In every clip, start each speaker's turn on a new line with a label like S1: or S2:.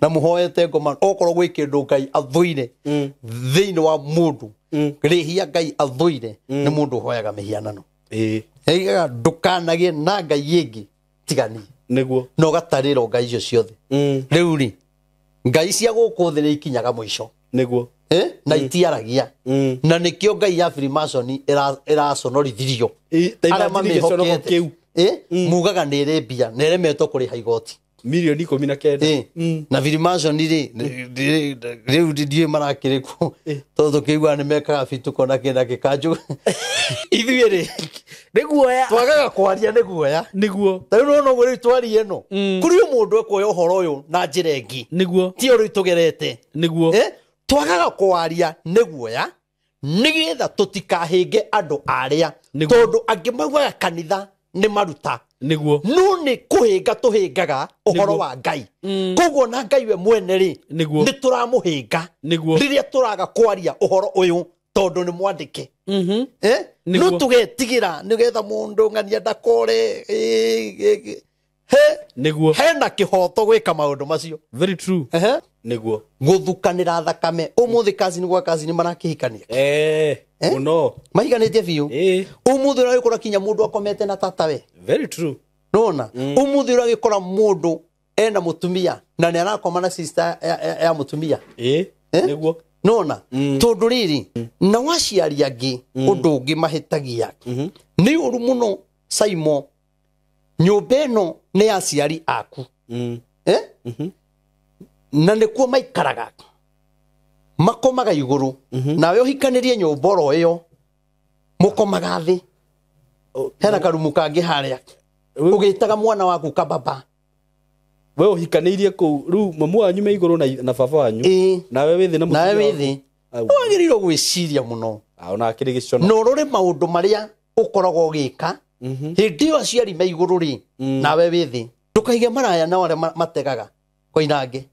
S1: na muhoete ngoma okorwo gwi kindu Ngai athuire thiini wa mundu rihia Ngai athuire ni mundu hoyaga mihianano eiga ndukanagie na Ngai ingi tigani
S2: niguo
S1: no gatariro Ngai icio ciothe riu ri Ngai cia guku thiri ikinyaga mwisho
S2: niguo
S1: na itiaragia na nikio Ngai ya Freemason iraconorithirio ara mamihokete mugaga nere mbia neremetwo kuriha igoti
S2: milioni 19
S1: na Freemason ri riu ndie marakiriku todo kiigua ni mekaga bituko na kenda gikanju ithuire
S2: niguo ya
S1: twagaga kwaria niguo tariu no gwiri twari eno kuri mundu ekoya uhoro uyu na njira ingi
S2: niguo
S1: ti uri tugerete
S2: niguo
S1: twagaga kwaria niguo ya nigetha tutikahinge andu aria tondu angi maugaga kanitha ni maruta
S2: niguo
S1: no ni kuhinga tuhingaga uhoro wa Ngai koguo na Ngai we mwene ri ni turamuhinga riria turaga kwaria uhoro uyu tondu ni mwandike no tugetigira nigetha mundu ngania ndakore
S2: niguo
S1: hena kihoto gwika maundu macio
S2: very true niguo
S1: guthukanira thakame umuthi kazi ni gwa kazi ni marakihikania
S2: muno
S1: mahiganite biu umuthi ura gikora kinya mundu akomete na tatawe
S2: very true
S1: nona umuthi ura gikora mundu ena mutumia na ni arakoma na sister ya mutumia
S2: niguo
S1: nona tondu riri na waciari angi undu ungi mahitagia ni uru muno Simon nyumba ino ni aciari aku na nikuo maikaraga makomaga iguru nawe uhikanirie nyumba ro iyo mukomaga thi hena karumu kangi haria ugitaga mwana waku kababa
S2: we uhikanirie ku ru mamu wanyu me iguru na baba wanyu nawe withi na mutumia
S1: nawe withi wagiriro gwiciria muno
S2: ona akiri gicono
S1: no rore maundu maria ukoragwo gika hindi yo aciari me iguru ri nawe withi ndukaige maraya na wale mategaga koinange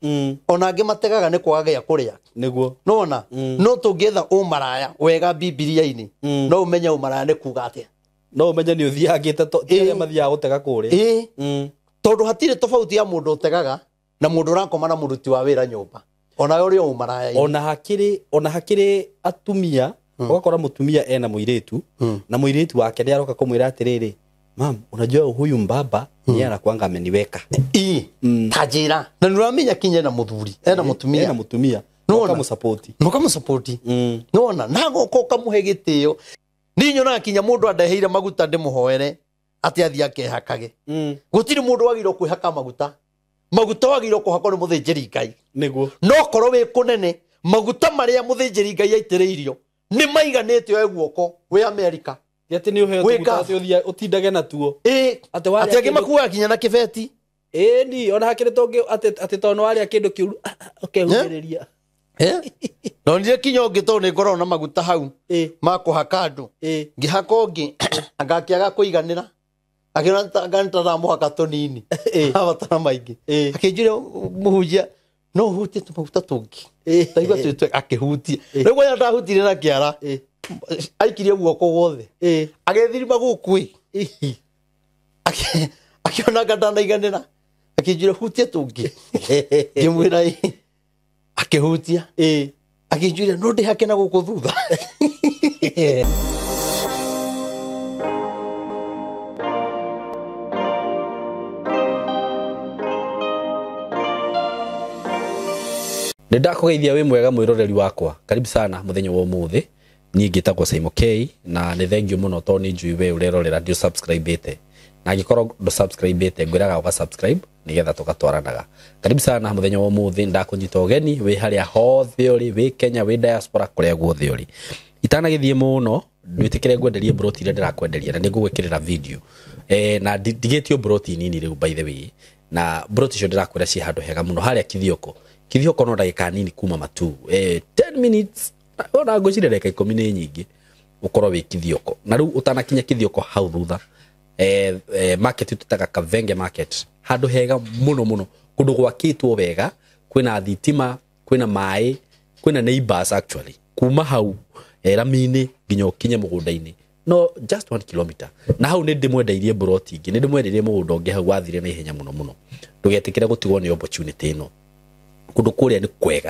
S1: onange mategaga ni kwaga ya kuria
S2: niguo
S1: nona no tungetha umaraya wega Biblia-ini no umenya umaraya ni kuga atia
S2: no umenya ni uthiangite tia mathia gutega kuria
S1: tondu hatire tofauti ya mundu utegaga na mundu urakoma na muruti wa wira nyumba ona uri umaraya
S2: ona hakiri atumia wakora mutumia ena muiretu na muiretu wake ni aroka kumwira atiriri mam unajua huyu mbaba ni anakuanga ameniweka
S1: tajira na nuramenya kinye na muthuri ena mutumia
S2: no kama support
S1: nona nago ko kamuhe gitio ninyo na kinya mundu andeheire maguta ndimuhoere ati athi akehakage gutiri mundu wagiro kwihaka maguta wagiro kuhakwo ni muthinjiri Ngai
S2: niguo
S1: no korwo wi kunene maguta maria muthinjiri Ngai aitiriirio ni maiganite o guoko we America
S2: ati ni uheo tuguta utindage na tuo
S1: ati age makuwa kinya na kibeti
S2: ni ona hakire tonge ati tono wali kindu kiuru ukehugiriria
S1: no ndire kinyo ngito ni ngoro na maguta hau makuhaka andu ngihaka ungi agakiaga kuiganira akira ngantara muhaka tonini abatara maingi akinjire muhujia no hutie tumaguta tungi taigwa tuitwe akihutia rego ya ndahutire na kiara aikirie guoko wothe agethirima gukui akiona gatanda iganira akinjire hutie tungi ngimwira akihutia akinjire no ndihake na guku thutha
S2: Ndakugeithia we mwega mwiroreri wakwa karibu sana muthenya wa umuthi ni ngitagwo Simon K na ni thank you muno to ni njui we urerorera ndio subscribe ite na gikorwo ndo subscribe ite ngwiraga uga subscribe nigetha tukatwaranaga karibu sana muthenya wa umuthi ndakunyita ugeni we haria hothe uri we Kenya we diaspora kuria guothe uri itanagithie muno ndwitikire ngwenderie broti ile ndirakwenderia na ningugwikirira video na digetio broti nini riu by the way na broti cio ndirakwira ci handu hega muno haria kithioko no ndagika nini kuma matu 10 minutes ona ngocire ndagika 10 ni nyingi ukorwo wi kithioko na riu utanakinya kithioko hau thutha market tutaka Kavenge market handu hega muno kundu gwakitwo wega kwina thitima kwina mai kwina neighbors actually kuma hau ramini nginya ukinye mugunda-ini no just 1 kilometer na hau ni ndimwendeirie broti ingi ni ndimwendeirie mugunda ungi hau wathire na ihenya muno ndugetikire gutigwo ni opportunity ino kundu kuria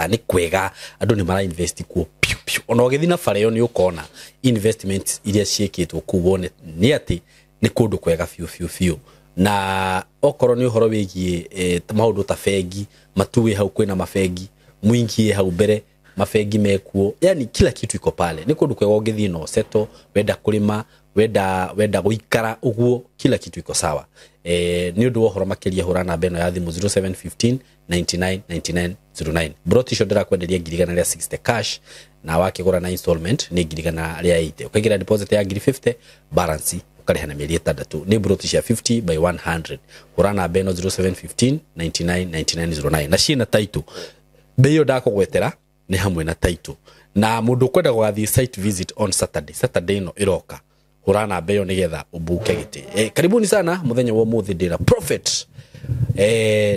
S2: ni kwega andu ni mara invest kuo piu piu ona ugithi na fareo ni ukona investments iria ciekitwo kuone ni ati ni kundu kwega fiu na okoro ni uhoro wigie maundu ta fegi matuwe hau kwina mafegi mwingi hau mbere mafegi mekuo yani kila kitu iko pale ni kundu kwega ugithi no seto wenda kulima wenda guikara uguo kila kitu iko sawa ni undu wohoro makiria hura na beno ya thimu 0715 999909 brotisho ndira kwenderia ngirigana ria 60 cash na wakigura na installment ni ngirigana ria 80 ukagira deposit ya 50 balance ukariha na mieri 3 ni brotisho ya 50 by 100 hura na beno 0715 999909 na shina title beyo ndako gwetera ni hamwe na title na mundu kwenda gwathi site visit on Saturday no iroka hurana beyo nigetha ubuke giti karibuni sana muthenya wa muthi ndira prophet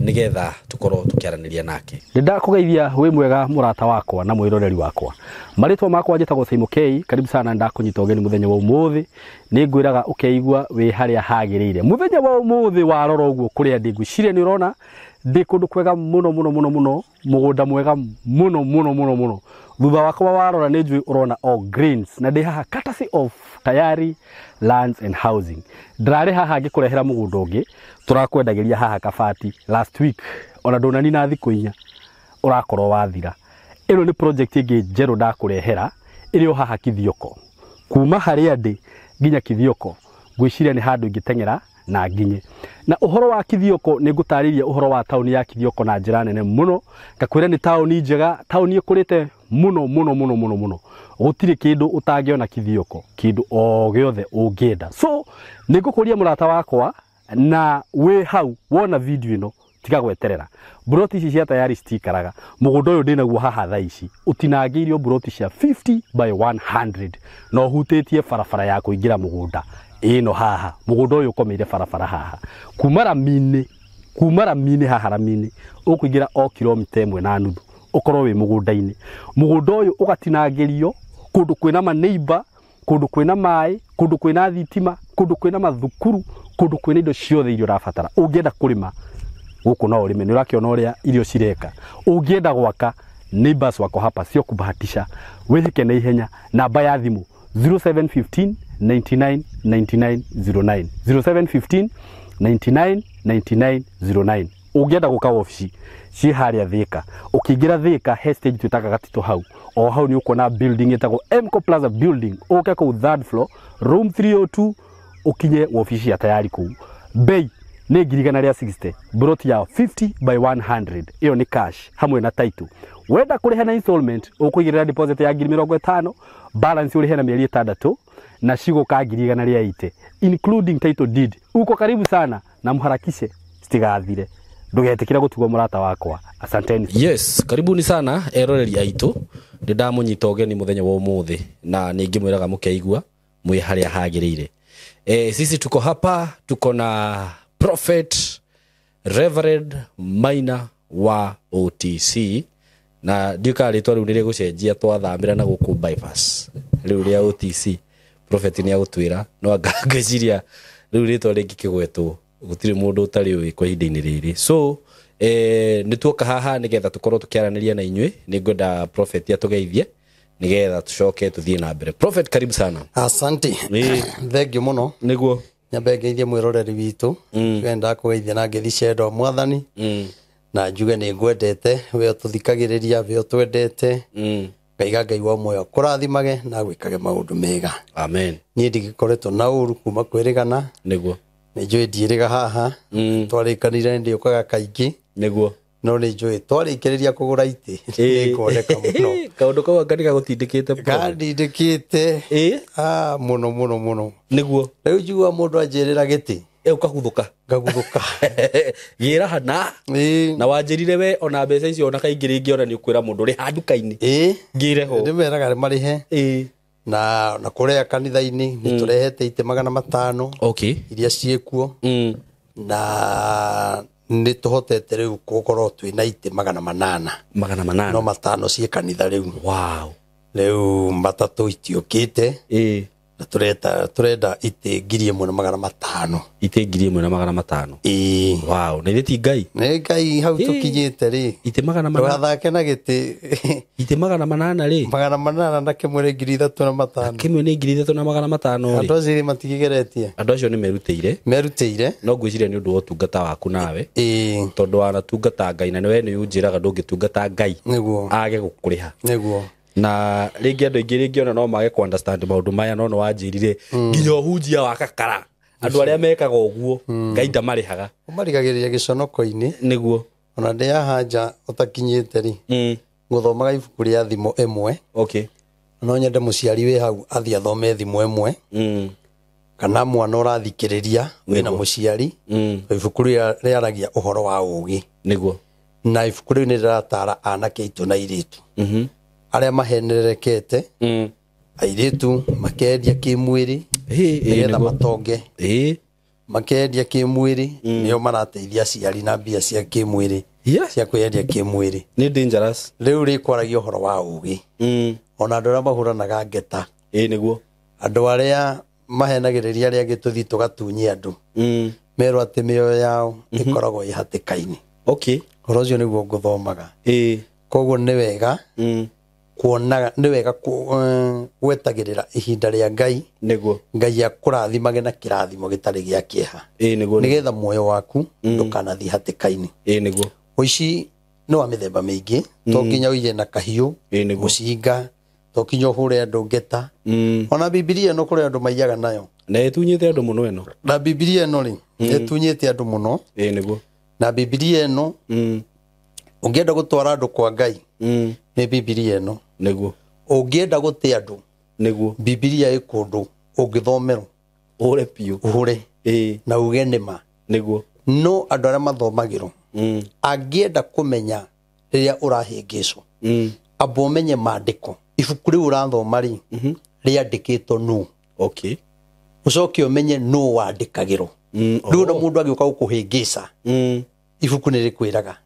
S2: nigetha tukoro tukiaraniria nake
S3: ndakugeithia we mwega murata wakwa na mwiroreri wakwa maritwa makwa njitagwo Saimo K karibu sana ndakunyita ugeni muthenya wa umuthi ni ngwiraga ukeigua we haria hagirire muthenya wa umuthi warora uguo kuria ndiguciria ni urona ndi kundu kwega muno mugunda mwega muno thutha wakwa warora ni njui urona all greens na ndi haha courtesy of Tayari Lands and Housing ndrare haha ngikurehera mugunda ungi turakwendagiria haha kabati last week ona ndonani na thiku inya urakorwo wathira ino ni project ingi njeru ndakurehera irio haha Kithioko kuma haria ndi nginya Kithioko ngwiciria ni handu ngitengera na nginye na uhoro wa Kithioko ni ngutariria uhoro wa tauni ya Kithioko na njira nene muno ngakwira ni tauni njega tauni ikurite muno gutiri kindu utangiona Kithioko kindu o giothe ungienda so nigukuria murata wakwa na we hau wona video ino tiga gweterera broti ici cia Tayari stikaraga mugunda uyu ndinaguo haha thaa ici utinangiirio broti cia 50 by 100 no hutitie farafara ya kuingira mugunda ino haha mugunda uyu ukomeire farafara haha kumara mine haha ramine ukuingira o kilomita 1.5 ukorwo wi mugunda-ini mugunda uyu ugatinangirio kundu kwina maneighbor kundu kwina mai kundu kwina thitima kundu kwina mathukuru kundu kwina indo ciothe irio rafatara ungienda kurima guku no urime ni urakiona uria irio cireka ungienda gwaka neighbors wako hapa sio kubahatisha withike na ihenya namba ya thimu 0715 999909 0715 999909 ungienda guka ofisi ci haria Thika ukiingira Thika hestage twitaga gatito hau o hau ni ukona building itago Mco Plaza building uke ku third floor room 302 ukinye ofisi ya Tayari ku bei ni ngirigana ria 60 broti ya 50 by 100 iyo ni cash hamwe na title wenda kuriha na installment ukuigirira deposit ya 50 balance urihe na mieri 6 na shigo ka ngirigana ria 80 including title deed uko karibu sana na mharakishe stigathire ndugetikira gutugwa murata wakwa asanteni
S2: yes karibuni sana eroreri aitu ndamunyita ugeni muthenya wa umuthi na ningi mwiraga mukeigua mwi haria hagirire sisi tuko hapa tuko na Prophet Reverend Maina wa OTC na ndikari twa riu nire gucenjia twathambira na guku bypass riu ria OTC Prophet ni agutwira no angangiciria riu ritwa ringi kigwetwo gutiri mundu utari wi kwa ihinda-ini riri so nituoka haha nigetha tukorwo tukiaraniria na inywe ningwenda Prophet atugeithie nigetha tucoke tuthie na mbere Prophet karibu sana
S1: asante thank you muno
S2: niguo
S1: nyambe ngeithie mwiroreri witu ngenda kugeithia na ngethi cendo mwathani na njuge ni ngwendete we tuthikagiriria we twendete ngaiga ngai wa moyo kurathimage na gwikage maundu mega
S2: amen
S1: ni ndigikoretwo na uru kuma kwirigana
S2: niguo
S1: ni njui ndiiriga haha twarikanire ndi ukaga kaingi
S2: niguo
S1: no ni njui twarikiriria kugura iti nikuoneka muno
S2: kaundu kau ngani gutindikite
S1: gandindikite muno
S2: niguo
S1: riu njigua mundu anjirira giti
S2: ukahuthuka
S1: ngaguthuka
S2: gira hana na wanjirire we ona mbeca icio ona kaingiri ngiona ni ukwira mundu ri handuka-ini ngire ho
S1: ndimeraga marihe na kurea kanitha-ini ni turehete ite 500
S2: okay
S1: iria ciekuo na ni tuhotete riu gukorwo twina ite 800 no matano cie kanitha riu
S2: wow
S1: riu matatu itiukite turenda ite 1,500
S2: ite 1,500 wow na ithiti ngai
S1: ne ngai hau tukinyite ri
S2: ite 800
S1: wathake na giti
S2: ite 800 ri
S1: 800 na kimwe 3,500
S2: kimwe ni 3,500 ri
S1: andu acio matigigeretie
S2: andu acio ni merutĩire no ngwiciria ni undu wa utungata waku nawe tondu wanatungata ngai na niwe ni unjiraga ndungitungata ngai
S1: niguo
S2: age gukuriha
S1: niguo
S2: na ringi andu ingi ringi ona no mage ku understand maundu maya no no wanjirire nginya uhunjia wa kakara andu aria mekaga uguo ngai ndamarihaga
S1: umarigagiriria giconoko-ini
S2: niguo
S1: ona ndi hanja utakinyite ri nguthomaga ibuku ria thimo imwe no nyende muciari wi hau athi athome thimo imwe kana mwana urathikiriria wina muciari ibuku riaragia uhoro wa ugi
S2: niguo
S1: na ibuku riu ni riratara anake itu na iritu aria mahenerekete airitu makendia kimwiri nigetha matonge makendia kimwiri nio marateithia aciari na mbia cia kimwiri cia kwendia kimwiri
S2: ni dangerous
S1: riu rikwaragia uhoro wa ugi ona andu aria mahuranaga ngeta
S2: niguo
S1: andu aria mahenagiriria aria gituthi tugatunyia andu merwo ati mioyo yao ikoragwo ihatikaini horo ucio niguo nguthomaga koguo ni wega kuonaga ni wega gwetagirira ihinda ria ngai
S2: niguo
S1: ngai akurathimage na kirathimo gitari gia kieha nigetha muoyo waku ndukanathi hatikaini
S2: niguo
S1: uici no wa mithemba mingi to nginya uige na kahiu mucinga to kinya hure andu ngeta ona bibilia no kuri andu maiyaga nayo
S2: na etunyite andu muno eno
S1: na bibilia no ri etunyite andu muno
S2: niguo
S1: na bibilia eno ungienda gutwara andu kwa ngai ni bibilia eno
S2: niguo
S1: ungienda guti andu
S2: niguo
S1: bibilia ikundu ungithomero
S2: ure piu
S1: ure na uge nima
S2: niguo
S1: no andu aria mathomagiro angienda kumenya riria urahingicwo amba umenye maandiko ibuku riu urathoma ri riandikitwo nu ucoke umenye nu wandikagirwo riu na mundu agiuka gukuhingica ibuku ni rikwiraga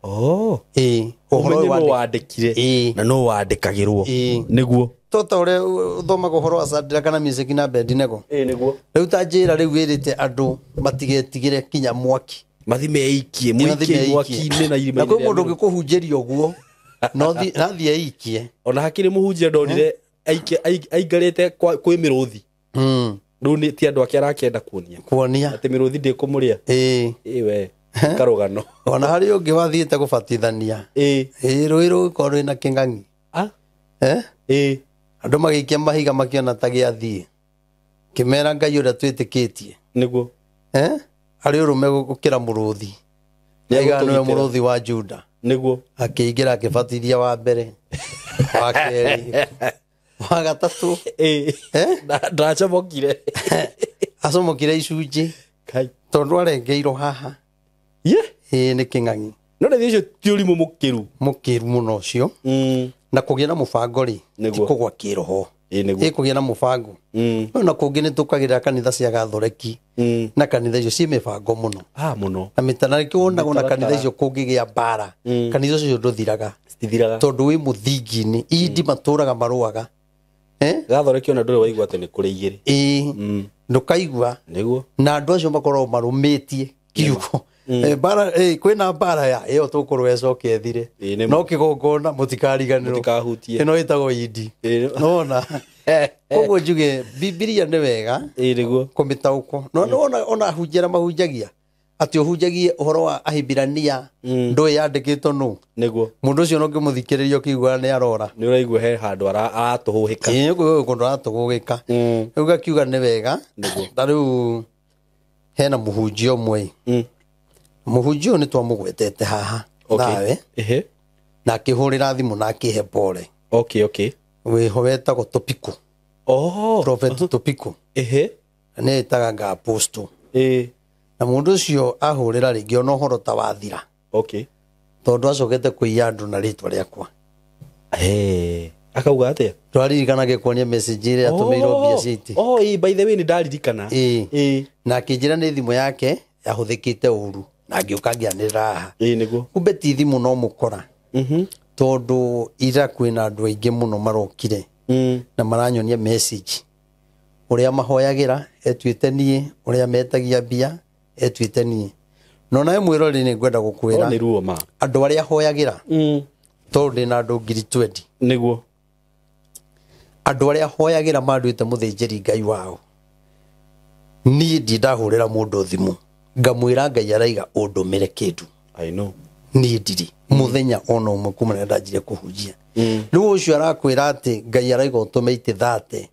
S2: uhoro wandikire na no wandikagirwo niguo
S1: tota ure uthomaga uhoro wa Shadraka na Meshaki na Abednego
S2: niguo
S1: riu ta njira riu wirite andu matigetigire kinya mwaki
S2: mathi meikie mwaki-ini na irima
S1: na kwi mundu ngikuhunjiria uguo no nathi eikie
S2: ona hakiri muhunjia ndonire aigarite kwi miruthi riu ni ti andu ake arakenda kuonia ati miruthi ndikumuria we karugano
S1: ona hari ungi wathiite gubatithania rui korwo na king'ang'i andu magikia mahiga makiona ta giathii kimera ngai uria twitikitie
S2: niguo
S1: hari urume gukira muruthi niga niwe muruthi wa Juda
S2: niguo
S1: akiingira akibatithia wa mbere wa keri wa gatatu
S2: ndacamokire
S1: acomokire icunji tondu arengeirwo haha ni king'ang'i
S2: no na thicio ti urimu
S1: mukiru muno ucio na kugia na mubango ri tikugwa kiroho kugia na mubango no na kungi ni tukagirira kanitha cia gathoreki na kanitha icio ci mibango muno na mitanariki wonaga na kanitha icio kungigia mbara kanitha icio nduthiraga tondu wi muthingi-ini indi maturaga maruaga
S2: gathoreki ona nduri waigua ati ni kuri igiri
S1: ndukaigua
S2: niguo
S1: na andu acio makorwo marumitie kiugo bara kwina bara ya iyo tukurwo ecoke ethire no kigongona mutikariganirwo
S2: mutikahutie
S1: ino itagwo idi nona koguo njuge bibilia ni wega
S2: niguo
S1: kumitauko no ona hunjira mahunjagia ati uhunjagie uhoro wa Ahibirania ndui yandikitwo nu
S2: niguo
S1: mundu ucio no ngimuthikiriria kiugwa ni arora
S2: ni uraigua he handu aratuhuhika
S1: kundu aratuhuhika riu gakiuga ni wega ta riu hena muhunjia umwe muhunjia ni twamugwetete haha nawe na akihurira thimu na akihe pole wiho wetagwo Topiko Prophet Topiko ni itaga apostle na mundu ucio ahurira ringi ona uhoro ta wathira tondu acokete kuiya andu na ritwa riakwa
S2: akauga atia
S1: twaririkana gikuonia message ire atumirwo mbia citi
S2: by the way ni ndaririkana
S1: na akinjira ni thimu yake yahuthikite uru na ngiuka ngianirira haha
S2: niguo
S1: kumbe ti thimu no mukora tondu ira kwina andu aingi muno marokire na maranyonia message uria mahoyagira etwite nie uria metagia bia etwite nie no nae mwirori ni ngwenda gukwira
S2: ni ruo ma
S1: andu aria hoyagira tondu na andu 20
S2: niguo
S1: andu aria hoyagira manduite muthinjiri ngai wao nie ndindahurira mundu thimu ngamwira ngai araiga undumire kindu
S2: I know
S1: nie ndiri muthenya ona umwe kumana ndajire kuhujia riu ucio arakwira ati ngai araiga utume iti 30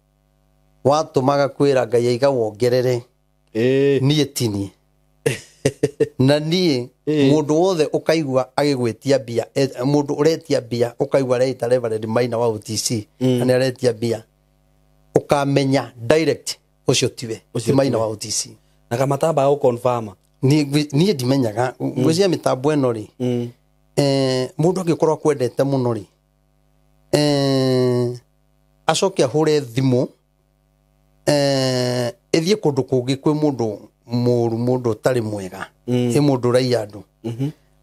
S1: watumaga kwira ngai aiga wongerere nie tini na nie mundu wothe ukaigua agigwetia bia mundu uretia bia ukaigua reita Reverend Maina wa UTC ani aretia bia ukamenya direct ucio tiwe Maina wa UTC
S2: na kama tamba au confirm
S1: nie ndimenyaga ngwizia mitambo eno ri mundu agikorwa kwendete muno ri acoke ahure thimu ethie kundu kungi kwi mundu tari mwega mundu raia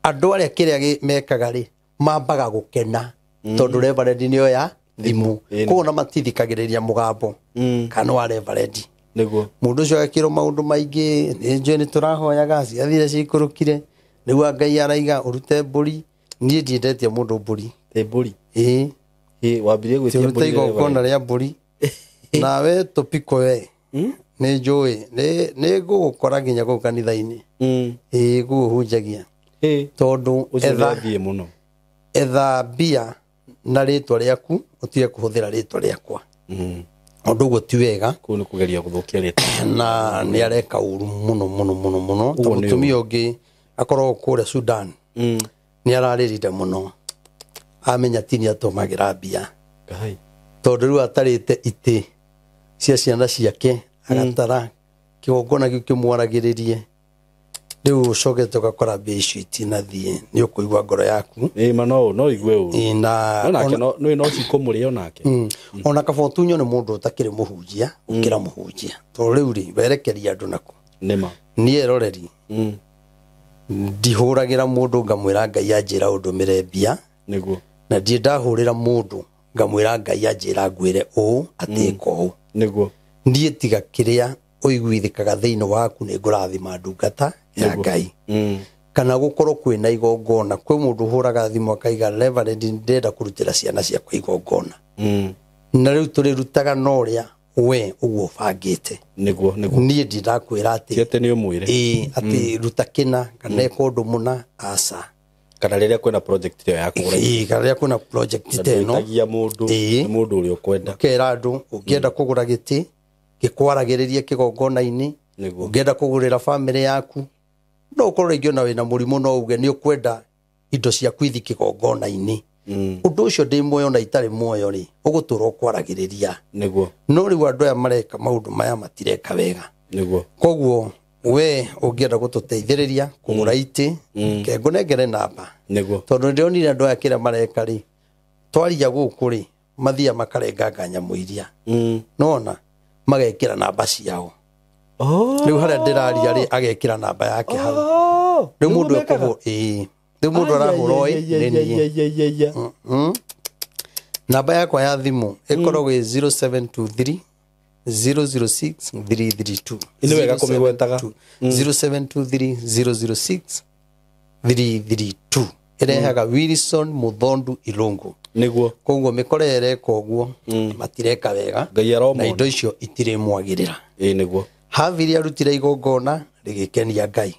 S1: andu aria kiria mekaga ri mambaga gukena tondu Reverend nio ya thimu kuona matithikagiriria mugambo kana wa Reverend
S2: niguo
S1: mundu ucio agakirwo maundu maingi ninjwe ni turahoyaga ciathire cikurukire nigu ngai araiga urute mburi nie ndiendetie mundu mburi
S2: mburi
S1: wambirie gwitia mburi igongona ria mburi nawe tupiko we ni njui ni ngugukora nginya kuu kanitha-ini guhunjagia tondu etha mbia na ritwa riaku utige kuhuthira ritwa riakwa undu uguo ti wega
S2: ku ni kugeria guthukia ritwa
S1: na ni areka uru muno mutumia ungi akorwo kuria Sudan ni araririre muno amenya tini atumagira mbia tondu riu atarite iti cia ciana ciake agatara kigongona giu kimwaragiririe riu ucogete ugakora mbia icio itinathie ni ukuigua ngoro yaku
S2: no igue uru no cikumuria onake
S1: ona kabotunyo ni mundu utakiri muhunjia ukira muhunjia tondu riu ri berekeria andu naku
S2: nima
S1: nie eroreri ndihuragira mundu ngamwira ngai anjira undumire mbia
S2: niguo
S1: na ndie ndahurira mundu ngamwira ngai anjira ngwire uu atiko uu
S2: niguo
S1: ndie tiga kiria uiguithikaga thiini waku ni ngurathima ndungata ya ngai kana gukorwo kwina igongona kwi mundu huraga thimu akaiga Reverend ndenda kurutira ciana ciakwa igongona na riu turirutaga no ria we uguo bangite
S2: niguo
S1: nie ndirakwira ati
S2: ati ni umwire
S1: ati ruta kina kana kundu muna asa
S2: kana riria kwina project iyo ya kugura
S1: kana riria kwina project teno
S2: tagia mundu ni mundu uri ukwenda
S1: kera andu ukienda kugura giti gikwaragiririe kigongona-ini ukienda kugurira family yaku no ukorwo ingiona wina murimu no uge ni ukwenda indo cia kwithi kigongona-ini undu ucio ndi muoyo na itari muoyo ri ugutura kwaragiriria
S2: niguo
S1: no riu andu aya mareka maundu maya matireka wega
S2: niguo
S1: koguo we ungienda gututeithiriria kugura iti kengo nengere namba
S2: niguo
S1: tondu ndionire andu aya kira mareka ri twaria guku ri mathia makarenganga nyamu iria nona magekira namba ciao riu haria ndiraria ri agekira namba yake hau riu mundu ekugo riu mundu arahura ni namba yakwa ya thimu ikoragwo 0723 006 332
S2: ini wega kumigwetaga
S1: 0723 006 332 irehaga Wilson Muthondu Ilungu
S2: niguo
S1: koguo mikorere koguo matireka wega na indo icio itire mwagirira
S2: niguo
S1: haviri arutire igongona rigikenia ngai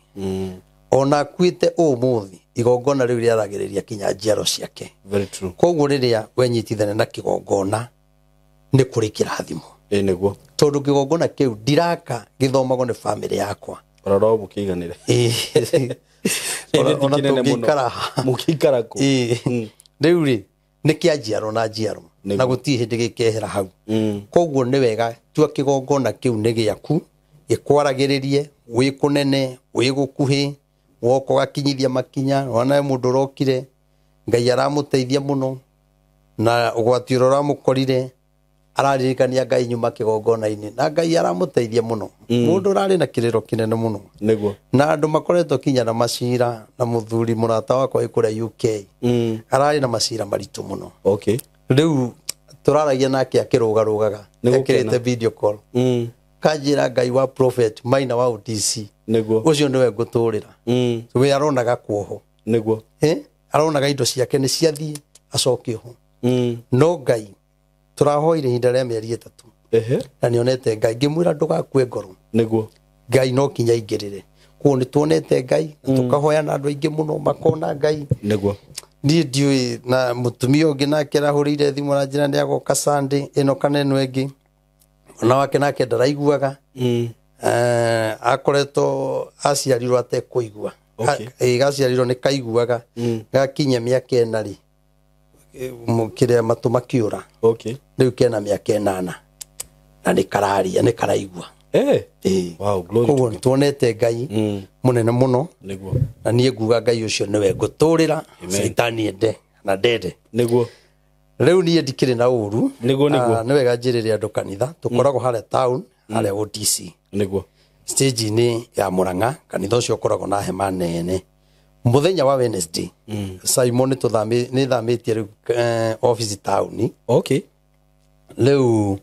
S1: ona kwite umuthi igongona riu riaragiriria kinya njiaro ciake
S2: very true
S1: koguo riria wenyitithane na kigongona ni kuri kirathimo
S2: niguo
S1: tondu kigongona kiu ndiraka githomago ni family yakwa
S2: ororo mukiganire
S1: ona tungikara
S2: mukikara ku
S1: riu ri ni kianjiaro na njiaro na guti hindi gikehera hau koguo ni wega tua kigongona kiu ni giaku gikwaragiririe wi kunene wi gukuhi woko gakinyithia makinya wana mundu rokire ngai aramuteithia muno na ugwati uramukorire araririkania ngai nyuma kigongona-ini na ngai aramuteithia muno mundu rari na kiriro kinene muno
S2: niguo
S1: na andu makoretwo kinya na macira na muthuri murata wakwa ikuria UK arari na macira maritu muno
S2: okay
S1: riu turaragia nake akirugarugaga ekirite video call kanjira Ngai wa prophet maina wa OTC
S2: niguo
S1: ucio niwe nguturira we aronaga kuoho
S2: niguo
S1: aronaga indo ciake ni ciathie acokio ho no Ngai turahoire hinda rĩa mĩeri 3 na nionete Ngai ngimwira ndugakue ngoro
S2: niguo
S1: Ngai no kinya ingirire ko ni tuonete Ngai tukahoya na andu aingi muno makona Ngai
S2: niguo
S1: ni ndiui na mutumia ungi nake rahurire thimu na njira ni agoka Sunday ino kana ino engi ona wake nake ndaraiguaga akoretwo aciarirwo ate kuigua gaciarirwo ni kaiguaga gakinya miaka 4 ri mukire matu makiura riu kena miaka 8 na ni kararia ni karaigua
S2: wow glory
S1: koguo tuonete Ngai munene muno
S2: niguo
S1: na nie nguga Ngai ucio niwe nguturira saitani ende na dede
S2: niguo
S1: riu nie ndikire na uru
S2: niguo
S1: niwe gajiriria andu kanitha tukoragwo hale town hale OTC
S2: niguo
S1: stage ni ya Murang'a kanitha ucio ukoragwo na hema nene muthenya wa Wednesday Simon ni thamitie riu office town riu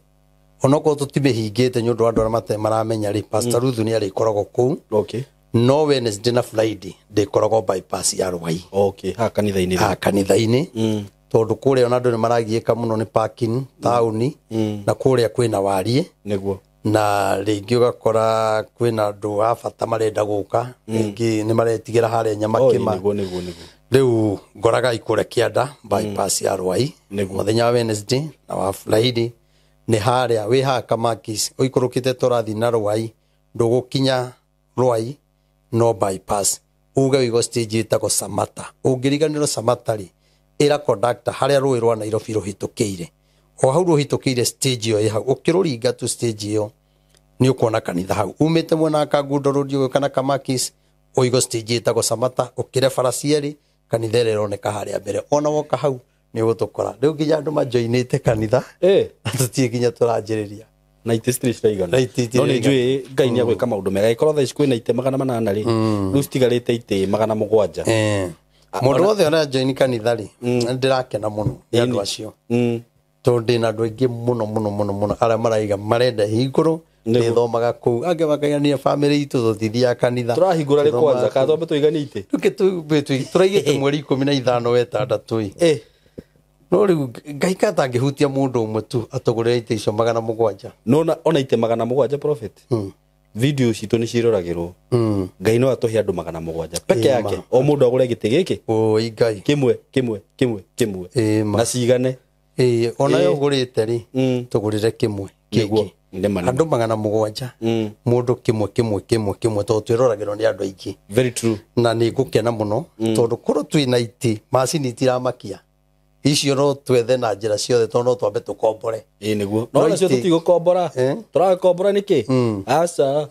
S1: onoko tutibehingite nyundu andu aramate maramenya ri Pastor Ruth ni ari koragwo ku no Wednesday na Friday de koragwo bypass ya Rwai
S2: ha
S1: kanitha-ini tondu kuria ona andu ni maragieka muno ni parking town na kuria kwina warie
S2: niguo
S1: na ringi ugakora kwina andu abata marenda guka ringi ni maretigira haria nyamakima
S2: niguo
S1: riu ngoraga ikure kianda bypass ya Rwai muthenya wa Wednesday na wa Friday ni haria wi ha Kamakis uikurukite turathi na Rwai ndugukinya Rwai no bypass uga wigo stage itako Samata ungiriganiro Samata ri ira conductor haria rui rwa Nairobi ruhitukiire o hau ruhitukiire stage yo hau ukiruringa tu stage yo ni ukuona kanitha hau umite mwena Kagundo road kana Kamakis uigo stage itako Samata ukire farasieri kanitha roneka haria mbere ona woka hau ni gutukora riu nginya andu majoinite kanitha tutie nginya turanjiriria
S2: 93 ciraigana no ni njui Ngai ni agwika maundu mega ikorwo thaici kwina ite 800 ri riu citigarite ite 700
S1: mundu wothe ona join kanitha ri ndirakena muno ni andu acio tondu na andu aingi muno aria maraiga marenda hinguru ni thomaga ku ange makagania family itu tuthithia kanitha
S2: turahingura ri kwanza ka thombe tuiganite
S1: turaigite mweri 15 wetandatũ no riu Ngai katangihutia mundu umwe tu atugurire ite icio 700
S2: no ona ite 700 prophet video citu ni ciroragirwo Ngai no atuhe andu 700 peke yake o mundu agure gite giki
S1: Ngai
S2: kimwe na cigane
S1: ona yo gurite ri tugurire kimwe kiki andu 700 mundu kimwe to twiroragirwo ni andu aingi
S2: very true
S1: na ni ngukena muno tondu kuru twina iti macini tiramakia icio no twethe na njira ciothe tondu no twambe tukombore
S2: niguo no nacio tutigukombora turakombora niki aca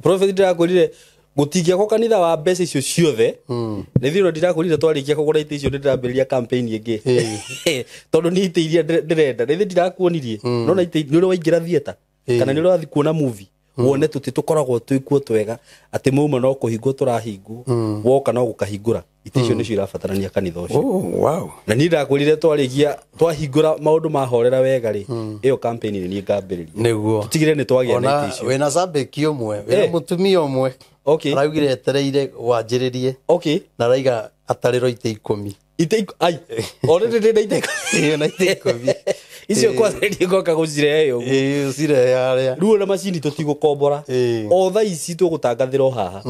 S2: prophet ndirakurire gutigia ko kanitha wa mbeca icio ciothe ni thiro ndirakurire twarikia kugura ite icio ndiramberia campaign ingi tondu ni ite iria ndirenda ni ndirakuonirie no na ite ni uri waingira theater kana ni uri wathi kuona movie wone tuti tukoragwo twikuo twega ati mauma no kuhingwo turahingu woka no gukahingura ite icio ni cio irabatarania kanitha ucio
S1: wow
S2: na ni ndakurire twarikia twahingura maundu mahorera wega ri iyo campaign ni ngambiriria
S1: niguo
S2: tutigire ni twagia na ite icio
S1: wena sabeki umwe wena mutumia umwe araugire etereire wanjiririe na raiga atariro ite 10
S2: ite ai already ite
S1: iyo na ite 10
S2: icio kwa ndio goka gucire yo
S1: ucire yaria
S2: ruo na macini tutigukombora o tha ici tugutangathira haha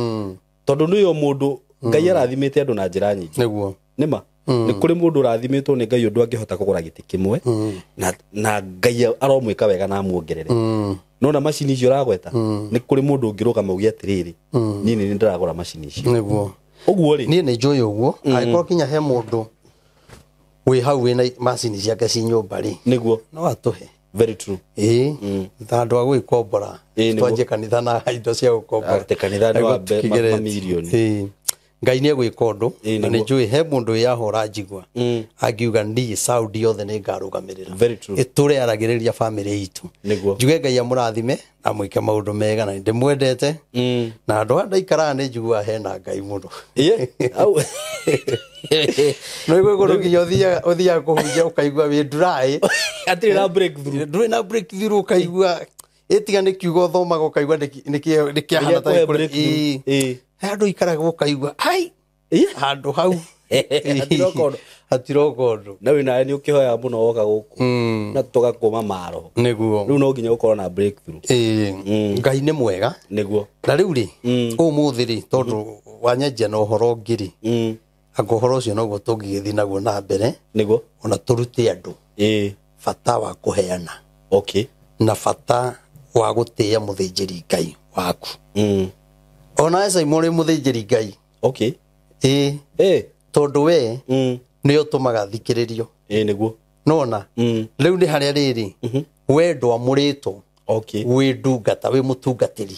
S2: tondu niyo mundu Ngai arathimite andu na njira nyingi
S1: niguo
S2: nima ni kuri mundu rathimitwo ni Ngai undu angihota kugura giti kimwe na Ngai aromwika wega na muongerere no na macini icio ragweta ni kuri mundu ungirugama ugi atiriri ni ndiragura macini icio
S1: niguo
S2: uguo ri
S1: ni njoy uguo aikorwo kinya he mundu wi hau wina macini ciake ci nyumba ri
S2: niguo
S1: no atuhe
S2: very true
S1: tandu agwikombora twanje kanitha na indo cia gukombora
S2: te kanitha ni wa mamilioni
S1: Ngai nĩ egwĩka ũndũ na nĩ njũĩ he mũndũ yahora njigua angiuga niĩ Saudi yothe nĩ ngarũgamĩrĩra ĩtũre aragĩrĩria family itũ njuge Ngai amũrathime na mwĩke maũndũ mega na ndĩmwendete na andũ anda ikaraga nĩ njigua hena Ngai mũno no igũrũ nginya ũthiaga kũhunjia ũkaigua wĩ dry
S2: atirĩ na breakthrough
S1: ndũrĩ na breakthrough ũkaigua ĩtiga nĩ kiugo thomaga ũkaigua nĩ kĩahana ta andũ ikaraga ũkaigua ai handũ hau hatiroka ũndũ
S2: na wĩnawe nĩ ũkĩhoya mũno woka gũkũ na tũgakũma maro
S1: nĩguo
S2: rĩu no nginya ũkorwo na breakthrough
S1: Ngai nĩ mwega
S2: nĩguo
S1: na rĩu rĩ ũmũthĩ rĩ tondũ wanyanjia na ũhoro ngiri anga ũhoro ũcio noguo tũngĩgĩthiĩ naguo na mbere
S2: nĩguo
S1: ona tũrute andũ bata wa kũheana na bata wa gũtĩĩa mũthĩnjĩri Ngai waku ona Simon mũthĩnjĩri Ngai tondũ we nĩ ũtũmaga thikĩrĩrio
S2: nĩguo
S1: nona rĩu nĩ harĩa rĩrĩ we ndwamũrĩtwo wĩ ndungata wĩ mũtungatĩri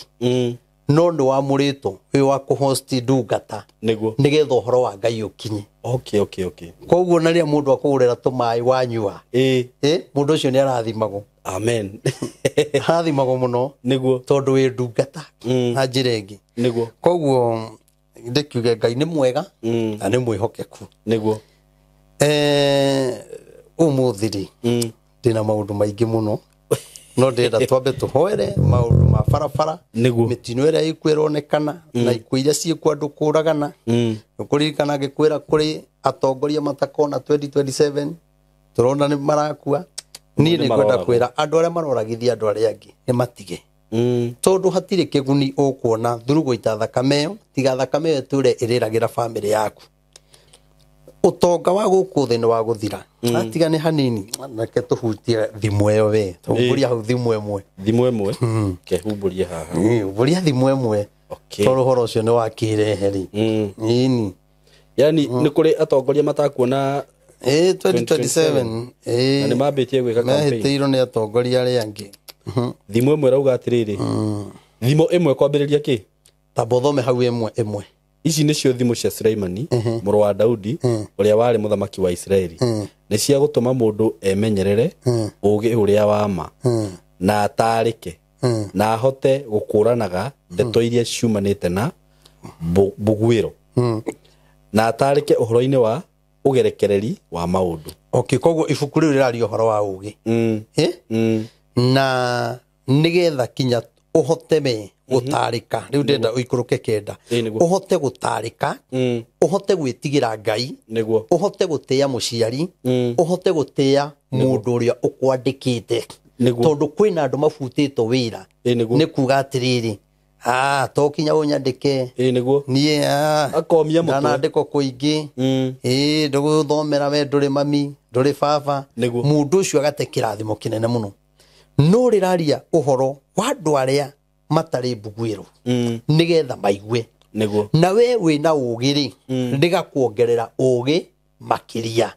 S1: no nĩ wamũrĩtwo wĩ wa kũhost ndungata nĩgetha ũhoro wa Ngai ũkinye koguo na rĩrĩa mũndũ akũgũrĩra tũmaĩ wanyua mũndũ ũcio nĩ arathimagwo
S2: amen
S1: arathimagwo mũno
S2: nĩguo
S1: tondũ wĩ ndungata na njĩra ĩngĩ
S2: nĩguo
S1: koguo ndĩkiuge Ngai nĩ mwega na nĩ mwĩhokeku
S2: nĩguo
S1: ũmũthĩ rĩ ndĩna maũndũ maingĩ mũno no ndĩrenda twambe tũhoere maũndũ ma barabara mĩtino ĩrĩa ĩkuo ĩronekana na ikuũ iria ciĩkuo andũ kũragana nĩkũririkana ngĩkwĩra kũrĩ atongoria matakona 2027 tũrona nĩ marakua niĩ nĩ ngwenda kwĩra andũ arĩa maroragithia andũ arĩa angĩ nĩ matige tondũ hatirĩ kĩguni ũkuona through gũita thakame ĩyo tiga thakame ĩyo ĩtũre ĩrĩragĩra family yaku utonga wa gũkũ thĩ nĩ wa gũthira atiga nĩ hanini nake tũhutie thimũ ĩyo we tũhumbũria hau thimũ ĩmwe
S2: kehumburia haha
S1: humbũria thimũ ĩmwe tondũ ũhoro ũcio nĩ wakĩreheri nini
S2: yani nĩ kũrĩ atongoria matakuona
S1: 2027
S2: na nĩ mambĩtie gwĩka campaign
S1: mehĩtĩirwo nĩ atongoria arĩa angĩ
S2: thimũ ĩmwe rauga atĩrĩrĩ thimũ ĩmwe kwambĩrĩria kĩ
S1: tamba ũthome hau ĩmwe
S2: ici nĩcio thimũ cia Sulaimani mũrũ wa Daudi ũrĩa warĩ mũthamaki wa Israeli nĩ cia gũtũma mũndũ emenyerere ũũgĩ ũrĩa wa ma na atarĩke na ahote gũkũranaga ndeto iria ciumanĩte na mbugwĩro na atarĩke ũhoro-inĩ wa ũgerekereri wa maũndũ
S1: koguo ibuku rĩu rĩraria ũhoro wa ũũgĩ na nĩgetha kinya ũhote me gũtarĩka rĩu ndenda ũikũrũke kenda ũhote gũtarĩka ũhote gwĩtigĩra Ngai ũhote gũtĩĩa mũciari ũhote gũtĩĩa mũndũ ũrĩa ũkwandĩkĩte tondũ kwĩna andũ mabutĩtwo wĩra nĩ kuga atĩrĩrĩ to kinya ũnyandĩke niĩ
S2: akomia mũtwe
S1: ndanandĩkwo kũingĩ ndũgũthomera we ndũrĩ mami ndũrĩ baba mũndũ ũcio agate kĩrathimo kĩnene mũno no rĩraria ũhoro wa andũ arĩa matarĩ mbugwĩro nĩgetha maigue na we wĩna ũũgĩ rĩ rĩgakuongerera ũũgĩ makĩria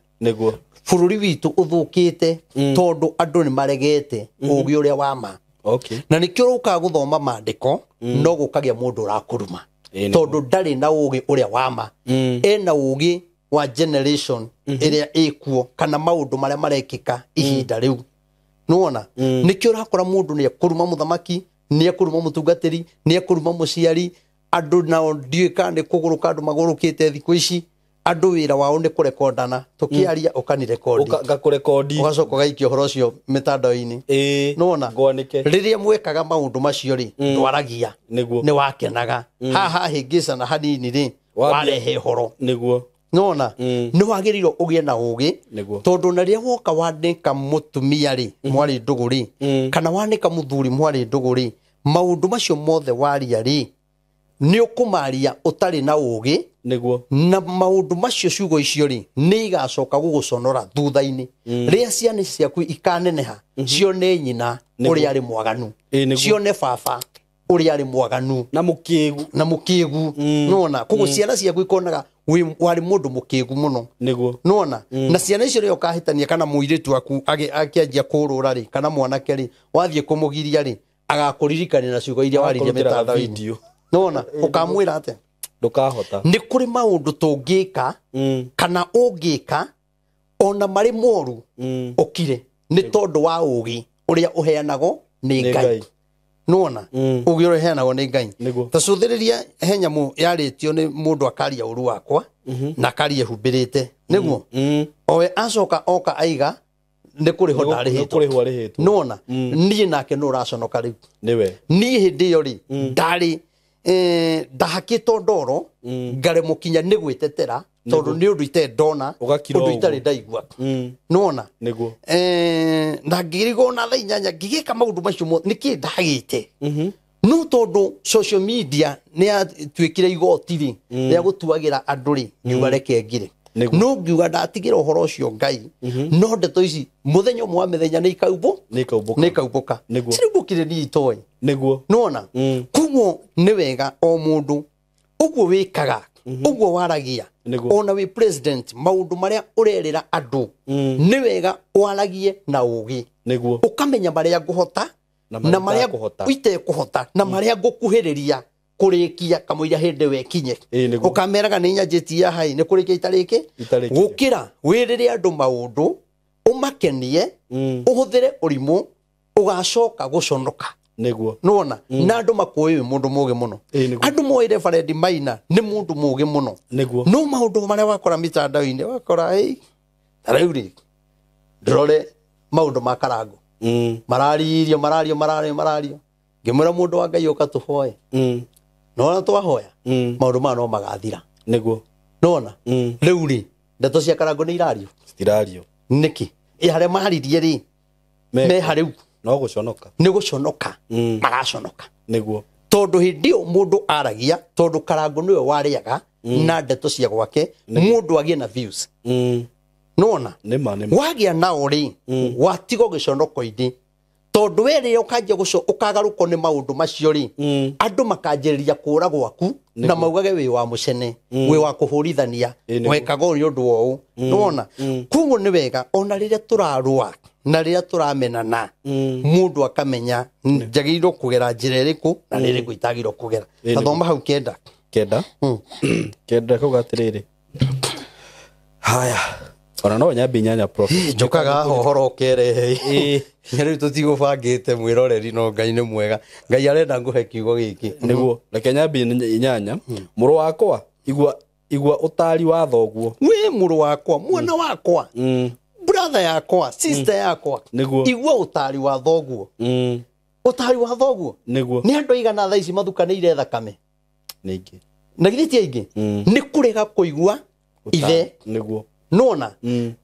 S1: bũrũri witũ ũthũkĩte tondũ andũ nĩ maregete ũũgĩ ũrĩa wa ma na nĩkĩo ũrũkaga gũthoma maandĩko no gũkagĩa mũndũ ũrakũruma tondũ ndarĩ na ũũgĩ ũrĩa wa ma ena ũũgĩ wa generation ĩrĩa ĩkuo kana maũndũ marĩa marekĩka ihinda rĩu nĩwona nĩkĩo ũrakora mũndũ nĩ ekũruma mũthamaki nĩ ekũruma mũtungatĩri nĩ ekũruma mũciari andũ nao ndiũĩ kana nĩ kũgũrũka andũ magũrũkĩte thikũ ici andũ wĩra wao nĩ kũrekondana tũkĩaria ũkanirekondi ũgacoka ũgaikia ũhoro ũcio mĩtandao-inĩ nĩwona rĩrĩa mwekaga maũndũ macio rĩ ndwaragia nĩ wakenaga haha hĩngĩcana hanini rĩ warehe ũhoro nĩwona nĩ wagĩrĩirwo ũgĩe na ũũgĩ tondũ na rĩrĩa woka wanĩka mũtumia rĩ mwarĩ ndũgũ rĩ kana wanĩka mũthuri mwarĩ ndũgũ rĩ maũndũ macio mothe waria rĩ nĩ ũkũmaria ũtarĩ na ũũgĩ na maũndũ macio ciugo icio rĩ nĩ igacoka gũgũconora thutha-inĩ rĩrĩa ciana ciaku ikaneneha cione nyina ũrĩa arĩ mwaganu cione baba ũrĩa arĩ mwaganu
S2: na mũkĩgu
S1: nona koguo ciana ciaku ikonaga warĩ mũndũ mũkĩgu mũno nona na ciana icio rĩo kahĩtania kana mũirĩtu aku akĩanjia kũrũra rĩ kana mwanake rĩ wathiĩ kũmũgiria rĩ agakũririkania na ciugo iria waririe mĩtandao-inĩ nona ũkamwĩra atĩ
S2: ndukahota
S1: ni kuri maundu tungika kana ungika ona mari moru okire ni tondu wa ugi uria uheanago ni Ngai nona ugi uria uheanago ni Ngai tacuthiriria henyamu yaritio ni mundu akaria uru wakwa na karie humbirite niguo owe acoka oka aiga ni kuri ho ndarihitwo nona nie nake no raconoka riu
S2: niwe
S1: nie hindi yo ri ndari ndahakitwo ndoro ngare mukinya ni gwitetera tondu ni undu ite ndona undu itari ndaigua nona
S2: niguo
S1: na ngirigo na thainyanya ngigika maundu macio niki ndagite no tondu social media ni atwikire igoti ri ya gutuagira andu ri ngiuga reke ngire no ngiuga ndatigira uhoro ucio Ngai no ndeto ici muthenya mwa mithenya ni ikaubũka ciribũkire ni itoe
S2: niguo
S1: nona kuguo ni wega o mundu uguo wikaga uguo waragia ona wi president maundu maria urerira andu ni wega waragie na ugi
S2: niguo
S1: ukamenya maria nguhota na maria ite kuhota na maria ngukuhiriria kurikia kamuira hindi wekinye ukameraga ni nyajeti ya hai ni kurikia itariki gukira wirire andu maundu umakenie uhuthire urimu ugacoka guconoka
S2: niguo
S1: nona na andu makuiwe mundu muge muno andu moire Fred Maina ni mundu muge muno
S2: niguo
S1: no maundu maria wakora mitandao-ini wakora tarauri ndrore maundu makarango marario ngimura mundu wa Ngai ukatuhoye nona twahoya maundu ma no magathira
S2: niguo
S1: nona riu ri ndeto cia karango ni irario niki haria maharirie ri me hariu
S2: no guconoka
S1: ni guconoka magaconoka
S2: niguo
S1: tondu hindi o mundu aragia tondu karango niwe wariaga na ndeto cia gwake mundu agie na views nona wagia nao ri watigo giconoko-ini tondu weri ukanjia ukagaruko ni maundu macio ri andu makanjiriria kura gwaku na maugage wi wa mucene wi wa kuhurithania wekaga uri undu wou nona kuguo ni wega ona riria turarua na riria turamenana mundu akamenya njagiriro kugera njira iriku na ririku itagirwo kugera tathoma hau kenda
S2: kuga atiriri haya ona no nyambi nyanya prof
S1: njokaga hohoro kerehe riu tutigubangite mwiroreri no Ngai ni mwega Ngai arenda nguhe kiugo giki
S2: niguo reke nyambi nyanya muru wakwa igua utari wa thoguo
S1: we muru wakwa mwana wakwa brother yakwa sister yakwa igua utari wa thoguo
S2: niguo
S1: ni andu igana thaa ici mathukanire thakame
S2: ningi
S1: na githiti aingi ni kurega kuigua ithe
S2: niguo
S1: nona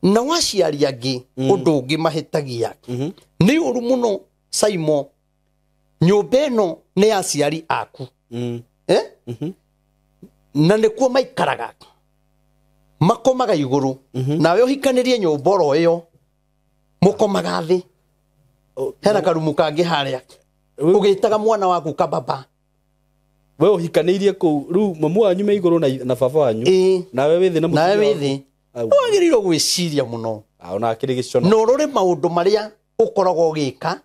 S1: na waciari angi undu ungi mahitagia ni uru muno Saimo nyumba ino ni aciari aku na nikuo maikaraga makomaga iguru nawe uhikanirie nyumba oro iyo mukomaga thi hena karumu kangi haria ugitaga mwana waku kababa
S2: we uhikanirie ku ru mamu wanyu me iguru na baba wanyu nawe withi na
S1: nawe withi wagiriro gwiciria muno
S2: ona akiri gicono
S1: no rore maundu maria ukorogo gika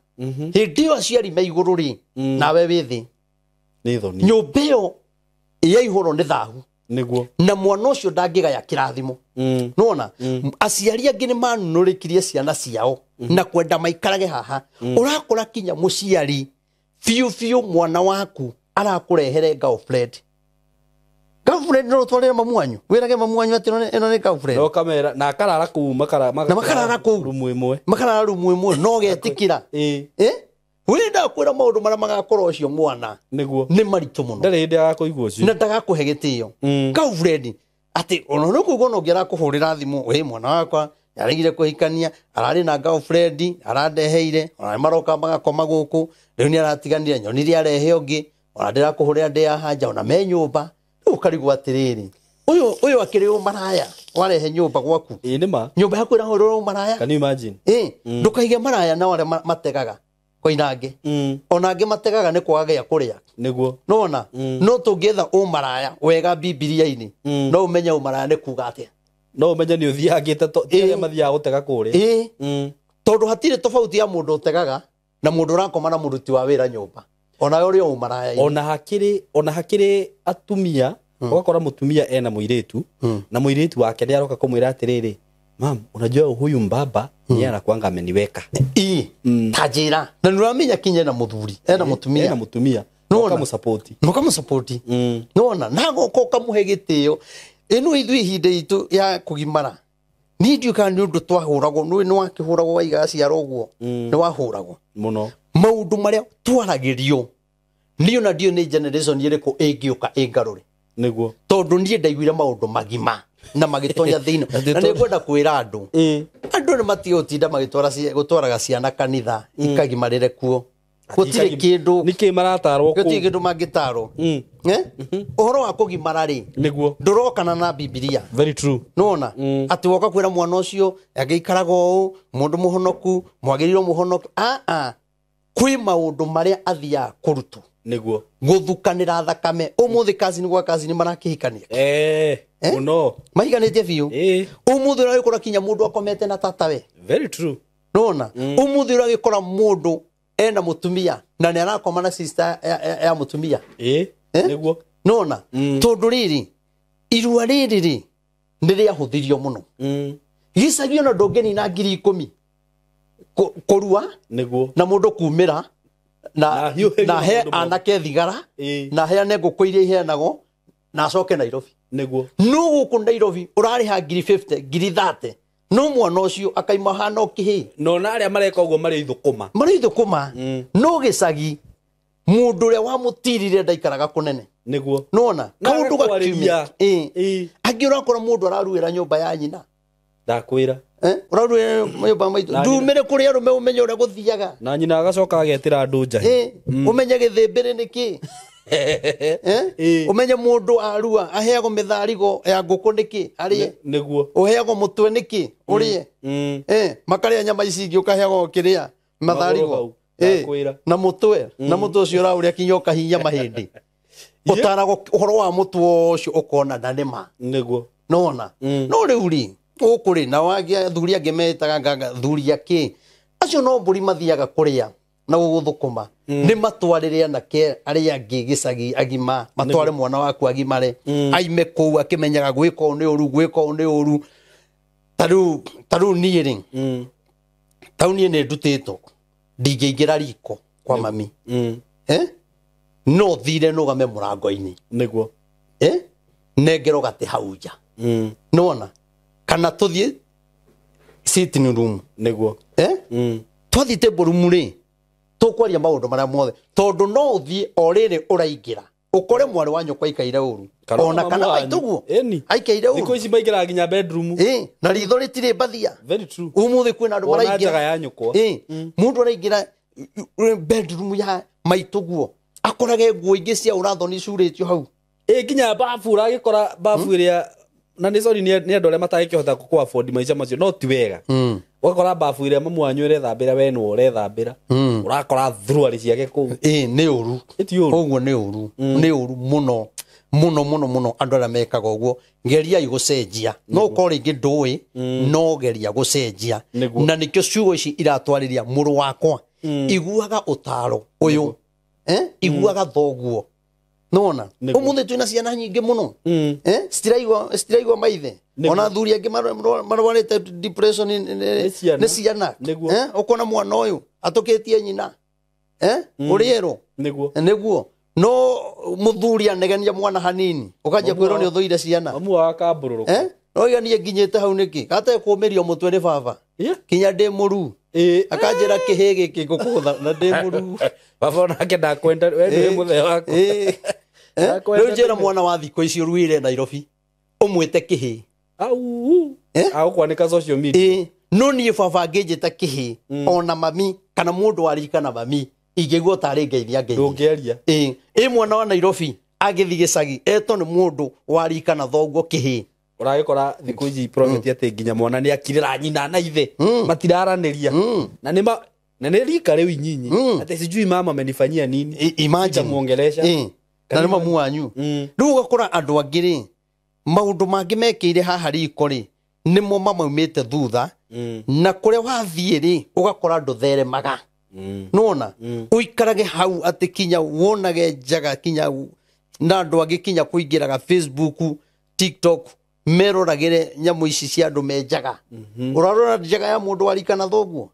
S1: hindi yo aciari me iguru ri nawe withi
S2: ni thoni
S1: nyumba iyo iya ihoro ni thahu
S2: niguo
S1: na mwana ucio ndangigaya kirathimo nona aciari angi ni manurikirie ciana ciao na kwenda maikarage haha urakora kinya muciari fiu mwana waku arakurehere girlfriend no twalira mamu wanyu wirage mamu wanyu ati ino ni girlfriend
S2: no kamera na karara ku
S1: makarara ku
S2: rumu imwe
S1: no getikira wenda kwira maundu maria magakorwo ucio mwana
S2: niguo
S1: ni maritu muno
S2: ndari hindi agakuigua ucio
S1: na ndagakuhe gitio girlfriend ati ona no kugo no ngira kuhurira thimu we mwana wakwa yarigire kuhikania arari na girlfriend arandeheire ona maroka magakoma guku riu ni aratiganire nyonire arehe ungi ona ndira kuhurira ndi ya hanja ona me nyumba ukarigwa atiriri uyu akiri maraya warehe nyumba gwaku
S2: ni ma
S1: nyumba yaku irahurira maraya
S2: can you imagine
S1: ndukaige maraya na wale mategaga koinange onange mategaga ni kwaga ya kuria
S2: niguo
S1: nona no tungetha umaraya wega Biblia-ini no umenye umaraya ni kuga atia
S2: no umenye ni uthiangite tiria mathia gutega kuria
S1: tondu hatire tofauti ya mundu utegaga na mundu urakoma na muruti wa wira nyumba ona uri umaraya
S2: ona hakiri atumia Ugakora mutumia ena muiretu na muiretu wake ni aroka kumwira atiriri, mam, unajua huyu mbaba ni anakuanga ameniweka.
S1: Tajira. Na nuramenya kinye na muthuri. Ena mutumia.
S2: Ena mutumia. Noka musapoti.
S1: Noka musapoti. Nona nago koka muhe gitio. Eno ithu ihinde itu ya kugimara. Ni ndiuka ni undu twahuragwo ni wakihuragwo waiga ciarogwo ni wahuragwo
S2: muno.
S1: Maundu maria twaragirio ni ona dio ni generation iriko ingiuka ingarure
S2: niguo
S1: tondu nie ndaiguire maundu magima na magitonya thina na ni kwenda kwira andu ni matiotinda gutwaraga ciana kanitha ikagimarire kuo gutire kindu
S2: niki maratarwo ku
S1: gutire kindu mangitaro uhoro wa kugimara ri
S2: niguo
S1: ndurokana na Biblia
S2: very true
S1: nona ati woka kwira mwana ucio agiikaraga uu mundu muhonoku mwagiriro muhonoku kwi maundu maria athia kurutu
S2: niguo
S1: guthukanira thakame umuthi kazi ni gwa kazi ni marakihikania
S2: uno
S1: mahiganite biu umuthi ura gikora kinya mundu akomete na tatawe
S2: very true
S1: nona umuthi ura gikora mundu ena mutumia na ni arakoma na sister ya mutumia
S2: niguo
S1: nona tondu riri irua riri ni ria huthirio muno gisagio na ndongeni na 10,000 korua
S2: niguo
S1: na mundu kumira na he anake thigara na he ane ngukuirie heanago na acoke Nairobi
S2: niguo
S1: no guku Nairobi urari ha 50 30 no mwana ucio akaima hano kihi
S2: no na aria mareka uguo mari ithukuma
S1: no gicagi mundu ria wa mutirire ndaikaraga kunene
S2: niguo
S1: nona kaundu gakiumia angiura kora mundu araruira nyumba ya nyina
S2: ndakwira
S1: uraruira nyumba maitu ndumire kuri arume umenye uria guthiaga
S2: na nyina agacoka agetira andu njahi
S1: umenye githimbire niki umenye mundu arua aheago mitharigo ya nguku niki arie
S2: niguo
S1: uheago mutwe niki urie makaria nyama ici ingi ukaheago kiria matharigo na mutwe ucio urauria kinyoka hinya mahindi utarago uhoro wa mutwe ucio ukona ndanima
S2: niguo
S1: nona no riuri ukuri na wagia thuri angemetaga nganga thuri aki acio no mburi mathiaga kuria na guthukuma ni matwarire anake aria angi gicagi agima matware mwana waku agimare aime kou akimenyaga gwika ni uru taru niiri tauni ni ndutito ndingeingira riko kwa mami no thire no game murango-ini
S2: niguo
S1: nengero gati hauja nona kana tuthie sitting room
S2: niguo
S1: twathi table room ri tukwaria maundu maria mothe tondu no uthie oriri uraingira ukore mwari wa nyokwa ikaire uru ona kana baituguo aikaire uru
S2: thiko ici maingira ginya bedroom
S1: na ritho ritire bathia
S2: very true
S1: umuthi kwina andu maraingira
S2: ya nyokwa
S1: mundu araingira bedroom ya maituguo akorage nguo ingi cia urathoni curitio hau
S2: ginya bafu uragikora bafu iria na ni sorry ni andu aria matagikihota ku afford maica macio no ti wega wakora bafu iria mamu wanyu irethambira we no urethambira urakora thruari ciake ku
S1: ni uru oguo ni uru muno andu aria mekaga uguo geria igucenjia no ukore ingi ndui no geria gucenjia na nikio ciugo ici iratwariria muru wakwa iguaga utaro uyu iguaga thoguo nona umuthi twina ciana nyingi muno stiraigwa maithe ona thuri angi marwarite depression ni ciana ukona mwana uyu atukitie nyina uriero niguo no muthuri anegenia mwana hanini ukajia kwirwo ni uthuire ciana
S2: mamu akabururuka
S1: no iganie nginyite hau niki gate kumirio mutwe ni baba kinya ndi muru akanjira kihigi kigukutha na ndi muru
S2: baba nake ndakwenda we ni muthe wako
S1: rĩu njĩra mwana wa thikũ ici ũruire Nairobi ũmwĩte kĩhĩ
S2: agũkwanĩka social media
S1: no niĩ baba ngĩnjĩta kĩhĩ ona mami kana mũndũ warikana mami ingĩigua tarĩ ngeithia
S2: ndũngĩaria
S1: mwana wa Nairobi agĩthiĩ gĩcagi etwo nĩ mũndũ warikana thoguo kĩhĩ
S2: uragikora thikũ ici prophet ati nginya mwana ni akirira nyina na ithe matiraranĩria na nĩ rika rĩu inyinyi ati sijui mama amenifanyia nini
S1: imagine
S2: muongelesha
S1: na mamu wanyu riu ugakora andu angiri maundu mangi mekire haha riko ri nimo mamaumite thutha na kuria wathie ri ugakora andu theremaga nona uikarage hau ati kinya wonage njaga kinya na andu agikinya kuingiraga Facebook TikTok meroragire nyamu ici cia andu menjaga urarora njaga ya mundu warikana thoguo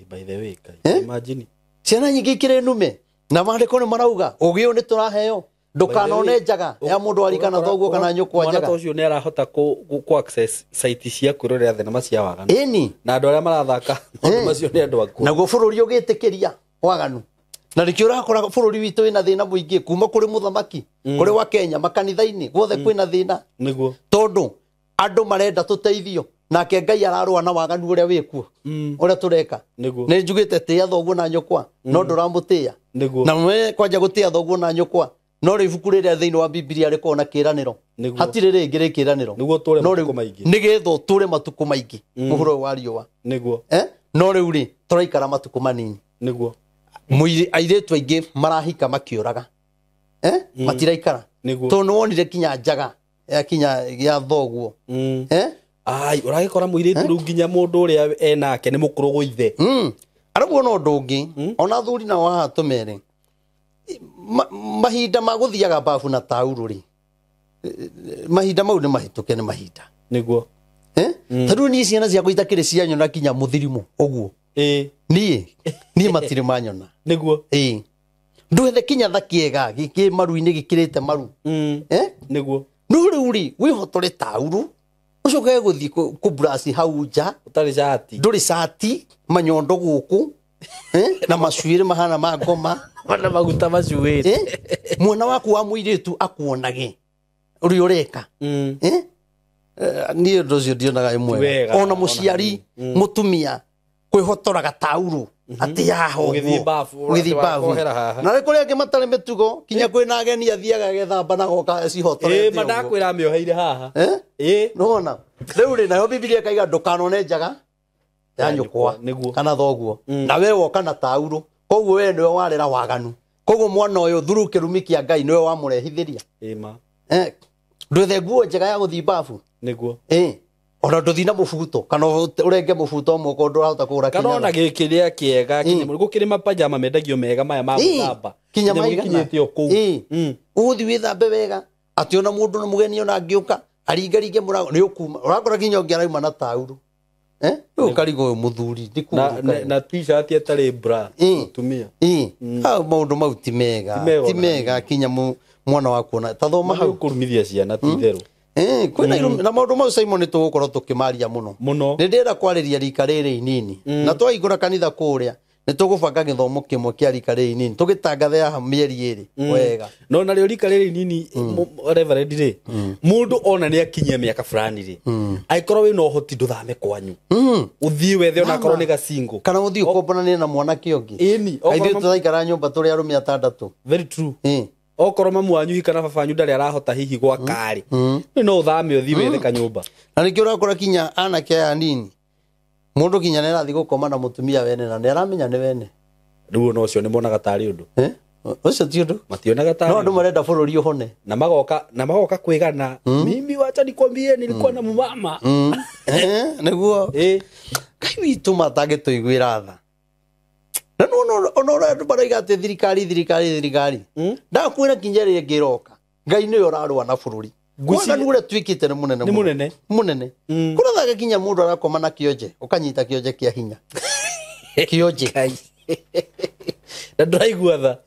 S2: by the way imagine
S1: ciana nyingi kire nume na mandiko ni marauga ugiu ni turaheo ndukanone njaga ya mundu warikana thoguo kana nyukwa njaga
S2: mwana ucio ni arahota ku access site cia kwirorera thenema cia waganu
S1: eni
S2: na andu aria marathaka andu macio ni andu aku
S1: naguo bururi ugitikiria waganu na rikio rakora bururi witu ina thina muingi kuma kuri muthamaki kuri wa Kenya makanitha-ini guothe kwina thina
S2: niguo
S1: tondu andu marenda tuteithio nake Ngai ararua na waganu uria wikuo uria tureka ni njugite tia thoguo na nyukwa no nduramutia na we kwanja gutia thoguo na nyukwa no ri ibuku riria thiini wa Biblia riko na kiraniro hatire ringi ri kiraniro
S2: niguo ture matuko maingi
S1: nigetho ture matuko maingi muhuro wa riua
S2: niguo
S1: no riu ri turaikara matuko manini
S2: niguo
S1: muiri airetu aingi marahika makiuraga matiraikara to no wonire kinya njaga ya kinya ya thoguo
S2: ai uragikora muiritu ru nginya mundu uria enake ni mukuru guithe
S1: arabu no ndungi ona thuri na wa tumere mahinda maguthiaga bafu na tauru ri mahinda mau ni mahituke ni mahinda
S2: niguo
S1: taru ni ciana cia kuitakire cia nyona kinya muthirimu oguo ni matire manyona
S2: niguo
S1: nduhethe kinya thakiega giki maru-ini gikirite maru
S2: niguo
S1: no riu ri wihotore tauru ucoke guthi ku brush hau nja
S2: utari shati
S1: nduri shati manyondo guku na macuire mahana ma ngoma
S2: wana maguta macuire
S1: mwana waku wa muiritu akuonage uri ureka ni ndocio ndionaga imwe ona muciari mutumia kwihotoraga tauru ati yaho
S2: ugithi bafu
S1: na rä kå rä angä matarä mä tugo kinya kwä na ageni athiaga gethamba na goka cihotore
S2: mandakwä ra mä oheire haha
S1: nona rä u rä nayo Biblia kaiga ndåkanone njaga ya nyukwa kana thoguo na we woka na taurå koguo we nä we warä ra waganu koguo mwana å yå thuru kä rumi kä a Ngai nä we wamå rehithä ria ndwethe nguo njega ya gå thi babu
S2: niguo
S1: ona nduthina mubuto kana urenge mubuto moko ndurahota kugura
S2: kinya kana ona gikiria kiega kinya muri gukiri mapajama mendagio mega maya ma gutamba
S1: kinya kinyite oku uthi withambe wega ati ona mundu na mugeni ona ngiuka aringaringe murago ni ukuma urakora kinya ungirauma na tauru ukarigo muthuri
S2: na t-shirt etari bra tumia
S1: maundu mau ti mega kinya mwana waku na tathoma hau
S2: kurumithia ciana ti theru
S1: kwina na maundu mau Simon tugukorwo tukimaria muno ni ndira kwariria rika riri inini na twaigura kanitha kuria ni tugubanga githomo kimwe kia rika riri inini tugitangathe ya mieri iri wega
S2: no na rio rika riri inini reverend ri mundu ona ni akinyia miaka fulani ri aikorwo we no hoti nduthame kwanyu uthii wethe ona korwo ni gacingo
S1: kana uthii ukombonane na mwana kiongi aithe tutaikara nyumba turi arume 6
S2: very true okorwo mamu wanyu hikana babanyu ndari arahota hihi gwa kari no uthame uthi wethe kanyumba
S1: na nikio urakora kinya anake aya nini mundu kinya nera thi gukoma na mutumia wene na neramenya ni wene
S2: riu no cio ni monaga tari undu
S1: ucio ti undu
S2: mationaga tari
S1: no andu marenda bururi uhone
S2: na magoka kwigana mimi wacha nikwambie nilikuwa na mama
S1: niguo Ngai witu matage tuiguira tha na no andu baraiga ati thirikari ndakwira kinya ri ngiroka Ngai ni urarua na bururi ngwina nure twikite ni munene kurathaga kinya mundu arakoma na kionje ukanyita kionje kia hinya kionje
S2: na ndiraigua tha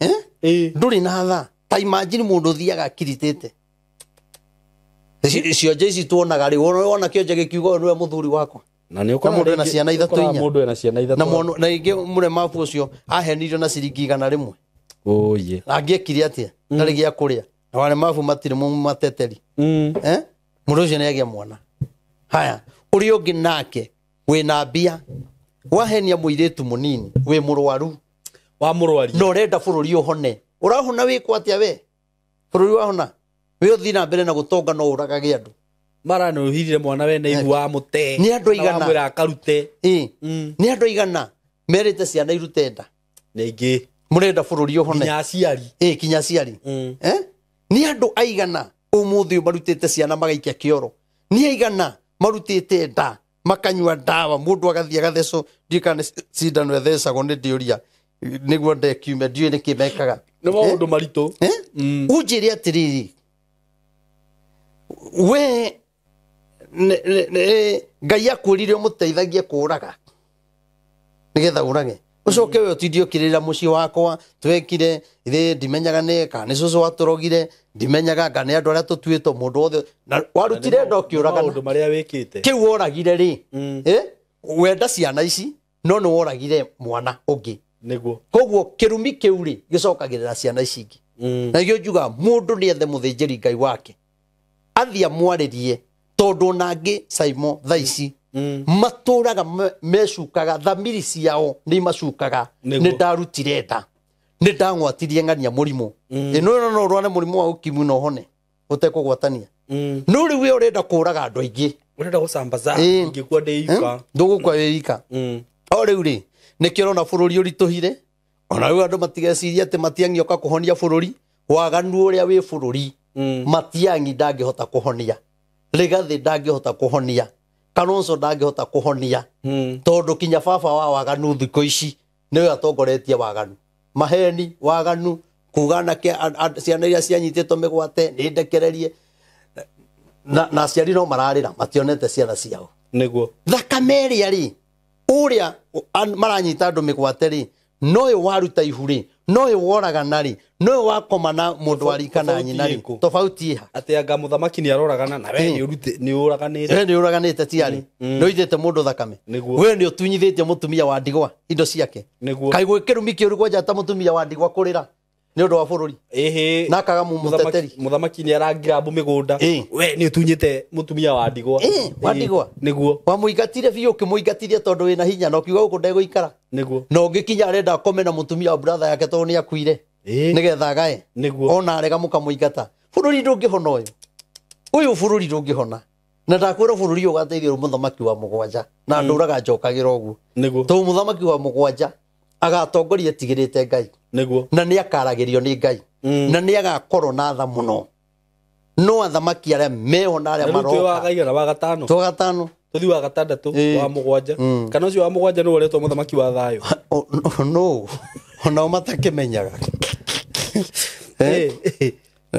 S1: nduri na tha ta imagine mundu thiaga kiritite cionje ici tuonaga ri wona kionje gikiugo niwe muthuri wakwa
S2: na ni ukora
S1: na ciana ithatũ inya
S2: mundu ena ciana ithatũ
S1: na ingi muremabu ucio ahenirio na ciringi 100
S2: oye
S1: angiekire atia ndari gia kuria na wale mabu matire mu mateteri mundu ucio ni agia mwana haya uri ungi nake wina mbia wahenia muiritu munini wi murwaru
S2: wa murwari
S1: no renda bururi uhone urahona wikwa atia we bururi wahona we uthi na mbere na gutonga no uragage andu
S2: marano hirire mwana we na igwa mute
S1: ni andu igana
S2: mwira akarute
S1: ni andu igana merite ciana irutenda
S2: ningi
S1: murenda bururi uhone
S2: kinya ciari
S1: kinya ciari ni andu aigana umuthi marutite ciana magaikia kioro ni aigana marutite nda makanyua ndawa mundu agathia gatheco ndikane cindano ethecagwo ni ndioria niguo ndekiume ndiũ nĩ kĩmekaga
S2: nĩ maũndũ maritũ
S1: unjĩre atĩrĩrĩ we Ngai akwĩrire ũmũteithagie kũũraga nĩgetha ũrage ucoke we ũtindie ũkĩrĩra mũciĩ wakwa twekire ithe ndimenyaga nĩ kana nĩ cũcũ watũrogire ndimenyaga kana nĩ andũ arĩa tũtuĩtwo mũndũ wothe na warutire ndo ũkĩũragana
S2: maũndũ marĩa wĩkĩte
S1: kĩu woragire rĩ wenda ciana ici no nĩ woragire mwana ũngĩ
S2: nĩguo
S1: koguo kĩrumi kĩu rĩ gĩcokagĩrĩra ciana ici ingĩ na gĩo njuga mũndũ nĩ ethe mũthĩnjĩri Ngai wake athia mwarĩrie tondũ nangĩ Simon thaa ici matũraga mecukaga thamiri ciao nĩ macukaga nĩ ndarutire nda nĩ ndangwatirie ng'ania mũrimũ ĩno no ũrwane mũrimũ wa ũkimwi no hone ũtekũgwatania no rĩu we ũrenda kũũraga andũ aingĩ
S2: ũrenda gũcambaza ingĩkua ndĩ ika
S1: ndũgũkua wĩ ika o rĩu rĩ nĩkĩo ũrona bũrũri ũritũhire ona rĩu andũ matigecirie atĩ Matiang'i kũhonia bũrũri waganu ũrĩa wĩ bũrũri Matiang'i ndangĩhota kũhonia Rigathi ndangĩhota kũhonia Kalonzo ndangĩhota kũhonia tondũ kinya baba wa waganu thikũ ici nĩwe atongoretie waganu maheni waganu kugana ciana iria cianyitĩtwo mĩgwate nĩ ndekererie na aciari no mararĩra mationete ciana ciao
S2: nĩguo
S1: thakame ĩrĩa rĩ ũrĩa maranyita andũ mĩgwate rĩ noyo waruta ihu rĩ noyo woragana rĩ noyo wakoma na mũndũ arika na nyina rĩ tofauti iha
S2: atĩ anga mũthamaki nĩ aroragana na we nĩ ũraganĩte
S1: we nĩ ũraganĩte tiarĩ nĩ ũithĩte mũndũ thakame we nĩ ũtunyithĩtie mũtumia wa ndigwa indo ciake kaĩ gwĩ kĩrumi kĩũru kwanja ta mũtumia wa ndigwa kũrĩra nĩ ũndũ wa bũrũri na akaga mũteteri
S2: mũthamaki nĩ arangirambu mĩgũnda we nĩ ũtunyĩte mũtumia wa ndigwa
S1: wa ndigwa
S2: nĩguo
S1: wamũingatire biũ ũkĩmũingatithia tondũ wĩna hinya na ũkiuga gũkũ ndegũikara
S2: nĩguo
S1: na ũngĩkinya arenda akome na mũtumia wa brother yake tondũ nĩ akuire nĩgetha agae ona arega mũkamũingata bũrũri ndũngĩhona ũyũ bũrũri ndũngĩhona na ndakwĩra bũrũri ũyũ ũgateithio mũthamaki wa mũgwanja na ndũraga njokagĩra ũguo tondũ mũthamaki wa mũgwanja agatongoria tigĩrĩte Ngai
S2: nĩguo
S1: na nĩ akaragĩrio nĩ Ngai na nĩ agakorwo na tha mũno no athamaki arĩa meho na arĩa maroka
S2: wa gaigana wa gatano
S1: to gatano
S2: tuthi wa gatandatũ wa mũgwanja kana ũcio wa mũgwanja nĩ ũretwo mũthamaki wa thayũ
S1: no ona matakĩmenyaga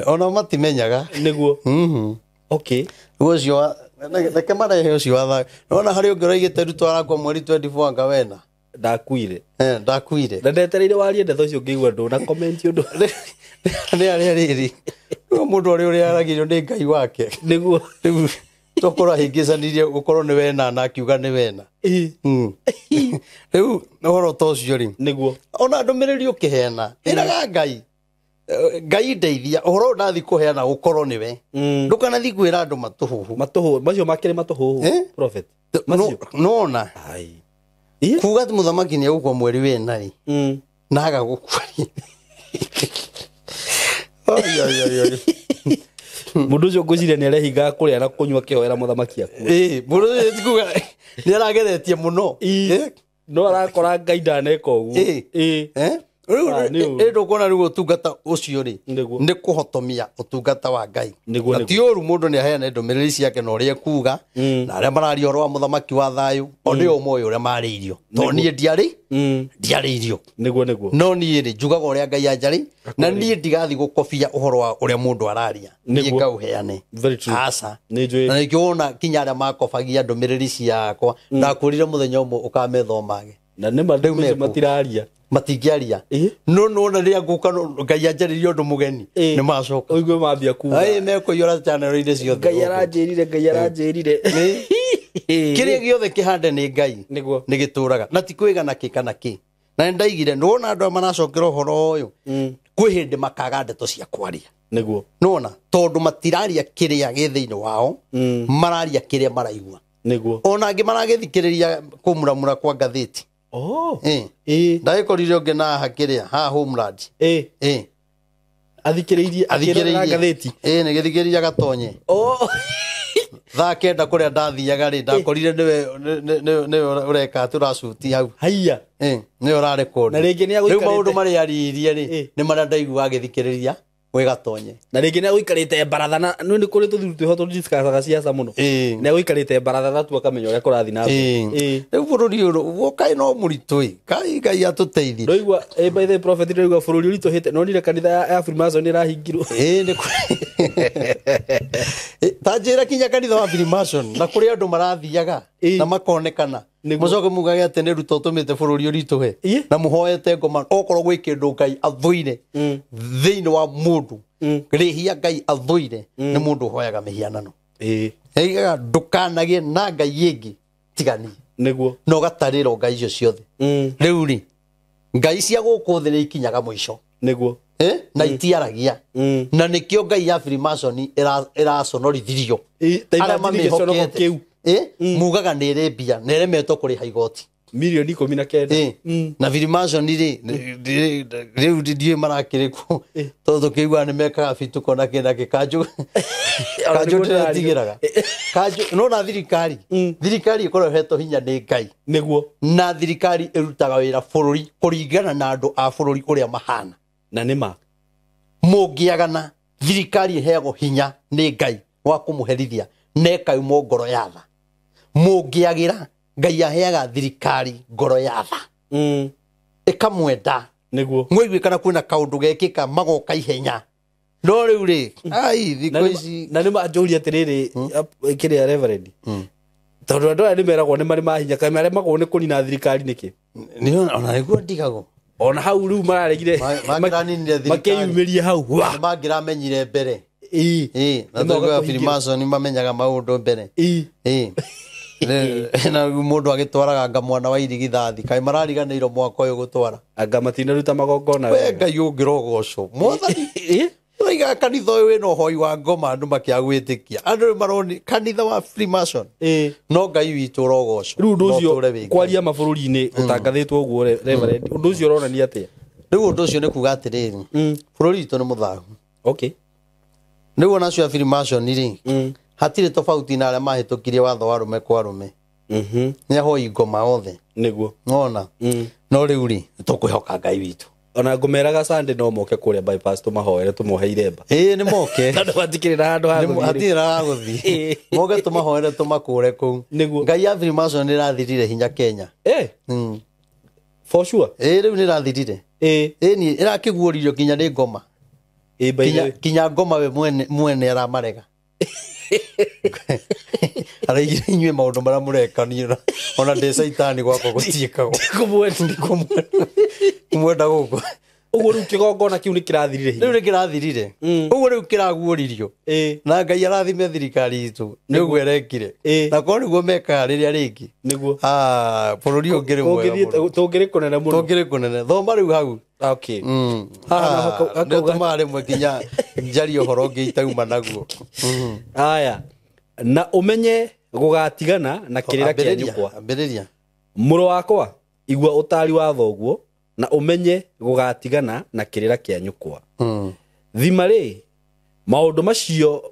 S1: ona matimenyaga
S2: nĩguo okay
S1: ũcio reke marehe ũcio wa thayũ ona harĩ ũngĩ ũraigĩte rutwa rakwa mweri 24 anga wena
S2: ndakuire
S1: ndakuire
S2: na ndetereire warie ndeto cio ngĩigua ndũ na comment ũndũ
S1: nĩ arĩa rĩrĩ mũndũ ũrĩa aragirio nĩ Ngai wake
S2: nĩguo
S1: rĩu tokorwo ahingĩcanirie gũkorwo nĩ wena na akiuga nĩ wena rĩu ũhoro ta ũcio rĩ
S2: nĩguo
S1: ona ndũmĩrĩri ũkĩheana ĩraga Ngai ndeithia ũhoro ndathi kũheana gũkorwo nĩwe ndũkanathiĩ kwĩra andũ
S2: matũhũ macio makĩrĩ matũhũ prophet
S1: nona kuga atĩ mũthamaki nĩ egũkua mweri wena rĩ na agagũkua
S2: mũndũ ũcio ngwĩciria nĩ arehingaga kũrĩa na kũnyua kĩhoera mũthamaki aku
S1: mũndũ ũcio tikuga nĩ arageretie mũno
S2: no arakora Ngai ndaneka ũguo
S1: rĩu ndũkuona rĩu ũtungata ũcio rĩ nĩ kũhotomia ũtungata wa Ngai na ti ũru mũndũ nĩ aheane ndũmĩrĩri ciake na ũrĩa kuga na arĩa mararia ũhoro wa mũthamaki wa thayũ o nĩ ũmoĩ ũrĩa marĩirio tondũ niĩ ndiarĩirio no niĩ rĩ njugaga ũrĩa Ngai anjarĩ na niĩ ndigathiĩ gũkobia ũhoro wa ũrĩa mũndũ araria niĩ ngaũheane aca na nĩkĩo wona kinya arĩa makobagia ndũmĩrĩri ciakwa ndakwĩrire mũthenya ũmwe ũkamethomage
S2: na nĩ matiraria
S1: matingĩaria no na rĩrĩa ngũka Ngai anjarĩrie ũndũ mũgeni nĩ macoka
S2: ũigue mambia kuga
S1: mekũiyũra channel-inĩ ciothe
S2: Ngai aranjĩrire
S1: kĩrĩa gĩothe kĩhande nĩ Ngai nĩ gĩtũraga na ti kwĩgana kĩ kana kĩ na nĩndaigire nĩwona andũ maracokera ũhoro ũyũ kwĩ hĩndĩ makaga ndeto cia kwaria
S2: nĩguo
S1: nona tondũ matiraria kĩrĩa gĩ thĩinĩ wao mararia kĩrĩa maraigua
S2: nĩguo
S1: ona angĩ maragĩthikĩrĩria kũmuramura kwa ngathĩti ndagĩkorire ũngĩ na hakĩrĩa ha Homeland
S2: athikĩrĩirie ngathĩti
S1: nĩ gĩthikĩrĩria gatonye thaa kenda kũrĩa ndathiaga rĩ ndakorire nĩwe ũreka tũracuti hau
S2: haiya
S1: nĩwe ũrarekodi
S2: na rĩngĩ
S1: rĩu maũndũ marĩa aririe rĩ nĩ marĩa ndaigua agĩthikĩrĩria wegatonye
S2: na rĩngĩ nĩ gũikarĩte baratha na nĩ kũrĩ tũthuri twĩho tũdiscussaga ciaca mũno nĩ gũikarĩte baratha na tu akamenya ũrĩa kũrathiĩ na
S1: mbere rĩu bũrũri ũyũ kaĩ no mũritũ Ngai atũteithie
S2: ndoigua by the prophet ndoigua bũrũri ũritũhĩte no nire kanitha ya Freemason ĩrahingirwo
S1: tanjĩra kinya kanitha wa Freemason na kũrĩ andũ marathiaga na makonekana mũcoke mugage atĩ nĩ ruto tũmĩte bũrũri ũritũhe na mũhoete ngoma okorwo gwĩ kĩndũ Ngai athũire thĩinĩ wa mũndũ rĩhia Ngai athũire nĩ mũndũ ũhoyaga mĩhianano eigaga ndũkanagie na Ngai ĩngĩ tigani
S2: nĩguo
S1: no gatarĩro Ngai icio ciothe rĩu rĩ Ngai cia gũkũ thĩ nĩ ikinyaga mũico
S2: nĩguo
S1: na itiaragia na nĩkĩo Ngai ya Freemason ĩraconorithirio arĩa mamĩhokete mugaga nĩ ĩrĩ mbia nĩ ĩremetwo kũrĩha igoti
S2: milioni 19
S1: na Freemason rĩ rĩu ndiĩ marakĩrĩkwo tondũ kĩigua nĩ mekaga bituko na kĩna gĩkanjũ kanjũ ndĩratigĩraga kanjũ no na thirikari ĩkoretwo hinya nĩ Ngai
S2: nĩguo
S1: na thirikari ĩrutaga wĩra bũrũri kũringana na andũ a bũrũri ũrĩa mahana
S2: na nĩma
S1: mũngĩagana thirikari ĩheagwo hinya nĩ Ngai wa kũmũherithia nekauma ngoro ya tha mũngĩagĩra Ngai aheaga thirikari ngoro ya tha ĩkamwenda
S2: nĩguo
S1: mwaiguĩkana kwĩna kaũndũ gekĩka magoka ihenya no rĩu rĩ ai thikũ ici
S2: na nĩma njũria atĩrĩrĩ kĩrĩa reverend tondũ andũ aya nĩ meragwo nĩ marĩ mahinya kana arĩa magwo nĩ kũnina thirikari nĩkĩ
S1: ona nĩguo ndigagwo
S2: ona hau rĩu mararegire makĩyumĩria hau
S1: mangĩramenyire mbere na tũgwa Freemason mamenyaga maũndũ mbere na mũndũ agĩtwaraga anga mwana wa irigithathi kaĩ marariganĩirwo mwaka ũyũ gũtwara
S2: anga matinaruta magongona
S1: we Ngai ũngĩrogocwo mwathani oiga kanitha ũyũ wĩna ũhoi wa ngoma andũ makĩagwĩtĩkia andũ maroni kanitha wa Freemason no Ngai witũ ũrogocwo
S2: rĩu ũndũ ũcio kwaria mabũrũri-inĩ ũtangathĩtwo ũguo reverend ũndũ ũcio ũronania atĩa
S1: rĩu ũndũ ũcio nĩ kuga atĩrĩrĩ bũrũri witũ nĩ mũthahu
S2: okay
S1: rĩu ona cio Freemason rĩ hatirĩ tofauti na arĩa mahĩtũkirie watho wa arũme kwa arũme nĩ ahoi ngoma othe
S2: nĩguo
S1: ng'ona no rĩu rĩ tũkwĩhoka Ngai witũ
S2: ona ngũmeraga Sunday no moke kũrĩa bypass tũmahoere tũmohe iremba
S1: nĩ moke
S2: tondũ matikĩrĩ na handũ ha gũthiĩ
S1: hatirĩ na gũthiĩ moke tũmahoere tũmakũre kũu Ngai ya Freemason nĩĩrathirire hinya Kenya
S2: for sure
S1: rĩu nĩĩrathirire niĩ ĩrakĩguũririo kinya nĩ ngoma kinya ngoma we mwene aramarega araigire inyuĩ maũndũ marĩa mũrekania ona ndĩ caitani gwakwa gũtiĩkagwo kumwenda gũkũ
S2: ũguo rĩu kĩgongona kĩu nĩ kĩrathirire
S1: rĩu nĩ kĩrathirire ũguo rĩu kĩraguũririo na Ngai arathime thirikari itũ nĩ ũguo ĩrekire na korwo nĩguo mekaga rĩrĩa rĩngĩ
S2: nĩguo
S1: bũrũri ũngĩrĩ mwega
S2: tũngĩrĩ kũnene mũno
S1: tũngĩrĩ kũnene thoma rĩu hau
S2: okay
S1: nĩtũmaga rĩmwe kinya njarie ũhoro ũngĩ itauma naguo
S2: aya na ũmenye gũgatigana na kĩrĩra kĩa nyũkwa mũrũ wakwa igua ũtari wa thoguo na ũmenye gũgatigana na kĩrĩra kĩa nyũkwa thima rĩ maũndũ macio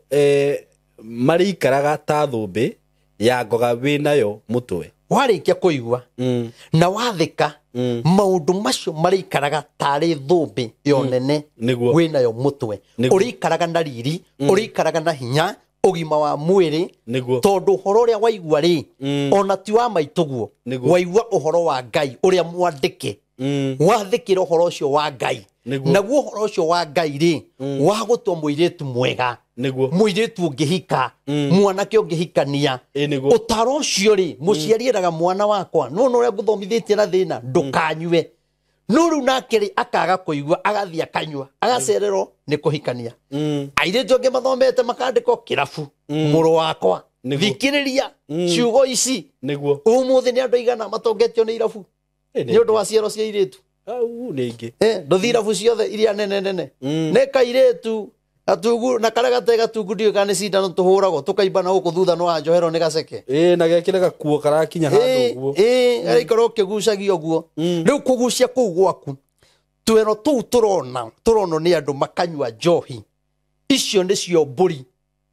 S2: marĩikaraga ta thũmbĩ ya ngoga wĩnayo mũtwe
S1: warĩkia kũigua na wathĩka maũndũ macio marĩikaraga tarĩ thũmbĩ yonene wĩnayo mũtwe ũrĩikaraga na riri ũrĩikaraga na hinya ũgima wa mwĩrĩ tondũ ũhoro ũrĩa waigua rĩ ona ti wa maitũguo waigua ũhoro wa Ngai ũrĩa mwandĩke wathĩkĩra ũhoro ũcio wa Ngai naguo ũhoro ũcio wa Ngai rĩ wagũtua mũirĩtu mwega mũirĩtu ũngĩhika mwanake ũngĩhikania ũtaro ũcio rĩ mũciari eraga mwana wakwa no ũrĩa ngũthomithĩtie na thĩna ndũkanyue no rĩu nake rĩ akaga kũigua agathiĩ akanyua agacererwo nĩ kũhikania airĩtu angĩ mathomete makandĩkwo kĩrabu mũrũ wakwa thikĩrĩria ciugo ici ũmũthĩ nĩ andũ aigana matongetio nĩ irabu nĩ ũndũ wa ciero cia airĩtu ndũthi irabu ciothe iria nene nĩ kairĩtu gatungu na karĩa gatee gatungu ndiũĩ kana nĩ cindano tũhũragwo tũkaimba na gũkũ thutha no wanjoherwo nĩ gaceke
S2: na gekĩre gakuo karakinya handũ ũguo
S1: arĩkorwo ũkĩgucagia ũguo rĩu kũgucia kũu gwaku twero tũu tũronwo nĩ andũ makanyua njohi icio nĩcio mbũri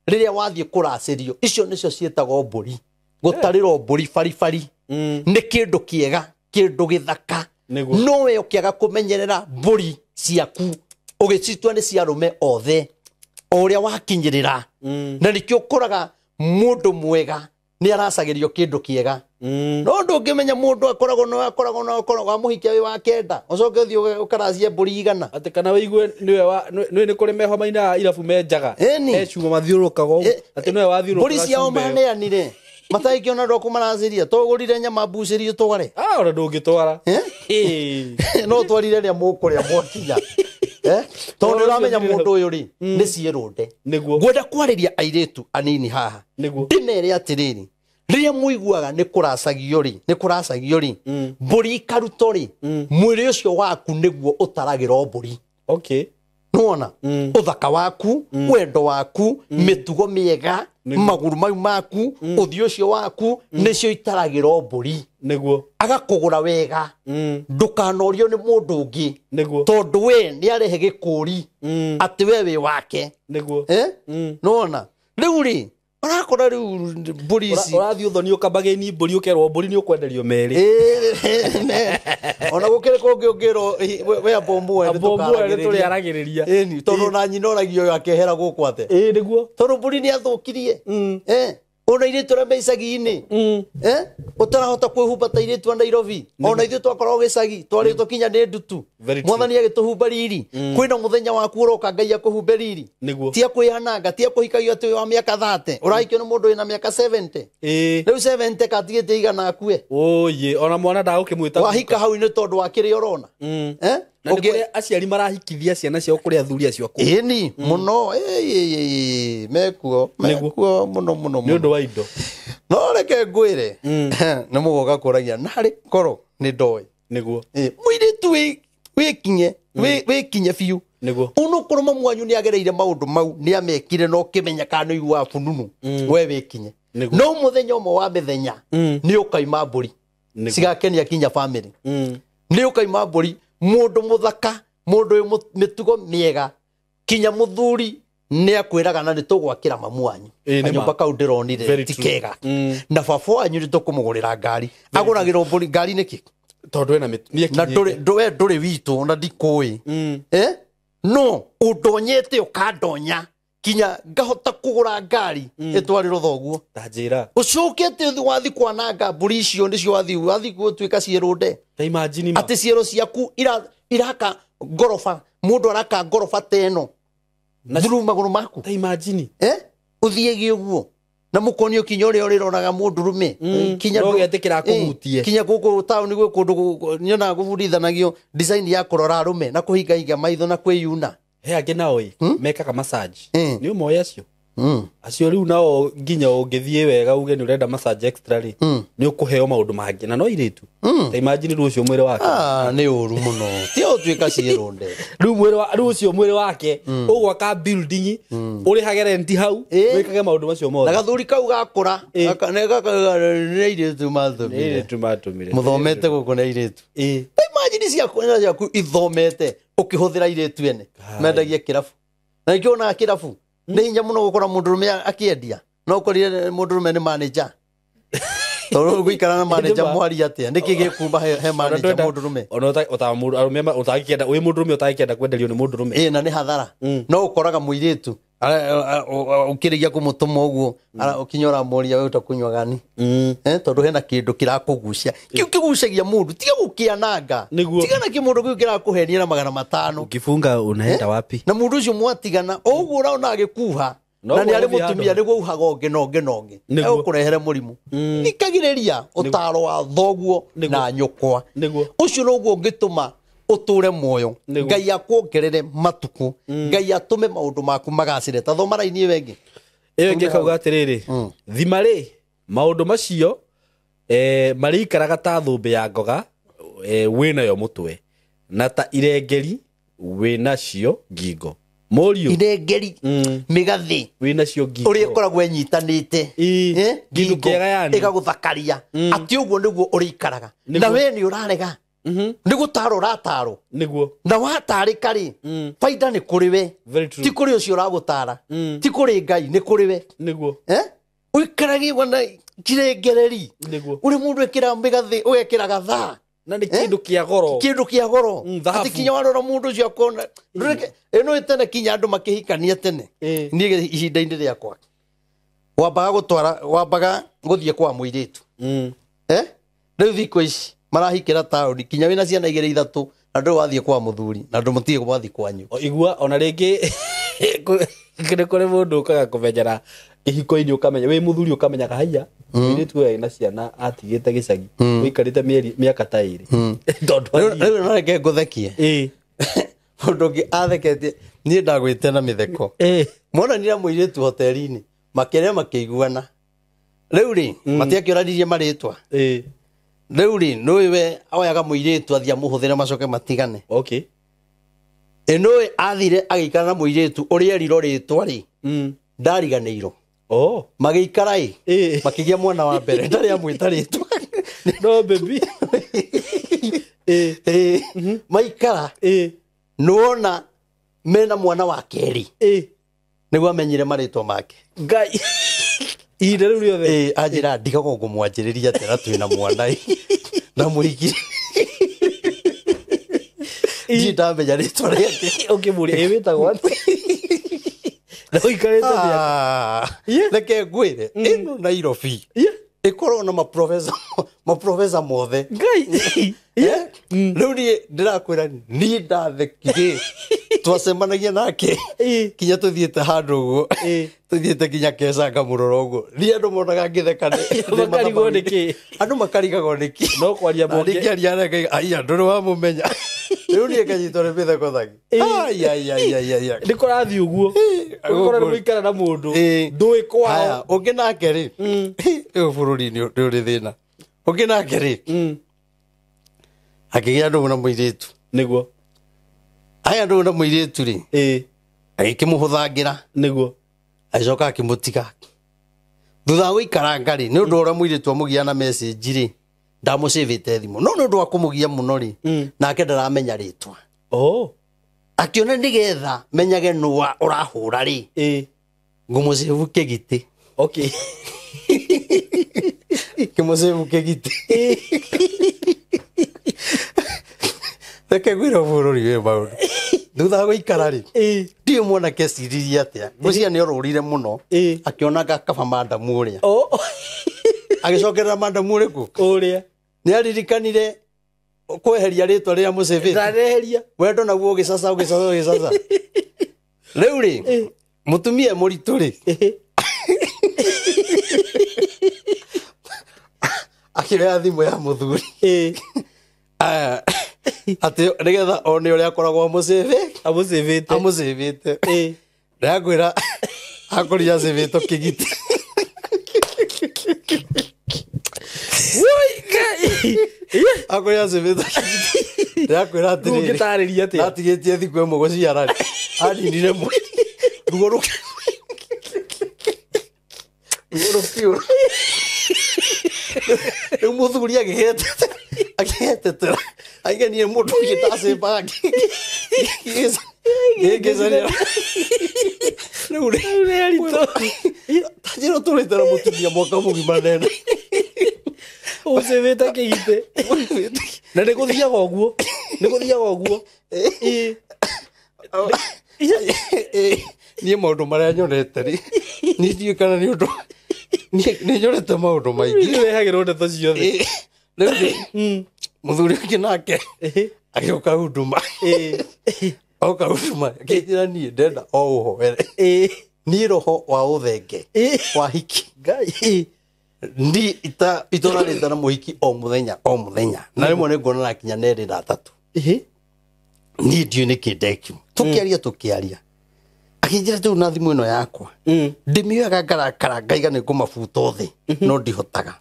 S1: rĩrĩa wathiĩ kũracĩrio icio nĩcio ciĩtagwo mbũri gũtarĩrwo mbũri baribari nĩ kĩndũ kĩega kĩndũ gĩthaka no we ũkĩaga kũmenyerera mbũri ciaku ugichitua ni cia rume othe uria wakinyirira na nikio koraga mundu mwega ni aracagirio kindu kiega no ndungimenya mundu akoragwo no muhikia wa kenda ucoke uthii ukaracie mburi igana
S2: ati kana wigue ni kuri meho maina irabu menjaga ecuma mathiurukago ati no wathiuruka
S1: mburi ciao maneanire mataikio na ndoku maraciria tugurire nyama mbucirio tware
S2: ora ndungitwara
S1: no twarire ria mukuria mwakinya tondu ramenya mundu uyu ri ni ciirunde ngwenda kwariria airetu anini haha ndimere atiriri riria muiguaga ni kuracagio ri mburi karuto ri mwiri ucio waku niguo utaragiro mburi nuona uthaka waku wendo waku mitugo miega maguru mau maku uthio ucio waku nicio itaragiro mburi
S2: niguo
S1: agakugura wega ndukanorio ni mundu ungi tondu we ni arehe gikuri ati we wi wake
S2: niguo
S1: nuona riu ri urakora riu mburi ici
S2: urathi uthoni ukambageni mburi ukerwo mburi ni ukwenderio meri
S1: ona gukire kungi ungiro we bombu
S2: we tuli aragiriria
S1: ni tondu na nyina oragio yake hera guku ate
S2: niguo
S1: tondu mburi ni athukirie ona ire turembe icagi-ini utarahota kwihumba ta ire tu Nairobi ona ithu twakorwo gicagi twari tukinya ni ndutu mwathani agituhumba riri kwina muthenya waku uroka Ngai akuhumbe riri tia kwihananga tia kuhikagio ati wa miaka 30 urahikio ni mundu ina miaka 70 riu 70 katigite igana akue
S2: oye ona mwana ndagukimwita
S1: wahika hau ni tondu wakiri urona
S2: na ndikure aciari marahikithia ciana ciao kuri athuri acio aku
S1: ni muno mekuo muno
S2: ni undu wa indo
S1: no reke ngwire ni mugoka kuragia nari koro ni ndoi
S2: niguo
S1: mwiri tu wikinye biu
S2: niguo
S1: unukorwo mamwanyu ni agereire maundu mau ni amekire no kimenya kana igwa fununu we wikinye no muthenya umwe wa mithenya ni ukaima mburi cigakenia kinya family ni ukaima mburi mundu muthaka mundu mitugo miega kinya muthuri ni akwiraga na nitugwakira mamu wanyu anyumba kau ndironire tikega na baba wanyu nitukumugurira ngari aguragirwo mburi ngari niki
S2: tondu ena
S1: na nduri witu na ndikui no udonyete ukandonya kinya ngahota kugura ngari itwariro thoguo
S2: tanjira
S1: ucukete wathi kwananga mburi icio nicio wathi gutwika ciirunde
S2: ta imagine
S1: ati ciero ciaku iraka ngorofa mundu araka ngorofa teno thuru maguru maku
S2: ta imagine
S1: uthiege uguo na mukonio kinya uri urironaga mundu rume
S2: kinya ndogetikira kuhutie
S1: kinya guku town gwe kundu nyona gubudithanagio design ya kurora rume na kuhinga maitho na kwiyuna
S2: he angi nao mekaga massage ni umoya acio acio riu nao nginya ungithie wega uge ni urenda massage extra ri ni ukuheo maundu mangi na no iritu ta imagine ru ucio mwire wake
S1: ni uru muno ti utwika ciirunde
S2: ru ucio mwire wake ugwaka building uri hagere nti hau wikage maundu macio mothe
S1: na gathuri kau gakura ne iritu
S2: matumire
S1: muthomete guku ne iritu imagine ciaku ithomete ukihuthira iritu ene mendagie kirabu na ikiona kirabu ni hinya muno gukora mundu rume akiendia no ukorire mundu rume ni manager toro gwikara na manager mwari atia niki gikumba he manager mundu rume
S2: ona utamundu arume utakienda wi mundu rume utakienda kwenderio ni mundu rume
S1: na ni hathara no ukoraga muiritu ukirigia kumutuma uguo ukinyora moria we utakunywa gani tondu hena kindu kirakugucia kiu kigucagia mundu tiga gukiananga tigana kimundu kiu kirakuhenia na 500
S2: ukifunga unaenda wapi
S1: na mundu ucio mwatigana uguo uraona agikuha na ni ari mutumia niguo uhaga nonge ukurehere murimu nikagiriria utaro wa thoguo na nyukwa ucio noguo ngituma uture moyo Ngai akwongerere matuku Ngai atume maundu maku magacire ta thoma raini wengi
S2: nge kauga atiriri thimari maundu macio marikaraga ta thumbi ya ngoga wina yo mutwe na ta irengeri wina cio ngingo morio
S1: irengeri migathi
S2: wina cio ngingo
S1: uri koragwe nyitanite
S2: ngingo kega yani
S1: igaguthakaria ati uguo niguo urikaraga na we ni urarega nigutaro rataro
S2: niguo
S1: na watarika ri faida ni kuri we ti kuri ucio uragutara ti kuri Ngai ni kuri we
S2: niguo
S1: uikaragi wana kirengereri
S2: niguo
S1: uri mundu ekira migathi ugekira gatha
S2: na nä kä ndå kä a goro
S1: kindu kia goro
S2: thahabu.
S1: ati kinya warora mundu ucio akona eno tene kinya andu makihikania tene ni ihinda-ini riakwa wambaga guthie kwa muiritu riu thikũ ici marahikĩra taũni kinya wĩna ciana igĩrĩ ithatũ na ndũ wathiĩ kwa mũthuri na ndũ mũtige gwathi kwanyu
S2: igua ona rĩngĩ nĩ kũrĩ mũndũ ũkaga kũmenyera kĩhiko-inĩ ũkamenya wĩ mũthuri ũkamenyaga haiya mũirĩtu ũyũ ena ciana atigĩte gĩcagi ũikarĩte mĩaka ta ĩrĩ
S1: rĩu no reke ngũthekie mũndũ ũngĩ atheketie niĩ ndagwĩte na mĩtheko monanire mũirĩtu hoteri-inĩ makĩrĩa makĩiguana rĩu rĩ matiakĩoranirie marĩtwa rĩu rĩ nũĩ we oyaga mũirĩtu athiĩ amũhũthĩre macoke matigane nũĩ athire agĩikara na mũirĩtu ũrĩa erirwo rĩtwa rĩ ndariganĩirwo magĩikara makĩgĩa mwana wa mbere ndarĩ amwĩta rĩtwa
S2: no baby
S1: maikara nĩwona mena mwana wa kerĩ nĩguo amenyire marĩtwa make
S2: ngai ihinda rĩu rĩothe
S1: anjĩra ndigaga ngũmwanjĩrĩria atĩ na twĩna mwana na mũhiki ndiĩ ndamenya rĩtwa rĩake
S2: ũkĩmũria wĩtagwo atĩ na ũikarĩte
S1: reke ngwĩre ĩno Nairobi ĩkorwo na maprofesa mothe
S2: ngai
S1: rĩu niĩ ndĩrakwĩra niĩ ndathekire twacemanagia nake kinya tũthiĩte handũ ũguo tũthiĩte kinya kecanga mũroro ũguo niĩ andũ monaga ngĩtheka
S2: makarigwo nĩkĩ
S1: andũ makarigagwo nĩkĩ
S2: no kwaria
S1: mũngĩ ai andũ nĩ wamũmenya rĩu niĩ nganyitwo nĩ mĩtheko thagi
S2: nĩ kũrathiĩ ũguo ũkorwo nĩ gũikara na mũndũ ndũĩ kwao
S1: ũngĩ nake rĩ ũyũ bũrũri-inĩ ndũrĩ thĩna ũngĩ nake rĩ akĩgĩa ndũmũ na mũirĩtu
S2: nĩguo
S1: aya ndũmũ na mũirĩtu rĩ agĩkĩmũhũthangĩra
S2: nĩguo
S1: agĩcoka akĩmũtiga thutha wa gũikaranga rĩ nĩ ũndũ ũrĩa mũirĩtu amũgia na message rĩ ndamũcĩvĩte thimũ no nĩ ũndũ wa kũmũgia mũno rĩ nake ndaramenya rĩtwa akĩona nĩgetha menyage nũwa ũrahũra rĩ ngũmũcĩvu kĩgitĩ kĩmũcĩvu kĩgitĩ reke gwĩra bũrũri wĩ maũndũ thutha wa gũikara rĩ ndiĩ mwanake eciririe atĩa ngwĩciria nĩ orũrire mũno akĩona gakaba mandamu ũrĩa agĩcokerera mandamu ũrĩkũ
S2: ũrĩa
S1: nĩ aririkanire kweheria rĩtwa rĩrĩa mũcĩvĩte wendo naguo ũgĩcaca rĩu rĩ mũtumia mũritũ rĩ akĩoya thimũ ya mũthuri atĩ nĩgetha one ũrĩa akoragwo amũcĩvĩte ndakwĩra akorire acĩvĩtwo kĩgiti akorire acĩvĩtwo kĩgiti ndakwĩra atĩrĩrĩ atigĩtie thikũ ĩmwe gũciara aninire mwĩrĩ ruo rũkiũ rĩu mũthuri agĩgetetera aigenire mũndũ ũngĩ ndacĩmbaga ngĩgecaria rĩu tanjĩra tũrĩte na mũtumia mwaka mũgima nene
S2: ũcĩvĩte kĩgitĩ na nĩ gũthiaga ũguo
S1: niĩ maũndũ marĩa nyonete rĩ niĩ ndiũĩ kana nĩ ũndũ nĩ nyonete maũndũ maingĩ
S2: wehagĩrwo ndeto ciothe
S1: rĩu mũthuri ũngĩ nake agĩũka Huduma oka Huduma akĩnjĩra niĩ ndenda o ũhoere niĩ roho wa ũthenge wa hiki ndi itũranĩte na mũhiki o mũthenya na rĩmwe nĩ nguonana kinya nerĩ na tatũ niĩ ndiũĩ nĩkĩ ndekiuma tũkĩaria akĩnjĩra tũu na thimũ ĩno yakwa ndĩmĩoyaga ngarakara ngaiga nĩ ngũmabuta thĩ no ndihotaga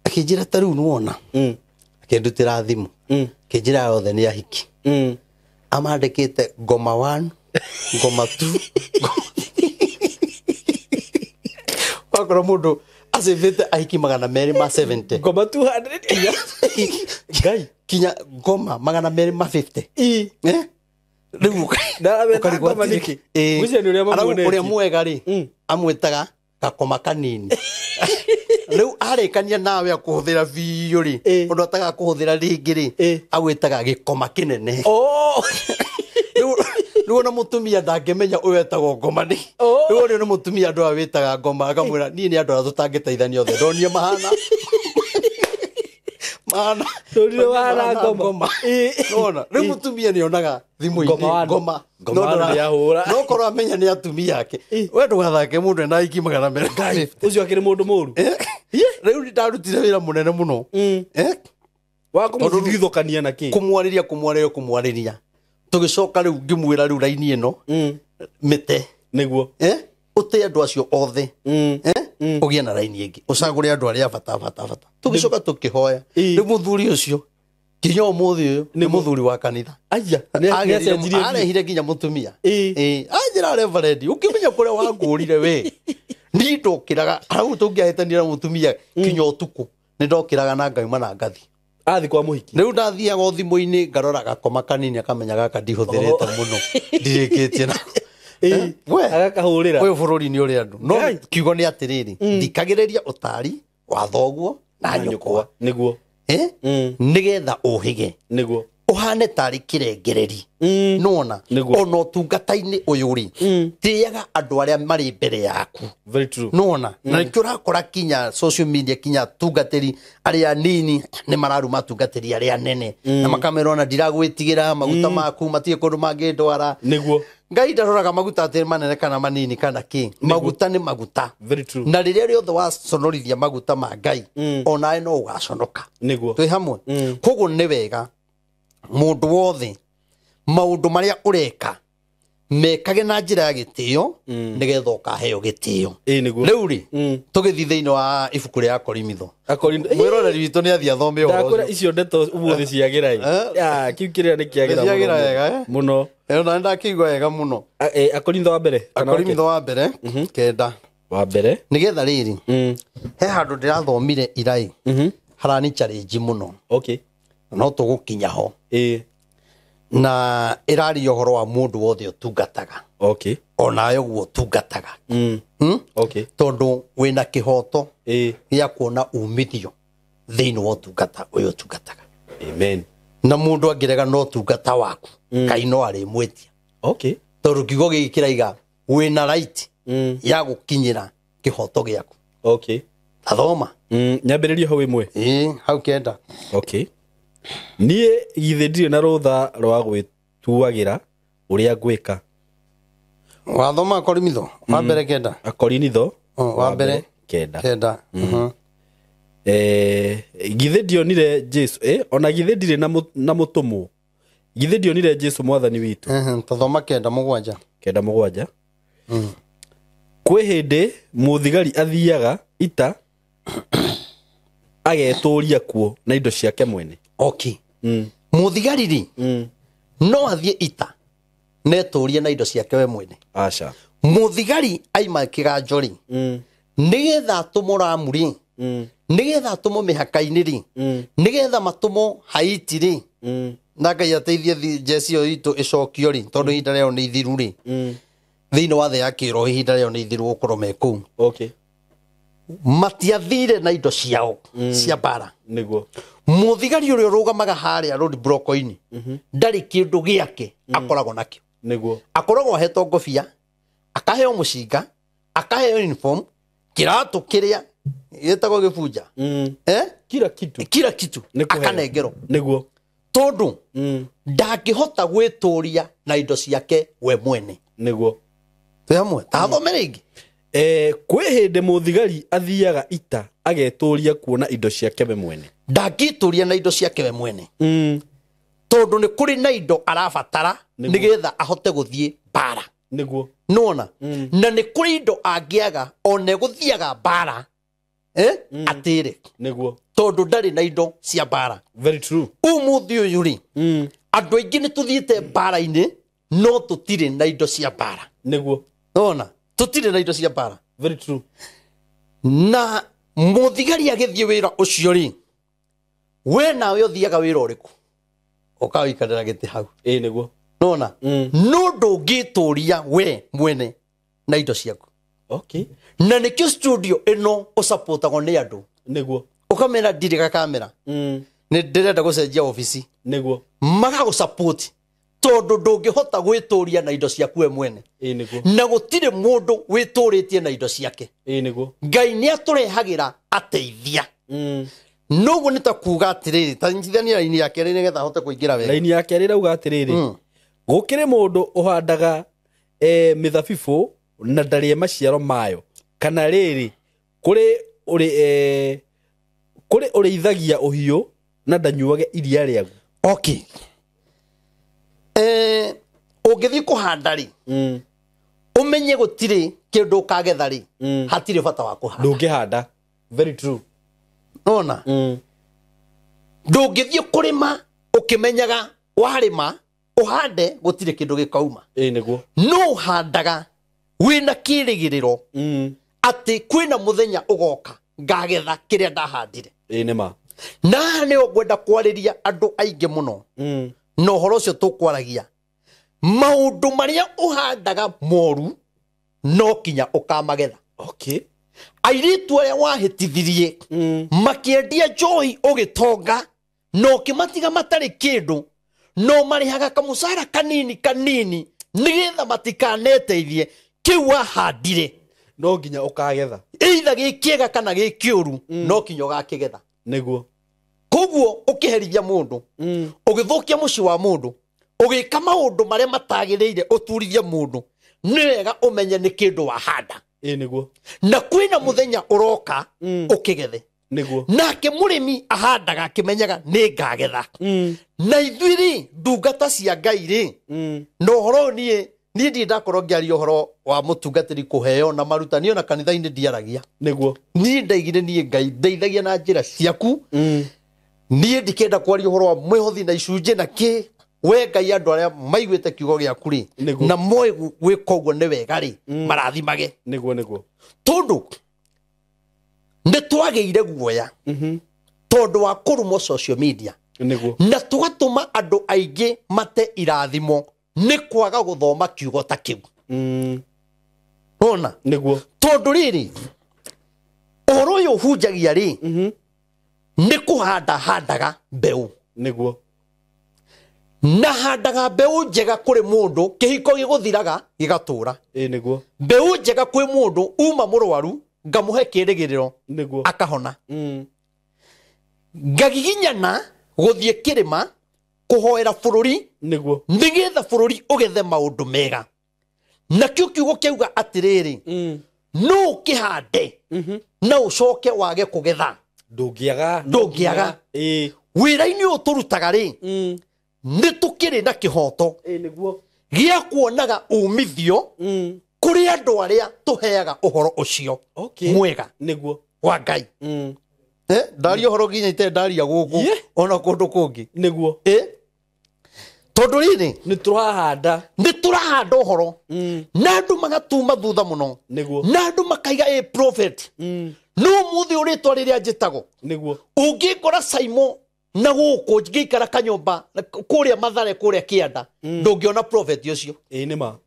S1: akĩnjĩra ta rĩu nĩwona akĩndutĩra thimũ akĩnjĩra yothe nĩ ahiki amandĩkĩte ngoma 1 ngoma 2 wakorwo mũndũ acĩvĩte ahiki 270
S2: ngoma 200
S1: ngai kinya ngoma 250 rĩu ũrĩa mwega rĩ amwĩtaga gakoma kanini riu arekania nawe akuhuthira biu ri undu ataga kuhuthira ringi ri agwitaga gikoma kinene riu na mutumia ndangimenya uyu etagwo ngoma ni riu ri na mutumia andu awitaga ngoma akamwira ni andu ara tutangiteithania othe ndonie mahana
S3: Ndorire wahana ngoma.
S1: Nona, riu mutumia ni onaga thimu-ini ngoma.
S3: Ngoma ya hura.
S1: No korwo amenya ni atumia yake. We ndugathake mundu ena ikimaga na mbere.
S3: Ucio akiri mundu muru.
S1: Riu ni ndarutire wira munene muno.
S3: Wa kumuthithokania na ki?
S1: Kumwariria. Tugicoka riu ngimwira riu raini ino. Mite.
S3: Niguo.
S1: Uте andu acio othe. Ugie na raini ingi. Ucagure andu aria bata. Tugicoka tukihoya. Riu muthuri ucio kinya umuthi uyu ni muthuri wa kanitha.
S3: Aya,
S1: arehire nginya mutumia. Anjira reverend, ukimenya kuria wangurire we. Ni ndokiraga, arau tungiahitania mutumia kinya utuku. Ni ndokiraga na ngaima na ngathi.
S3: Athi kwa muhiki.
S1: Riu ndathiaga thimu-ini ngarora gakoma kanini akamenya gaka ndihuthirite muno. Ndirikitie na we
S3: agakahurira
S1: we bururi-ini uri andu no kiugo ni atiriri thikagiriria utari wa thoguo na nyukwa
S3: niguo
S1: nigetha uhige
S3: niguo
S1: uhane tari kirengereri nona ona utungata-ini uyu ri tiaga andu aria mari mbere yaku
S3: very true
S1: nona na nikio rakora kinya social media kinya tungateri aria nini ni mararuma tungateri aria nene na makamerona ndiragwitigira maguta maku matie kundu mangindwara
S3: niguo
S1: Ngai ndaroraga maguta atĩ manene kana manini kana ki maguta ni maguta
S3: very true
S1: na riria riothe waconorithia maguta ma Ngai onawe no ugaconoka
S3: niguo
S1: twi hamwe koguo ni wega mundu wothe maundu maria ureka mekage na njira ya gitio nigetha ukaheo gitio riu ri tugithi thiini wa ibuku ria Akorinitho mwiroreri witu ni athia thome
S3: uhoro ndakora icio ndeto umuthi ciagira kiu kiria ni kiagira muno
S1: ona ndakigwa wega muno
S3: Akorinitho wa mbere
S1: Akorinitho wa mbere kenda
S3: wa mbere
S1: nigetha riri he handu ndirathomire irai harani challenge muno
S3: okay
S1: no tugukinya ho na irari uhoro wa mundu wothe utungataga
S3: okay
S1: onayo guo tungataga
S3: okay
S1: tondu wina kihoto ya kuona umithio thiini wa tungata uyu tungataga
S3: amen
S1: na mundu angirega no tungata waku kai no ari mwetia
S3: okay
S1: tondu kiugo gikiraiga wina right ya gukinyira kihoto giaku
S3: okay
S1: athoma
S3: nyambiririe ho imwe
S1: hau kenda
S3: okay nie githe ndirĩ na rũtha rwa gwĩtuagira uria ngwĩka
S1: wathoma Akorinitho wa mbere kenda
S3: Akorinitho
S1: wa mbere
S3: kenda githe ndionire Jesu ona githe ndirĩ na mũtũmwo githe ndionire Jesu mwathani witũ
S1: tathoma kenda mũgwanja
S3: kwĩ hĩndĩ mũthigari athiaga ita agetũria kuo na indo ciake mwene
S1: okay muthigari ri no athie ita neturie na indo ciake we mwene
S3: acha
S1: muthigari aima kiganjo ri nigetha tumuramu ri nigetha tumo mihaka-ini ri nigetha matumo Haiti ri na Ngai ateithie jesi yo itu icokio ri tondu ihinda rĩao nĩ ithiru ri thiini wa thĩ ya kĩro ihinda rĩao nĩ ithiru gukorwo me kũu
S3: okay
S1: matiathire na indo ciao cia bara
S3: niguo
S1: muthigari uria rugamaga haria road block-ini ndari kindu giake akoragwo nakio
S3: niguo
S1: akoragwo ahetwo ngobia akaheo mucinga akaheo uniform kiratu kiria gitagwo gibunja kila kitu akanengerwo
S3: niguo
S1: tondu ndangihota gwituria na indo ciake we mwene
S3: niguo
S1: twamwe tathomere ingi
S3: kwĩ hĩndĩ mũthigari athiaga ita agetũria kuona indo ciake we mwene
S1: ndangituria na indo ciake we mwene tondu ni kuri na indo arabatara nigetha ahote guthie bara
S3: niguo
S1: nona na ni kuri indo angiaga one guthiaga bara atire
S3: niguo
S1: tondu ndari na indo cia bara
S3: very true
S1: umuthi uyu ri andu aingi ni tuthiite bara-ini no tutire na indo cia bara
S3: niguo
S1: nona tutire na indo cia bara
S3: very true
S1: na muthigari agithie wira ucio ri we nawe uthiaga wira uriku ukawikarira giti hau
S3: niguo
S1: nona no ndungituria we mwene na indo ciaku
S2: Okay.
S1: Na nikyo studio eno o supportagwo ni andu
S2: Niguo.
S1: ukamera ndirika kamera ni ndirenda gucenjia ofisi
S2: Niguo.
S1: maga go support tondu ndungihota gwituria na indo ciaku we mwene
S2: niguo.
S1: na gutire mundu wituritie na indo ciake
S2: niguo.
S1: Ngai ni aturehagira ateithia nugu nita kuga atiriri tanjithania laini yake ni getha hote kuingira wega
S2: laini yake ri rauga atiriri gukire mundu uhandaga mithabibu na ndari maciaro mayo kana riri kuri urithagia uhiu na ndanyuage iria riagu.
S1: Okay. Ugithi kuhanda ri umenye gutire kindu kagetha ri hatire bata wa kuhanda
S2: ndungihanda. Very true.
S1: Ona ndungithi kurima ukimenyaga warima uhande gutire kindu gikauma
S2: niguo.
S1: no handaga wina kirigiriro ati kwina muthenya ugoka ngagetha kiria ndahandire
S2: nima
S1: na ne ogwenda kwariria andu ainge muno no horo ucio tukwaragia maundu maria uhandaga moru no kinya ukamagetha.
S2: Okay.
S1: Airitu aria wahitithirie makiendia njohi ugitonga no kimatiga matari kindu no marihaga kamusara kanini nigetha matikaneteithie kiu wahandire
S2: no nginya ukagetha
S1: either gikiega kana gikiuru no kinya ugakigetha
S2: niguo.
S1: koguo ukiherithia mundu ugithukia muci wa mundu ugika maundu maria matagiriire uturithia mundu ni wega umenye ni kindu wahanda
S2: niguo.
S1: na kwina muthenya uroka ukigethe
S2: niguo.
S1: nake murimi ahandaga akimenyaga ni ngagetha na ithuiri ndungata cia Ngai ri no horo ni ndakorwo ngiaria horo wa mutungatiri kuheo na marutani ona kanitha-ini ndiaragia
S2: niguo.
S1: ni ndaigire ni Ngai ndeithagia na njira ciaku ni ndikenda kwaria horo wa mwihothi na icunje na ki we Ngai andu aria maiguite kiugo giaku ri na moe gwika uguo ni wega ri marathimage
S2: niguo.
S1: tondu ni twageire guoya tondu wa kurumo social media
S2: niguo.
S1: na tugatuma andu aingi mate irathimo ni kwaga guthoma kiugo ta kiu ona
S2: niguo.
S1: tondu riri uhoro uyu hunjagia ri ni kuhandaga mbeu
S2: niguo.
S1: na handaga mbeu njega kuri mundu kihiko giguthiraga gigatura
S2: niguo.
S1: mbeu njega kwi mundu uma murwaru ngamuhe kirigiriro
S2: niguo.
S1: akahona ngagiginyana guthie kirima kuhoera bururi
S2: niguo.
S1: nigetha bururi ugethe maundu mega na kiugo kiuga atiriri no kihande na ucoke wage kugetha ndungiaga wira-ini uturutaga ri ni tukiri na kihoto
S2: niguo
S1: gia kuonaga umithio kuri andu aria tuheaga uhoro ucio mwega
S2: niguo
S1: wa Ngai ndaria uhoro ginya ite ndaria guku ona kundu kungi
S2: niguo
S1: tondu riri
S2: ni turahanda
S1: uhoro na andu magatuma thutha muno
S2: niguo
S1: na andu makaiga prophet no muthi uritwa riria njitago
S2: niguo
S1: ungikora Saimo na guku ngikara kanyomba kuria Mathare kuria Kianda ndungiona prophet ucio
S2: nima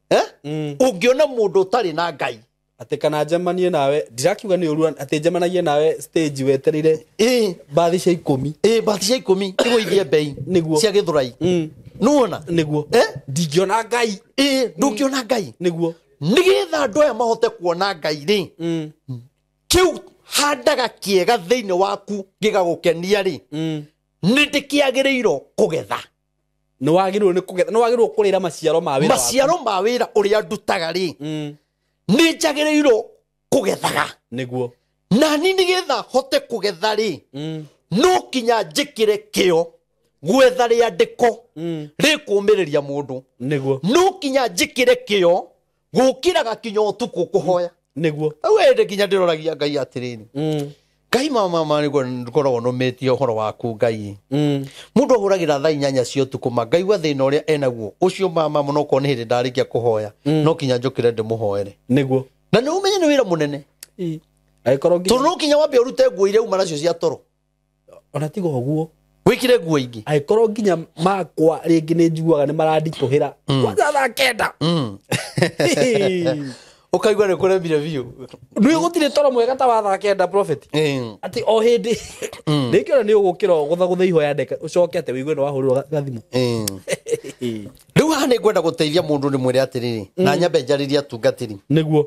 S1: ungiona mundu utari na Ngai
S2: ate kana njemanie nawe ndirakiuga ni uru ate njemanagie nawe stage weterire bathi cia 10
S1: bathi cia 10 igũithie bei
S2: niguo
S1: cia githurai nuona
S2: niguo ndingiona Ngai
S1: ndungiona Ngai
S2: niguo
S1: nigetha andu aya mahote kuona Ngai ri kiu handaga kiega thiini waku gigagukenia ri ni ndikiagiriirwo kugetha
S2: ni wagirwo kurira maciaro ma wira
S1: uria ndutaga ri ni njagiriirwo kugethaga
S2: niguo
S1: na ni nigetha hote kugetha ri no kinya njikire kio gwetha riandiko rikumiriria mundu
S2: niguo
S1: no kinya njikire kio gukiraga kinya utuku kuhoya
S2: niguo
S1: wende kinya ndiroragia Ngai atiriri Ngai mama nikoragwo numitie uhoro waku Ngai mundu ahuragira thaa 8 cia utuku Ngai wa thina uria enaguo ucio mama muno ko ni hindi ndarikia kuhoya no kinya njukire ndimuhoere
S2: niguo
S1: na ni umenye ni wira munene
S2: aikorwo
S1: to no kinya wambe urute nguo ire uma nacio cia toro
S2: ona tigo oguo
S1: wikire nguo ingi
S2: aikorwo nginya makwa ringi ni njiguaga ni marandituhira kwanza thaa 9
S1: ukaigwa ne kuremire biu
S2: nĩ gũtirĩ toro mwega ta watha kenda prophet ati o hindi ndĩkĩona nĩ ũgũkĩra gũtha ihoya ndeka ũcoke ate wĩigwe nĩ wahũrĩrwo gathimo
S1: rĩu haha nĩ ngwenda gũteithia mũndũ nĩ mwĩre atĩrĩrĩ na nyambe njarĩrie atungatĩri
S2: nĩguo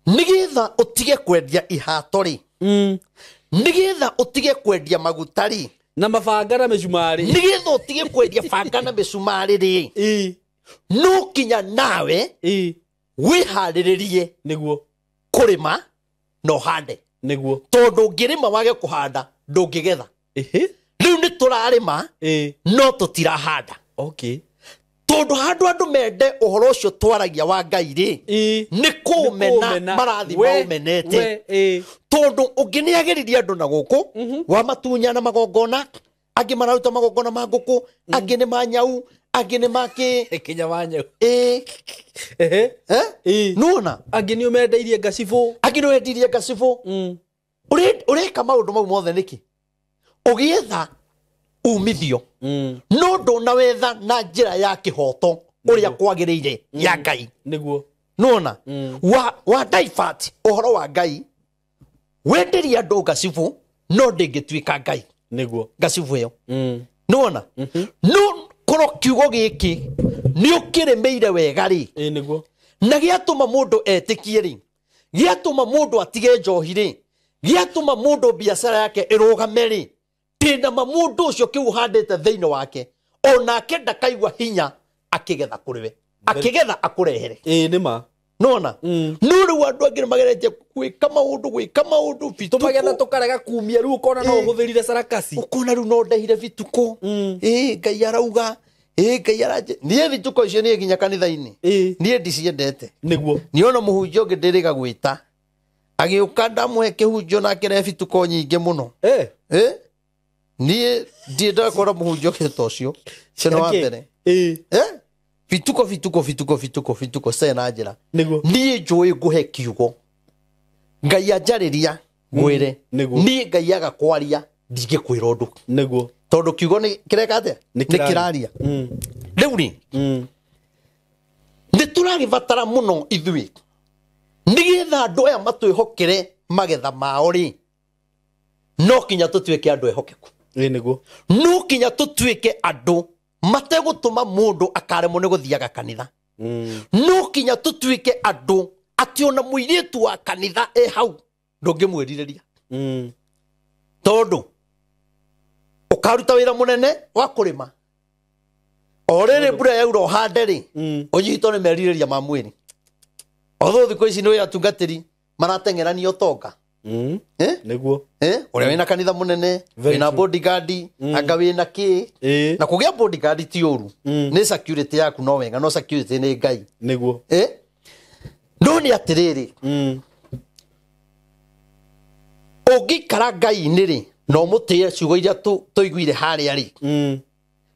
S1: nĩgetha ũtige kwendia ihato rĩ nĩgetha ũtige kwendia maguta rĩ
S2: na mabanga na mĩcumarĩ
S1: nĩgetha ũtige kwendia banga na mĩcumarĩ rĩ no kinya nawe wĩharĩrĩrie
S2: nĩguo
S1: kũrĩma no hande
S2: nĩguo
S1: tondũ ngĩrĩma wage kũhanda ndũngĩgetha rĩu nĩ tũrarĩma no tũtirahanda
S2: okay
S1: tondu handu andu mende uhoro ucio twaragia wa Ngai ri ni kumena marathi baumenete tondu unginiagiriria andu na guku wa matunya na magongona angi mararuta magongona ma nguku angi ni manyau angi ni maki
S2: kinya wanyau
S1: nuona
S2: angi ni umendeirie ngacibu
S1: angi ni wendirie ngacibu ureka maundu mau mothe niki ugietha umithio no ndona wetha na njira ya kihoto uria kwagiriire ya Ngai
S2: niguo
S1: nuona wa divert uhoro wa Ngai wenderia andu ngacibu no ndingituika Ngai
S2: niguo
S1: ngacibu yo nuona no koro kiugo giki ni ukiremeire wega ri
S2: niguo
S1: na giatuma mundu etikie ri giatuma mundu atige njohi ri giatuma mundu biashara yake irugame ri tina mamundu ucio kiu handete theino wake ona kenda kaigwa hinya akigetha kuriwe akigetha akurehere
S2: nima
S1: nona nuru wandu angire mageretie gwika maundu
S2: bitu magetha tukarega kumia riu ukona no uhuthirire sarakasi
S1: ukona riu no ndehire bituko Ngai arauga Ngai araje nie bituko icio nie ginya kanitha-ini nie ndiciendete
S2: niguo
S1: niona muhunjio ngindiriga gwita agiuka ndamwe kihunjio na kire bituko nyinge muno nie ndienda kora muhunjio kito cio cena wa mbere bituko cena njira nie njui nguhe kiugo Ngai anjariria ngwire nie Ngai agakwaria ndingikwira undu
S2: niguo
S1: tondu kiugo ni kireka atia ni kiraria riu ni turagibatara muno ithui nigetha andu aya matwihokere magetha mao ri no kinya tutuike andu ehokeku
S2: niguo
S1: no kinya tutuike andu mategutuma mundu akaremwo ni guthiaga kanitha no kinya tutuike andu ati ona muiritu wa kanitha hau ndungimwiririria tondu ukaruta wira munene wa kurima orere mbura yaura uhande ri unyitwo ni meririria ma mwiri otho thiko ici no yatungatiri maratengeranio tonga
S2: niguo
S1: uria wina kanitha munene wina bodyguard anga wina ki na kugia bodyguard ti uru ni security yaku no wega no security ni Ngai
S2: niguo
S1: no ni atiriri ungikara Ngai ni ri no mutie ciugo iria tuiguire haria ri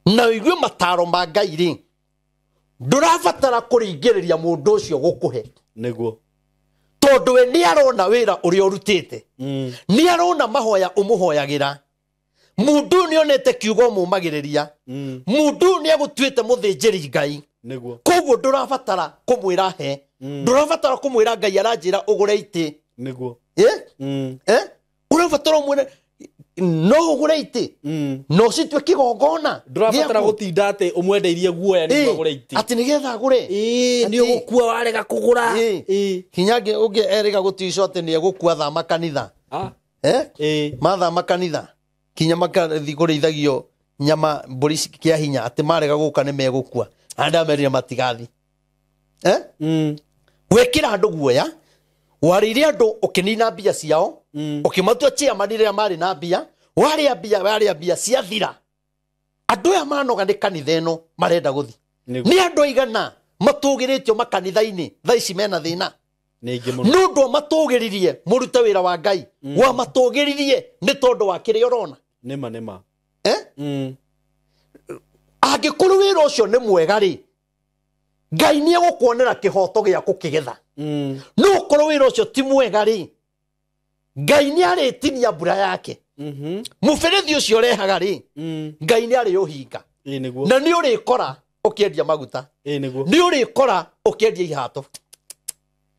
S1: na wigue mataro ma Ngai ri ndurabatara kuringiriria mundu ucio gukuhe
S2: niguo
S1: tondu we ni arona wira uria urutite ni arona mahoya umuhoyagira mundu ni onete kiugo mumagiriria mundu ni agutwite muthinjiri Ngai
S2: niguo
S1: koguo ndurabatara kumwira he ndurabatara kumwira Ngai aranjira ugure iti
S2: niguo
S1: urabatara mwene no ugure iti no citwe kigongona
S2: ndurabatara gutinda ati umwendeirie guoya ni ugure iti
S1: ati nigetha agure
S2: ni ugukua warega kugura
S1: kinyange unge erega gutico ati ni egukua thama kanitha mathama kanitha kinya makathi kurithagio nyama mburi kia hinya ati marega guka ni megukua anda merire matigathi wekira andu guoya warire andu ukinina mbia ciao ukimatua chia manire mari na mbia waria mbia ciathira andu ya manoga ni kanitha ino marenda guthi ni andu igana matugiritio makanitha-ini thaici mena thina nundu matugiririe murute wira wa Ngai wa matugiririe ni tondu wa kire urona
S2: nima
S1: angikuru wira ucio ni mwega ri Ngai ni egukuonera kihoto gia kukigetha no korwo wira ucio ti mwega ri Ngai ni aritinia mbura yake muberethi ucio rehaga ri Ngai ni ari uhinga na ni urikora ukiendia maguta ni urikora ukiendia ihato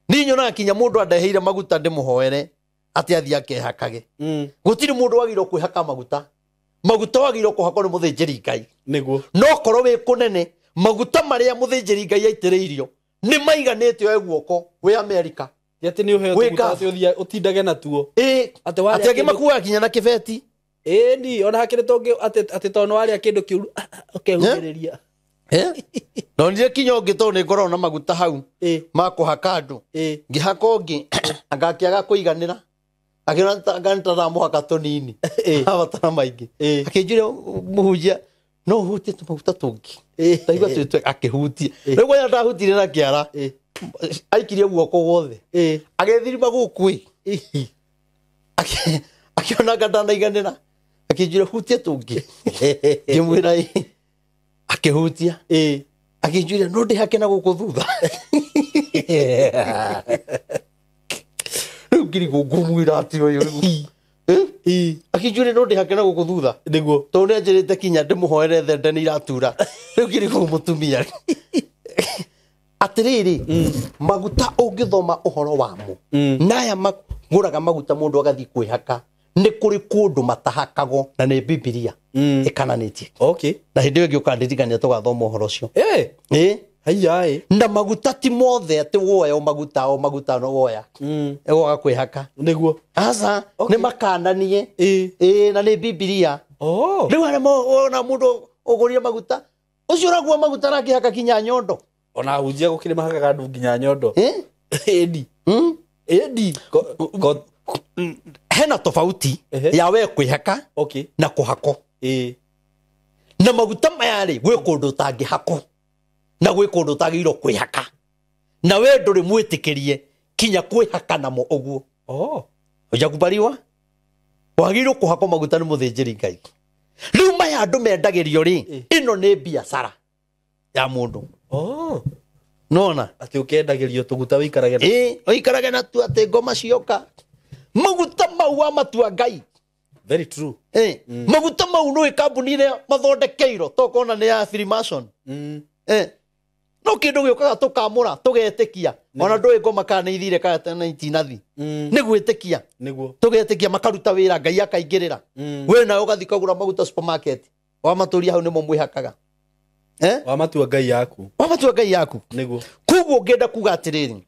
S1: ni nyona kinya mundu andeheire maguta ndimuhoere ati athi akehakage gutiri mundu wagiro kwihaka maguta wagiro kuhakwo ni muthinjiri Ngai
S2: niguo
S1: no korwo wi kunene maguta maria muthinjiri Ngai aitiriirio ni maiganite o guoko wi America
S2: yati ni uheo tuguta acio utindage na tuo
S1: ati agi makuwa kinya na kibeti
S2: ni ona hakire tonge ati tono wali kindu kiuru ukehuriria
S1: no ndire kinyo ngito ni ngoro na maguta hau ma kuhaka andu ngihaka ungi agakiaga kuiganira akira ngantara muhaka tonini abatara maingi akinjire muhujia no hutie tumaguta tungi taigwa tu akihutia rego ya ndahutire na kiara aikirie guoko wothe agethirima gukui akiona gatanda iganira akinjire hutie tungi ngimwira akihutia akinjire no ndihake na guku thutha ngiri gugumwira ati uyu akinjire no ndihake na guku thutha
S2: niguo
S1: to ne njirite kinya ndimuhoere thende ni iratura riu ngiri gumutumia atiriri maguta ungithoma uhoro wamo naya maguraga maguta mundu agathi kwihaka ni kuri kundu matahakago na ni Biblia ikananitie na hindi yo ngiukandirikania tugathoma uhoro ucio
S2: haiya
S1: na maguta ti mothe ati woya o maguta no woya ego gakwihaka
S2: niguo
S1: asa ni makananie na ni Biblia riu ari ona mundu ugurie maguta ucio ragwa maguta rakihaka kinya nyondo
S2: ona hujia gukire mahakaga ndu nginya nyondo edi
S1: hena tofauti ya we kwihaka na kuhako na maguta mayari gwe kundu tangihako na gwe kundu tagiro kwihaka na we nduri mwitikirie kinya kwihaka namo uguo ujakubaliwa wagiro kuhako maguta ni muthinjiri Ngai riu maya andu mendagirio ri ino ni biashara ya mundu nona
S2: ati ukendagirio tuguta wikarage
S1: wikarage na tu ati ngoma cioka maguta mau amatua Ngai
S2: very true
S1: maguta mau no ikambuni ire mathondekeiro tokona ni ya Freemason no kindu giokaga tukamura tugetikia ona ndui ngoma kana ithire ka 19 ni gwitikia
S2: niguo
S1: tugetikia makaruta wira Ngai akaingirira we na ugathi kagura maguta supermarket wa maturia hau nimo mwihakaga
S2: wa matua Ngai yaku
S1: niguo kuguo ngenda kuga atiriri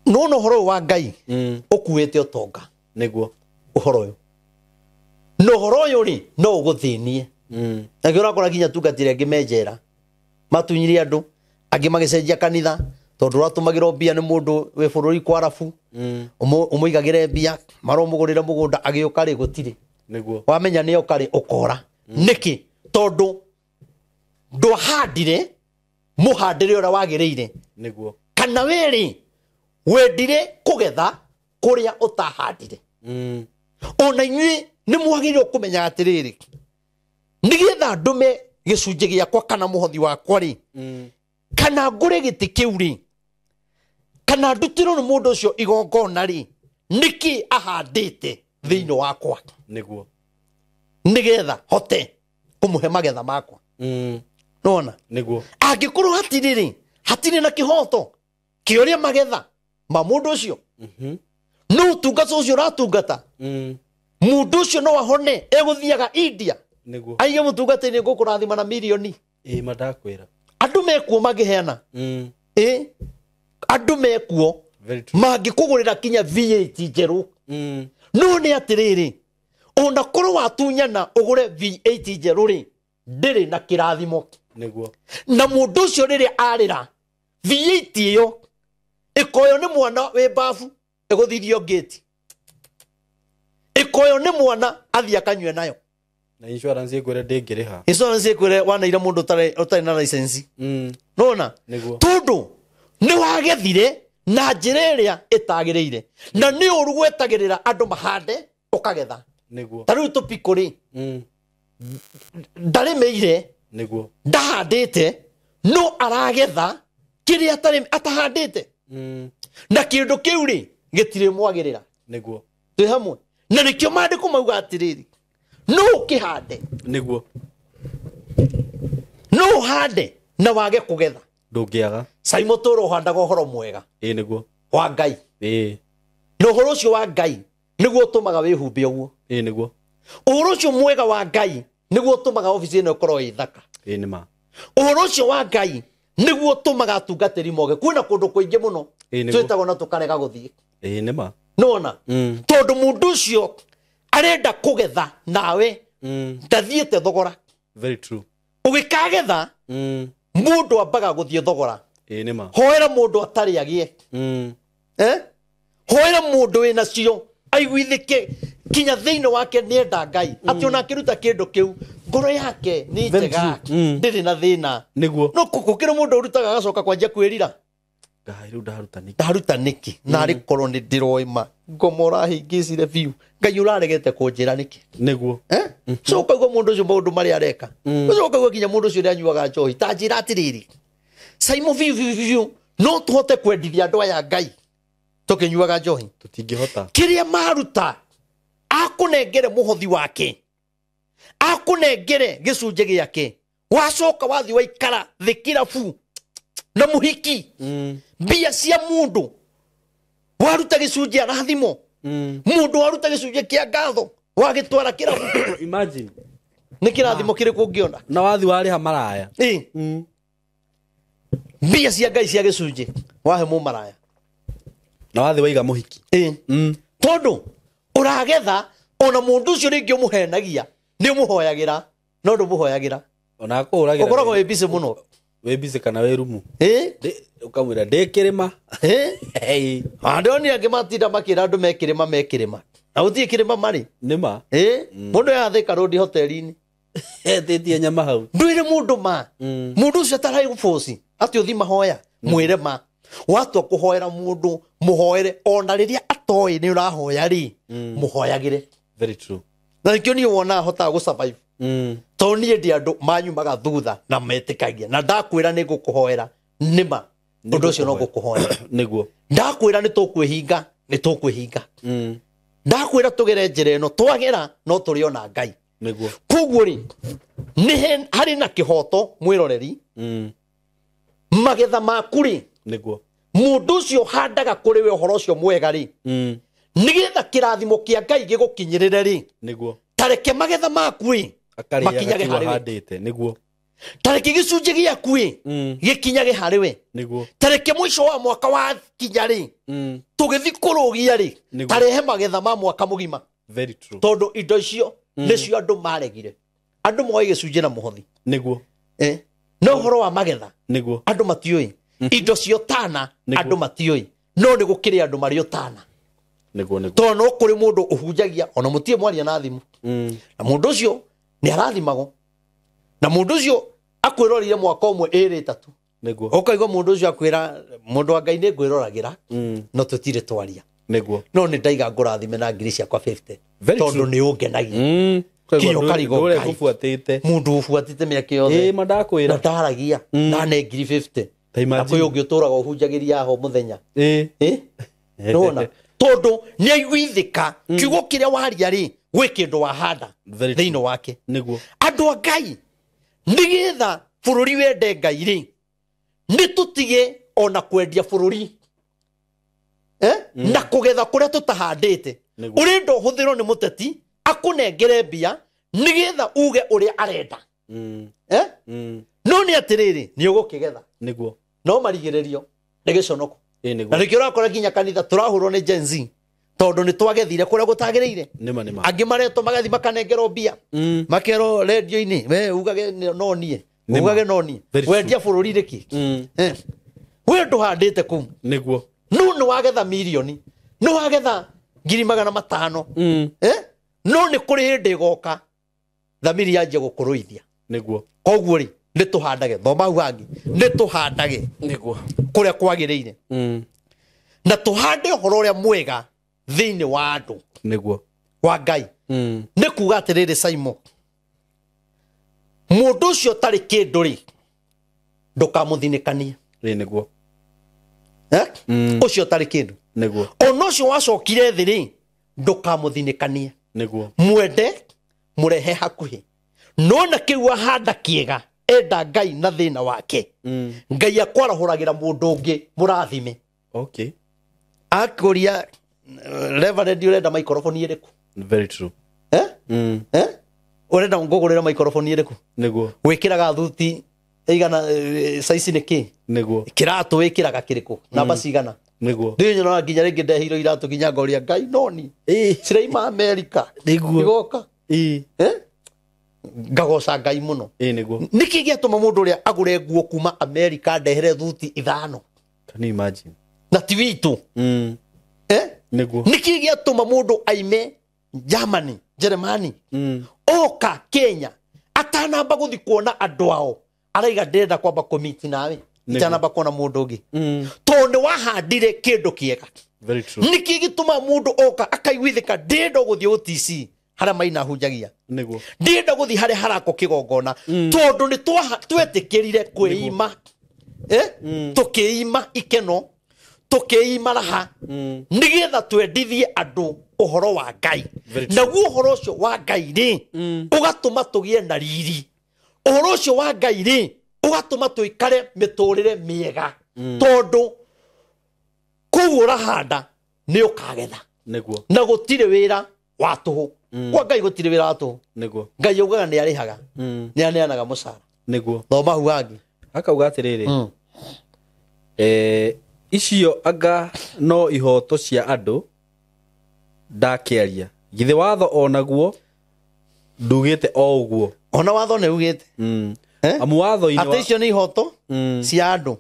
S1: no horo wa Ngai ukuite utonga
S2: niguo
S1: uhoro uyu no horo uyu ri no uguthinie na ngira kora kinya tungatire ngimenjera matunyiri andu angi magicenjia kanitha tondu ratumagiro mbia ni mundu we bururi kwa arafu umuigagire mbia maromugurire mugunda agiuka ri gutire
S2: niguo
S1: wamenya ni ukari ukora niki tondu ndwahandire muhandire ora wagiriire
S2: niguo
S1: kana weri wendire kugetha kuria utahandire ona inyui ni mwagirire kumenya atiriri nigetha ndume gicunje giakwa kana muhothi wakwa ri kana ngure giti kiu ri kana ndutiro ni mundu ucio igongona ri niki ahandite thiini wakwa
S2: niguo
S1: nigetha hote kumuhe magetha makwa nona
S2: niguo
S1: angikorwo hatiri na kihoto kioria magetha ma mundu ucio no tungata ucio ratungata mundu ucio no ahone eguthiaga India
S2: niguo
S1: aige mutungata ni ngukurathima na milioni
S2: madakwira
S1: andu mekuo magiheana andu mekuo mangikugurira kinya VAT njeru no ni atiriri ona korwo watunyana ugure VAT njeru ri ndiri na kirathimo
S2: niguo
S1: na mundu ucio riri arira VAT iyo ikoyo ni mwana we bafu eguthirio gate ikoyo ni mwana athia kanywe nayo
S2: na insurance ikwere ndingiriha
S1: insurance ikwere wanaira mundu utari na license nona tondu ni wagethire na njira iria itagiriire na ni uru gwetagirira andu mahande ukagetha
S2: niguo
S1: tariu tupikuri ndarimeire
S2: niguo
S1: ndahandite no aragetha kiria atahandite na kindu kiu ri gitire mwagirira
S2: niguo
S1: twi hamwe na nikio mandiko mauga atiriri no kihande
S2: niguo
S1: no hande na wage kugetha
S2: ndungiaga
S1: Simon toro handaga horo mwega
S2: niguo
S1: wa Ngai no horo ucio wa Ngai niguo utumaga wihumbe uguo
S2: niguo
S1: uhoro ucio mwega wa Ngai niguo utumaga office ino ikorwo ithaka
S2: nima
S1: uhoro ucio wa Ngai niguo utumaga atungatiri moge kwina kundu kuingi muno twitago na tukarega guthie
S2: nima
S1: nona tondu mundu ucio arenda kugetha nawe ndathiete thogora
S2: very true
S1: ugikagetha mundu ambaga guthie thogora
S2: nima
S1: hoera mundu atari agie hoera mundu wina cio aiguithike kinya thiini wake nienda Ngai ati ona kiruta kindu kiu ngoro yake ni njega ndiri na thina
S2: niguo
S1: no kukira mundu urutaga gacoka kwanja kwirira
S2: Ngai ru
S1: ndaruta niki na ari korwo ni ndiroima ngomora hingicire biu Ngai uraregete kunjira niki
S2: niguo
S1: so kaigwa mundu ucio maundu mari areka so kaigwa kinya mundu ucio anyuaga njohi ta njira atiriri Simon viu no tuhote kwendithia andu aya Ngai tukinyuaga njohi
S2: tutingihota
S1: kiria maruta akunengere muhothi wake akunengere gicunje giake wacoka wathi waikara thikira fu na muhiki mbia cia mundu waruta gicunje arathimo mundu waruta gicunje kia ngatho wagitwara kirabu
S2: imagine
S1: ni kirathimo kiriku ngiona
S2: na wathi wariha maraya
S1: mbia cia Ngai cia gicunje wahe mu maraya
S2: na wathi waiga muhiki
S1: tondu uragetha ona mundu ucio ringi umuhenagia ni umuhoyagira no ndumuhoyagira
S2: ona akuragira
S1: ukoragwo wi busy muno
S2: wi busy kana wi rumu ukamwira ndikirima
S1: andoni angi matinda makira andu mekirima na uthie kirima mari
S2: nima
S1: mundu yathika road hoteli-ini
S2: etitie nyama hau
S1: ndwire mundu ma mundu ucio atarai gufoci ati uthi mahoya mwire ma watu kuhoera mundu muhoere ona riria atoi ni urahoya ri muhoyagire
S2: very true
S1: na nikio ni wona hota gu survive to ni ndi andu manyumaga thutha na metikagia na ndakwira ni gukuhoera nima undu ucio no gukuhoera
S2: niguo
S1: ndakwira ni tukwihinga ndakwira tugere njira ino twagera no turiona Ngai
S2: niguo
S1: koguo ri ni hari na kihoto mwiroreri magetha maku ri
S2: niguo
S1: mundu ucio handaga kuri we horo ucio mwega ri nigetha kirathimo kia Ngai gigukinyirire ri
S2: niguo
S1: tareke magetha maku ri
S2: makinyage hari we niguo
S1: tareke gicunje giaku ri gikinyage hari we
S2: niguo
S1: tareke mwisho wa mwaka wa kinya ri tugithi kurugia ri tarehe magetha ma mwaka mugima
S2: very true
S1: tondu indo icio nicio andu maregire andu moe gicunje na muhothi
S2: niguo
S1: no horo wa magetha
S2: niguo
S1: andu matioi indo cio tana andu matioi no ni gukiri andu mari otana
S2: niguo
S1: to no kuri mundu uhunjagia ona mutie mwaria na thimu na mundu ucio ni arathimago na mundu ucio akwirorire mwaka umwe iri tatu
S2: niguo
S1: ukaigwa mundu ucio akwira mundu wa Ngai ni ngwiroragira no tutire twaria
S2: niguo
S1: no ni ndaiga ngurathime na ngiri ciakwa 50 tondu ni ungenagia
S2: kiyo karigo ure kufuatite
S1: mundu ufuatite miaka yothe
S2: mandakwira
S1: ndaragia na ne ngiri 50 na kuyo ngiuturaga uhunjagiria ho muthenya nona tondu ni aiguithika kiugo kiria waria ri gwi kindu wahanda thiini wake
S2: niguo
S1: andu a Ngai nigetha bururi wende Ngai ri ni tutige ona kwendia bururi na kugetha kuria tutahandite urindo huthiro ni muteti akunengere mbia nigetha uge uria arenda no ni atiriri ni ugukigetha
S2: niguo
S1: no marigirerio ni giconoko
S2: niguo
S1: na nikio rakora ginya kanitha turahurwo ni Gen Z tondu ni twagethire kuria gutagireire
S2: nima
S1: angi mareto magathi makanengero mbia makero radio-ini we ugage no nie ugage no nie wendia bururi riki we nduhandite ku
S2: niguo
S1: no ni wagetha milioni no wagetha 500,000 no ni kuri hindi goka thamiri yanje gukuruithia
S2: niguo
S1: koguo ri ni tuhandage thoma wangi ni tuhandage
S2: niguo
S1: kuria kwagireire na tuhande horo ria mwega thiini wa andu
S2: niguo
S1: wa Ngai ni kuga atiriri Simon mundu ucio tari kindu ri ndukamuthinikanie
S2: niguo
S1: ucio tari kindu
S2: niguo
S1: ono ucio wacokire thi ri ndukamuthinikanie
S2: niguo
S1: mwende murehe hakuhi no na kiu ahanda kiega enda Ngai na thina wake Ngai akwarahuragira mundu ungi murathime
S2: okay
S1: akuria Reverend urenda microphone iriku
S2: very true
S1: urenda ngugurira microphone iriku
S2: niguo
S1: wikiraga thuti igana size niki
S2: niguo
S1: kiratu wikiraga kiriku namba cigana
S2: niguo
S1: ndi nyona nginya ringi ndehiro iratu nginya ngoria Ngai noni ciraima America
S2: niguo
S1: igoka ngagoca Ngai muno
S2: niguo
S1: niki giatuma mundu uria agure nguo kuma America ndehere thuti ithano
S2: can you imagine
S1: na tiwitu
S2: niguo
S1: niki giatuma mundu aime Germany Germany oka Kenya atanamba guthi kuona andu ao araiga ndenda kwamba commit nawe itanamba kuona mundu ungi tondu wahandire kindu kiega
S2: very true
S1: niki gituma mundu oka akaigwithika ndenda guthi OTC hara maina hunjagia
S2: niguo
S1: ndenda guthi hare harako kigongona tondu ni twetikirire kwiima tukiima ikeno tukiima raha nigetha twendithie andu uhoro wa Ngai naguo uhoro ucio wa Ngai ri ugatuma tugie na riri uhoro ucio wa Ngai ri ugatuma tuikare miturire miega tondu kuu urahanda ni ukagetha
S2: niguo
S1: na gutire wira wa tuhu kwa Ngai gutire wira wa tuhu
S2: niguo
S1: Ngai ugaga ni arihaga ni aneanaga mucara
S2: niguo
S1: thoma huangi
S2: akauga atiriri icio anga no ihoto cia andu ndakiaria githe watho onaguo ndugite o uguo
S1: ona watho ne ugite
S2: amu watho ino
S1: ate icio ni ihoto cia andu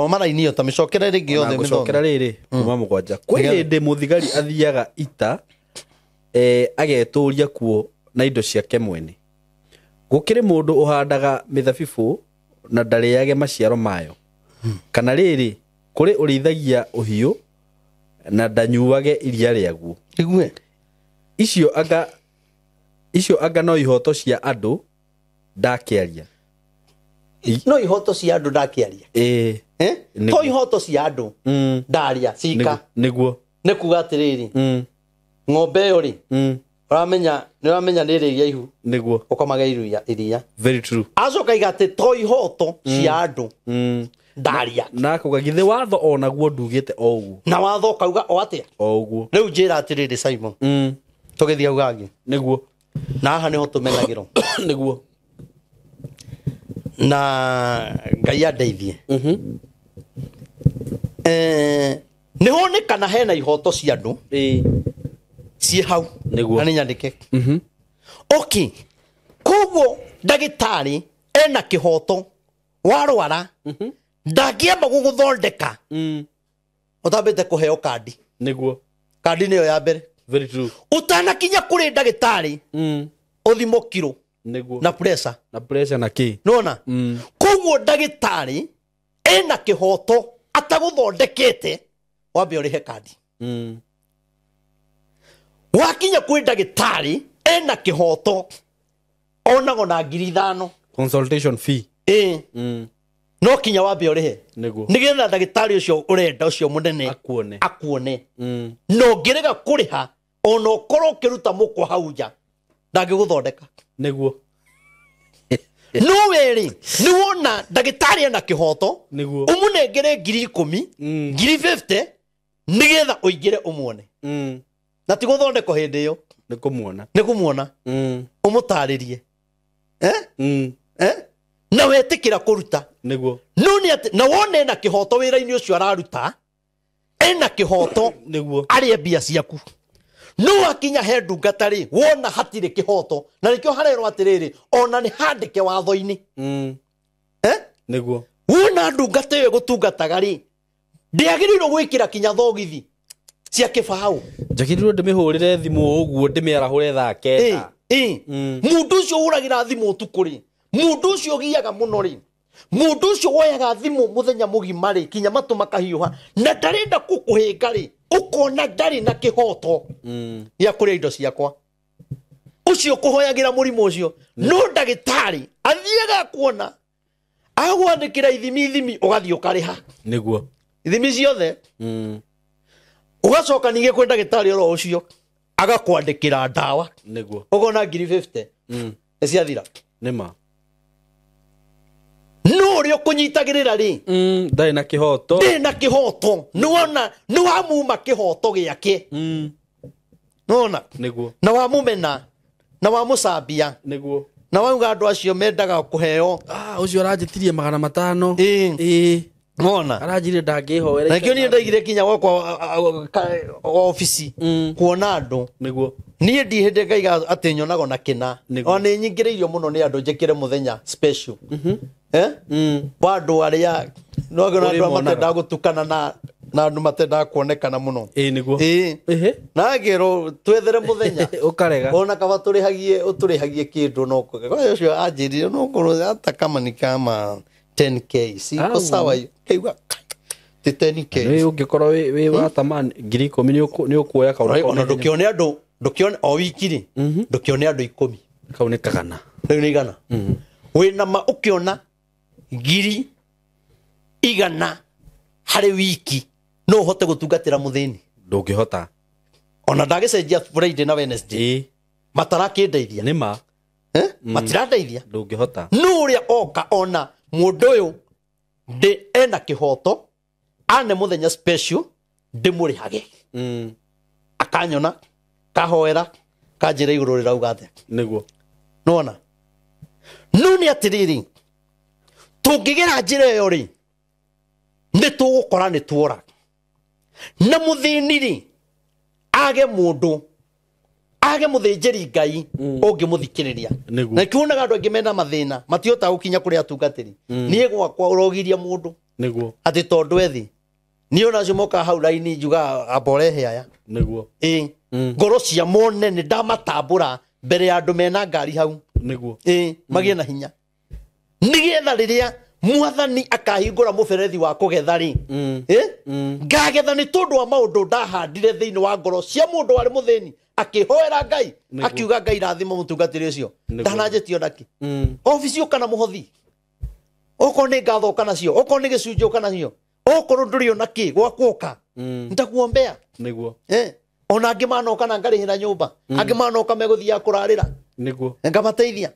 S1: mara inio ta micokera ringi yothe
S2: micokera riri kuma mugwanja kwi hindi muthigari athiaga ita ageturia kuo na indo ciake mwene gukiri mundu uhandaga mithabibu na ndariage maciaro mayo kana riri kuri urithagia uhiu na ndanyuage iria riaguo
S1: igue
S2: icio anga no ihoto cia andu ndakiaria
S1: no ihoto cia andu ndakiaria to ihoto cia andu ndaria cika
S2: niguo
S1: nikuga atiriri ng'ombe yo ri uramenya niri iria ihu
S2: niguo
S1: ukomaga iria
S2: very true
S1: acoka igate to ihoto cia andu ndaria
S2: na kuga githe watho onaguo ndugite o uguo
S1: na watho kauga o atia
S2: o uguo
S1: riu njira atiriri Simon tugithia ugangi
S2: niguo
S1: na haha niho tumenagiro
S2: niguo
S1: na Ngai andeithie niho ni kana hena ihoto cia andu cie hau
S2: niguo
S1: ani nyandike okay koguo ndagitari ena kihoto warwara ndagiamba guguthondeka utambite kuheo kandi
S2: niguo
S1: kandi niyo ya mbere
S2: very true
S1: utanakinya kuri ndagitari uthimo kiro
S2: niguo
S1: na pressure
S2: na ki
S1: nona koguo ndagitari ena kihoto ataguthondekete wambe urihe kandi wakinya kuri ndagitari ena kihoto onago na 5,000
S2: consultation fee
S1: no kinya wambe urihe
S2: niguo
S1: nigetha ndagitari ucio urenda ucio munene akuone no ngirega kuriha ona ukorwo ukiruta mukwa hau nja ndangiguthondeka
S2: niguo
S1: no weri ni wona ndagitari ena kihoto
S2: niguo
S1: umunengere 10,000 50 nigetha uingire umuone na ti guthondeko hindi yo nikumuona umutaririe na wetikira kuruta
S2: niguo
S1: no ni ati na wona ena kihoto wira-ini ucio araruta ena kihoto
S2: niguo
S1: arie mbia ciaku no akinya he ndungatari wona hatire kihoto na nikio harero atiriri ona ni handike watho-ini
S2: niguo
S1: wona ndungata yo gutungataga ri ndiagirirwo gwikira kinya thogithi cia kibau
S2: njagirirwo ndimihurire thimu uguo ndimiarahure thaa kenda
S1: mundu ucio uragira thimu utukuri mundu ucio giaga muno ri mundu ucio woyaga thimu muthenya mugima ri kinya matu makahiuha na ndarenda kukuhinga ri ukona ndari na kihoto ya kuria indo ciakwa ucio kuhoyagira murimu ucio no ndagitari athiaga kuona agwandikira ithimi ugathii ukariha
S2: niguo
S1: ithimi ciothe ugacoka ninge kwenda ndagitari oro ucio agakwandikira ndawa
S2: niguo
S1: ugona 50 ciathira
S2: nima
S1: no rio kunyitagirira ri
S2: ndai na kihoto
S1: nuona no amuma kihoto giake nuona
S2: niguo
S1: na wamumena na wamucambia
S2: niguo
S1: na wauga andu acio mendaga kuheo
S2: ucio aranjitirie 500
S1: nuona
S2: aranjire ndangihoera
S1: na kio ni ndaigire kinya gwakwa office kuona andu
S2: niguo
S1: nie ndihinde ngaiga ati nyonago na kina ona nyingireirio muno ni andu njekire muthenya special bandu aria no gona andu matenda gutukana na andu matenda kuonekana muno
S2: niguo
S1: na ngero twethere muthenya
S2: ukarega
S1: ona kaba turihagie kindu no kwa ucio anjirire no ngoro hata kama ni kama 10k siko sawa kaiwa ti 10k
S2: we ungikorwo we watamani 10,000 ni ukuoya kaura
S1: ona ndukione andu o wiki ri ndukione andu 10
S2: kaunekagana
S1: riu ni igana wina ma ukiona 100 hari wiki no hote gutungatira muthini
S2: ndungihota
S1: ona ndagicenjia Friday na Wednesday matarakindeithia
S2: nima
S1: matiradeithia
S2: ndungihota
S1: no uria oka ona mundu uyu ndi ena kihoto ane muthenya special ndi murihage akanyona kahoera kanjira iguru rirauga ate
S2: niguo
S1: nona no ni atiriri tungigera njira yo ri ni tugukora ni tuora na muthini ri age mundu age muthinjiri ngai ungimuthikiriria na kiunaga andu angi mena mathina matiota gukinya kuri atungatiri nie gwakwa urogiria mundu
S2: niguo
S1: ati tondu ethi ni ona cimoka hau laini njuga aborehe aya
S2: niguo
S1: ngoro cia mone ni ndamatambura mbere ya andu mena ngari hau
S2: niguo
S1: magie na hinya nigetha riria mwathani akahingura muberethi wa kugetha ri ngagetha ni tondu wa maundu ndahandire thiini wa ngoro cia mundu wari muthini akihoera ngai akiuga ngai rathima mutungatiri ucio ndananjetio ndaki office ukana muhothi oko ni ngatho kana cio oko ni gicunjo kana cio oko nduri ona ki gwakwoka ntakuombea
S2: niguo
S1: ona angi manoka na ngarihira nyumba angi manoka meguthia kurarira
S2: niguo
S1: ngamateithia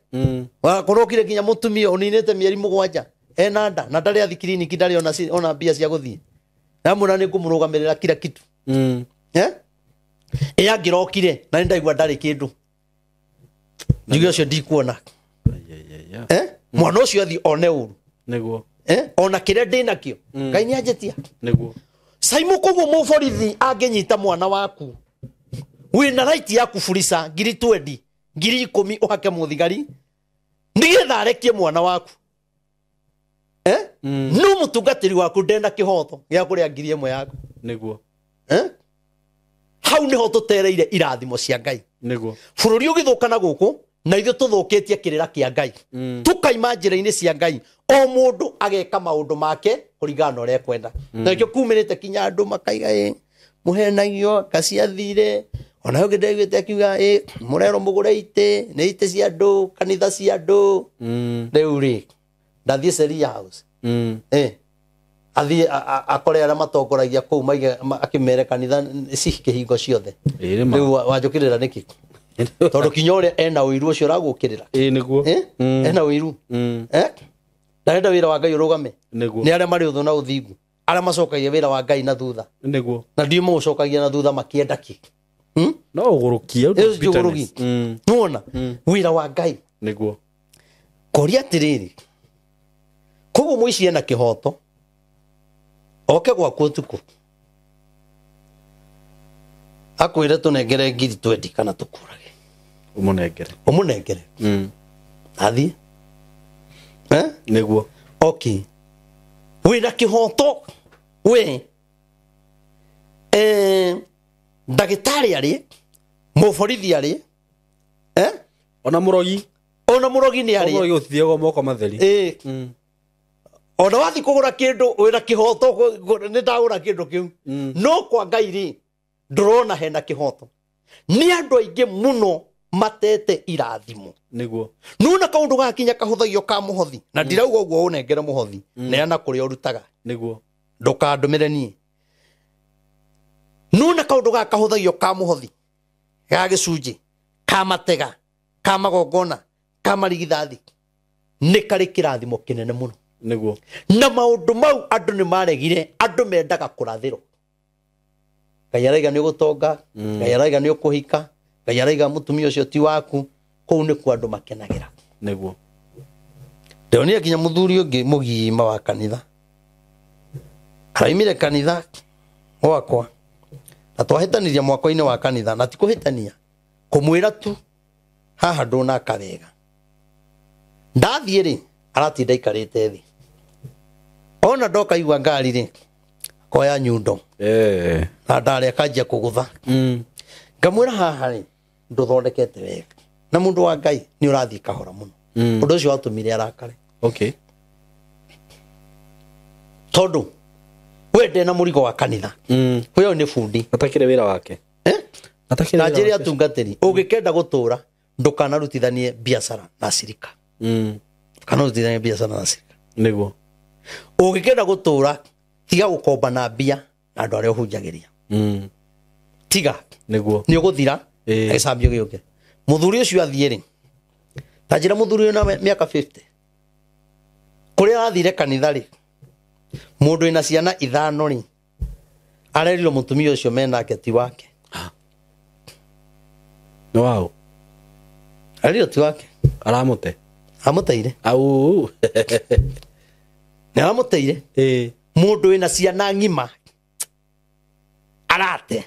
S1: wa kurokire kinya mutumia uninete mieri 7 enanda na ndari athi clinic ndari ona bia cia guthie na muna ni kumurugamirira kila kitu angirokire na ndaigua ndari kindu njuge ucio ndikuona mwana ucio athi one uru
S2: niguo
S1: ona kire ndina kio ngai ni anjetia
S2: niguo
S1: saimu koguo muborithi angenyita mwana waku wina right ya kufurisa 20 10 uhake muthigari nigetha arekie mwana waku no mutungatiri waku ndenda kihoto ya kuria 1,000 yaku
S2: niguo
S1: hau niho tutereire irathimo cia ngai
S2: niguo
S1: bururi ugithukana guku na ithu tuthukitie kirira kia ngai tukaima njira-ini cia ngai o mundu ageka maundu make kuringana uria kwenda na kio kumirite kinya andu makaiga muhenagio kaciathire ona yo githegite akiuga murero mugure ite ni ite cia andu kanitha cia andu riu ri ndathie Seria House athie akore ara matongoragia kuu maige akimere kanitha ci kihingo ciothe riu wajukirira niki tondu kinya uria ena uiru ucio ragukirira
S2: niguo
S1: ena uiru ndarenda wira wa ngai urugame ni aria mari uthu na uthingu aria macokagia wira wa ngai na thutha
S2: niguo
S1: na ndio mucokagia na thutha makienda ki
S2: no ugurukia
S1: uguruki nuona wira wa ngai
S2: niguo
S1: koria tiriri koguo muici ena kihoto oke gwaku tuku akwire tunengere 20 kana tukurage umunengere athie
S2: niguo
S1: okay wina kihoto we ndagitari ari muborithi ari
S2: ona murogi
S1: ni ari
S2: murogi uthiego moko matheri
S1: ona wathi kugura kindu wina kihoto ni ndagura kindu kiu no kwa ngai ri ndurona hena kihoto ni andu aingi muno matete irathimo
S2: niguo
S1: nuna kaundu gakinya kahuthagio ka muhothi na ndirauga uguo unengere muhothi neana kuri urutaga
S2: niguo
S1: ndukandumire nie nuna kaundu gakahuthagio ka muhothi ga gicunji ka matega ka magongona kamarigithathi nĩ karĩ kĩrathimo kĩnene mũno
S2: nĩguo
S1: na maũndũ mau andũ nĩ maregire andũ mendaga kũrathĩrwo Ngai araiga nĩ ũgũtonga Ngai araiga nĩ ũkũhika Ngai araiga mũtumia ũcio ti waku kũu nĩ kwa andũ makenagĩra
S2: nĩguo
S1: ndĩonire nginya mũthuri ũngĩ mũgima wa kanitha araimire kanitha gwakwa na twahĩtanirie mwako-inĩ wa kanitha na ti kũhĩtania kũmwĩra tu haha ndũnaka wega ndathiĩ rĩ aratinda ikarĩte thĩ ona ndoka igua ngari rĩ koya nyundo na ndarĩ akanjia kũgũtha ngamwĩra haha rĩ ndũthondekete wega na mũndũ wa Ngai nĩ ũrathiĩ kahora mũno ũndũ ũcio watũmire arakare
S2: okay
S1: tondũ wende na mũrigo wa kanitha huyo nĩ bundi
S2: atakire wĩra wake
S1: atakire na njĩra atungatĩri ũngĩkenda gũtũra ndũkanarutithanie biacara na sirika kana ũrutithanie biacara na sirika
S2: nĩguo
S1: ũngĩkenda gũtũra tiga gũkomba na mbia na andũ arĩa ũhunjagĩria tiga
S2: nĩguo
S1: nĩ ũgũthira gĩcambio gĩũke mũthuri ũcio athiĩ rĩ ta njĩra mũthuri na mĩaka 50 kũrĩa athire kanitha rĩ mũndũ ena ciana 5 rĩ arerirwo mũtumia ũcio menake ti wake
S2: wow
S1: arerirwo ti wake
S2: aramũte
S1: amũteire
S2: au
S1: nĩ aramũteire mũndũ ena ciana ng'ima arate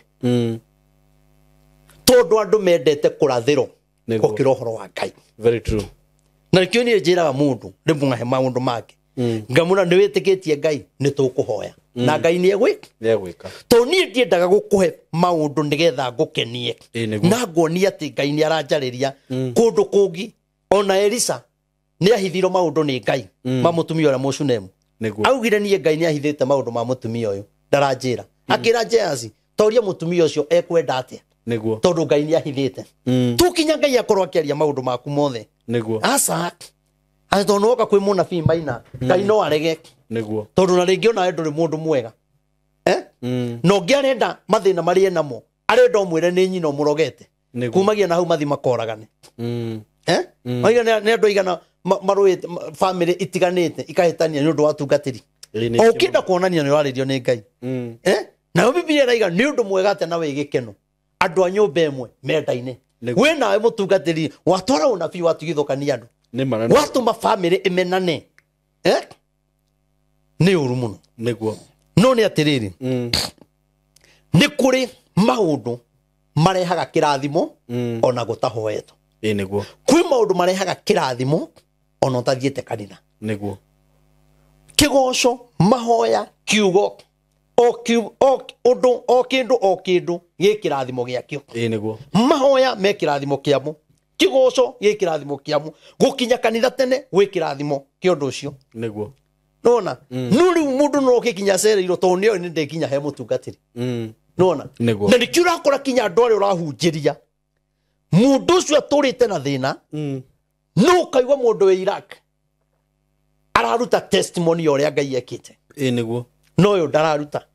S1: tondũ andũ mendete kũrathĩrwo gũkĩra ũhoro wa Ngai
S2: very true
S1: na kĩo nĩ njĩraga mũndũ ndĩmũhe maũndũ make ngamũra nĩ wĩtĩkĩtie Ngai nĩ tũkũhoya na Ngai nĩ egwĩka to niĩ ndiendaga gũkũhe maũndũ nĩgetha ngũkenie na nguonia atĩ Ngai nĩ aranjarĩria kũndũ kũngĩ ona Elisa nĩ ahithirwo maũndũ nĩ Ngai ma mũtumia ũrĩa Mũshunemu augire niĩ Ngai nĩ ahithĩte maũndũ ma mũtumia ũyũ ndaranjĩra akĩra Gehazi toria mũtumia ũcio ekwenda atĩa
S2: nĩguo
S1: tondũ Ngai nĩ ahithĩte tukinya Ngai akorwo akĩaria maũndũ maku mothe
S2: nĩguo
S1: asa tondũ woka kwĩ mũnabii Maina Ngai no arege
S2: nĩguo
S1: tondũ na rĩngĩ ona ndũrĩ mũndũ mwega no ngĩarenda mathĩna marĩa namo arenda ũmwĩre nĩ nyina ũmũrogete kumagia na hau mathi makoragane oiga nĩ andũ aigana marũĩte family itiganĩte ikahĩtania nĩ ũndũ wa tungatĩri ũkĩenda kuonania nĩ ũrarĩrio nĩ Ngai na Biblia ĩrauga nĩ ũndũ mwega atĩ na wĩ gĩkeno andũ a nyũmba ĩmwe mendaine we nawe mũtungatĩri watwara ũnabii watigithũkania andũ watũma family ĩmenane nĩ ũru mũno
S2: nĩguo
S1: no nĩ atĩrĩrĩ nĩ kũrĩ maũndũ marehaga kĩrathimo ona gũtahoetwo
S2: nĩguo
S1: kwĩ maũndũ marehaga kĩrathimo ona ũtathiĩte kanitha
S2: nĩguo
S1: kĩgoco mahoya kiugo ũndũ o kĩndũ gĩ kĩrathimo gĩakĩo
S2: nĩguo
S1: mahoya me kĩrathimo kĩamo kĩgoco gĩ kĩrathimo kĩamo gũkinya kanitha tene gwĩ kĩrathimo kĩa ũndũ ũcio
S2: nĩguo
S1: nona no rĩu mũndũ no gĩkinya cereirwo tondũ nĩ nĩ ndĩkinya he mũtungatĩri nona na nĩkĩo ũrakora kinya andũ arĩa ũrahunjĩria mũndũ ũcio atũrĩte na thĩna no ũkaigua mũndũ wĩ Iraq araruta testimony ya ũrĩa Ngai ekĩte
S2: nĩguo
S1: no ũyũ ndararuta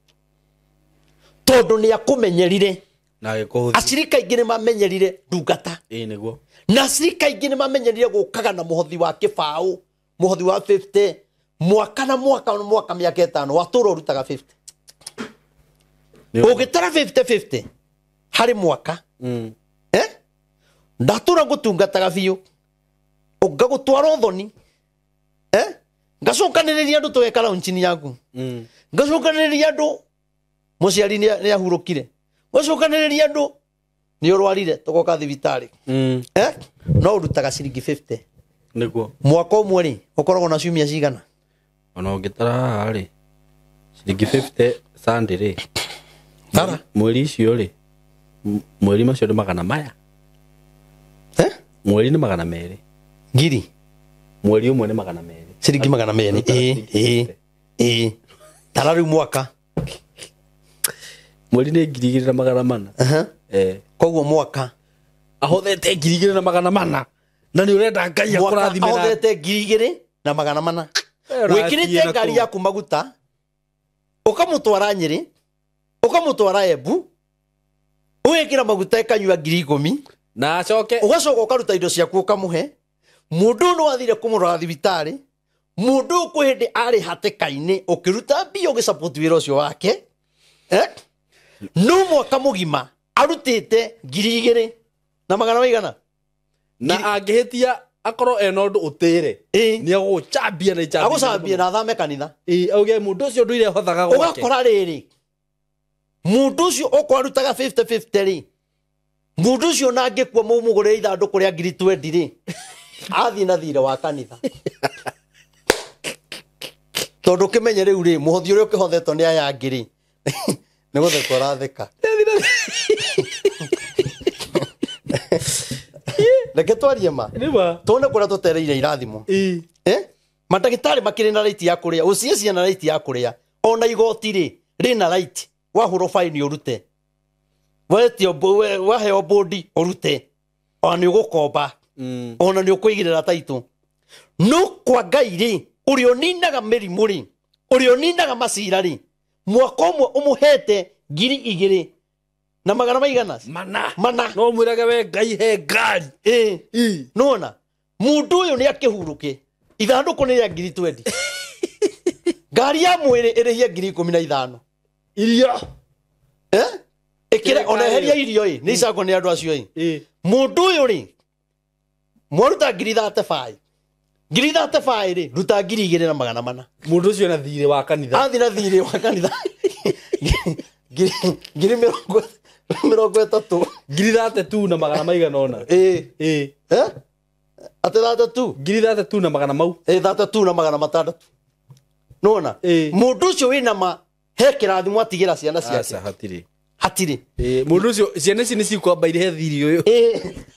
S1: tondũ nĩ akũmenyerire
S2: na agĩkũhũthia
S1: acirika aingĩ nĩ mamenyerire ndungata
S2: nĩguo
S1: na acirika aingĩ nĩ mamenyerire gũkaga na mũhothi wa kĩbaũ mũhothi wa 50 mwaka na mwaka mĩaka 5 watũra ũrutaga 50 ũgĩtara 50 harĩ mwaka ndatũra ngũtungataga biũ ngagũtwara ũthoni ngacokanĩrĩria andũ tũgeka launchini yaku ngacokanĩrĩria andũ mũciari nĩ ahurũkire ngacokanĩrĩria andũ nĩ ũrwarire tũgoka thibitarĩ no ũrutaga ciringi 50
S2: nĩguo
S1: mwaka ũmwe rĩ ũkoragwo na ciumia cigana
S2: ona ũngĩtara rĩ ciringi 50 Sunday rĩ mweri icio rĩ mweri macio nĩ magana maya mweri nĩ magana merĩ
S1: ngiri
S2: mweri ũmwe nĩ magana merĩ
S1: ciringi magana merĩ tara rĩu mwaka
S2: mweri nĩ 2,400
S1: koguo mwaka
S2: ahothete 2,400 na nĩ ũrenda Ngai akũrathimĩra
S1: ahothete 2,400 wĩkĩrĩte ngari yaku maguta ũkamũtwara Nyĩrĩ ũkamũtwara Embu ũgekĩra maguta ĩkanyua 10,000
S2: na acoke
S1: ũgacoka ũkaruta indo ciaku ũkamũhe mundu no athire kumurora thibitari mundu kwende ari hatekaine ukiruta bio gisupport wira ucio wake no mwaka mugima arutite 2,000 na magana maigana
S2: na angihitia akoro enondu utire ni aguchambia na chambia
S1: aguchambia na thame kanitha
S2: auge mundu ucio nduire hothaga gwake
S1: ugakora riri mundu ucio ukwarutaga 50-50 ri mundu ucio na angikua mumugure ithanduku ria 20 ri athi na thire wa kanitha tondu kimenye riu ri muhothi uria ukihothetwo ni aya ngiri ni gutheka ratheka reke twarie ma tone kuria tutereire irathimo mandagitari makiri na right ya kuria ucicia na right ya kuria ona igoti ri rina right wahuro fine urute wetio waheo bodi urute ona ni ugukomba ona ni ukuigirira taitu no kwa Ngai ri uri oninaga mirimu ri uri oninaga macira ri mwaka umwe umuhete 2,000 na magana maigana mana
S2: no mwirage we Ngai he ngari
S1: nona mundu uyu ni akihuruke ithanduku ni ya 20 ngari ya mwiri irihia 15,000
S2: irio
S1: ikire ona heria irio ni icako ni andu acio mundu uyu ri mwaruta 35 35 ri ruta 2,000 na magana mana
S2: mundu ucio na thire wa kanitha
S1: athi na thire wa kanitha ngiri mirongo itatu
S2: 33 na magana maigana ona
S1: ate 33
S2: 33 na magana mau
S1: 33 na magana matandatu nona mundu ucio wina ma he kirathimo atigira ciana ciake hatiri
S2: mundu ucio ciana ici ni cikwamba ire thiri uyu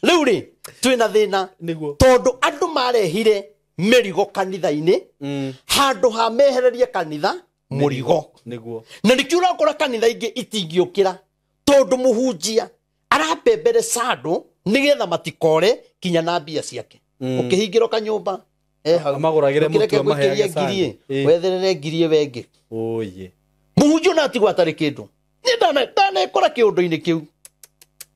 S1: riu ri twina thina tondu andu marehire merigo kanitha-ini handu ha mehererie kanitha murigo
S2: niguo
S1: na nikiura kora kanitha ingi itingiukira tondu muhunjia arapembere sandu nigetha matikore kinya na mbia ciake ukihingiro kanyumba
S2: amaguragire mutu amaheaga sandu
S1: wetherere ngirie wengi
S2: oye
S1: muhunjia na atigwa atari kindu ni ndana ikora kiundu-ini kiu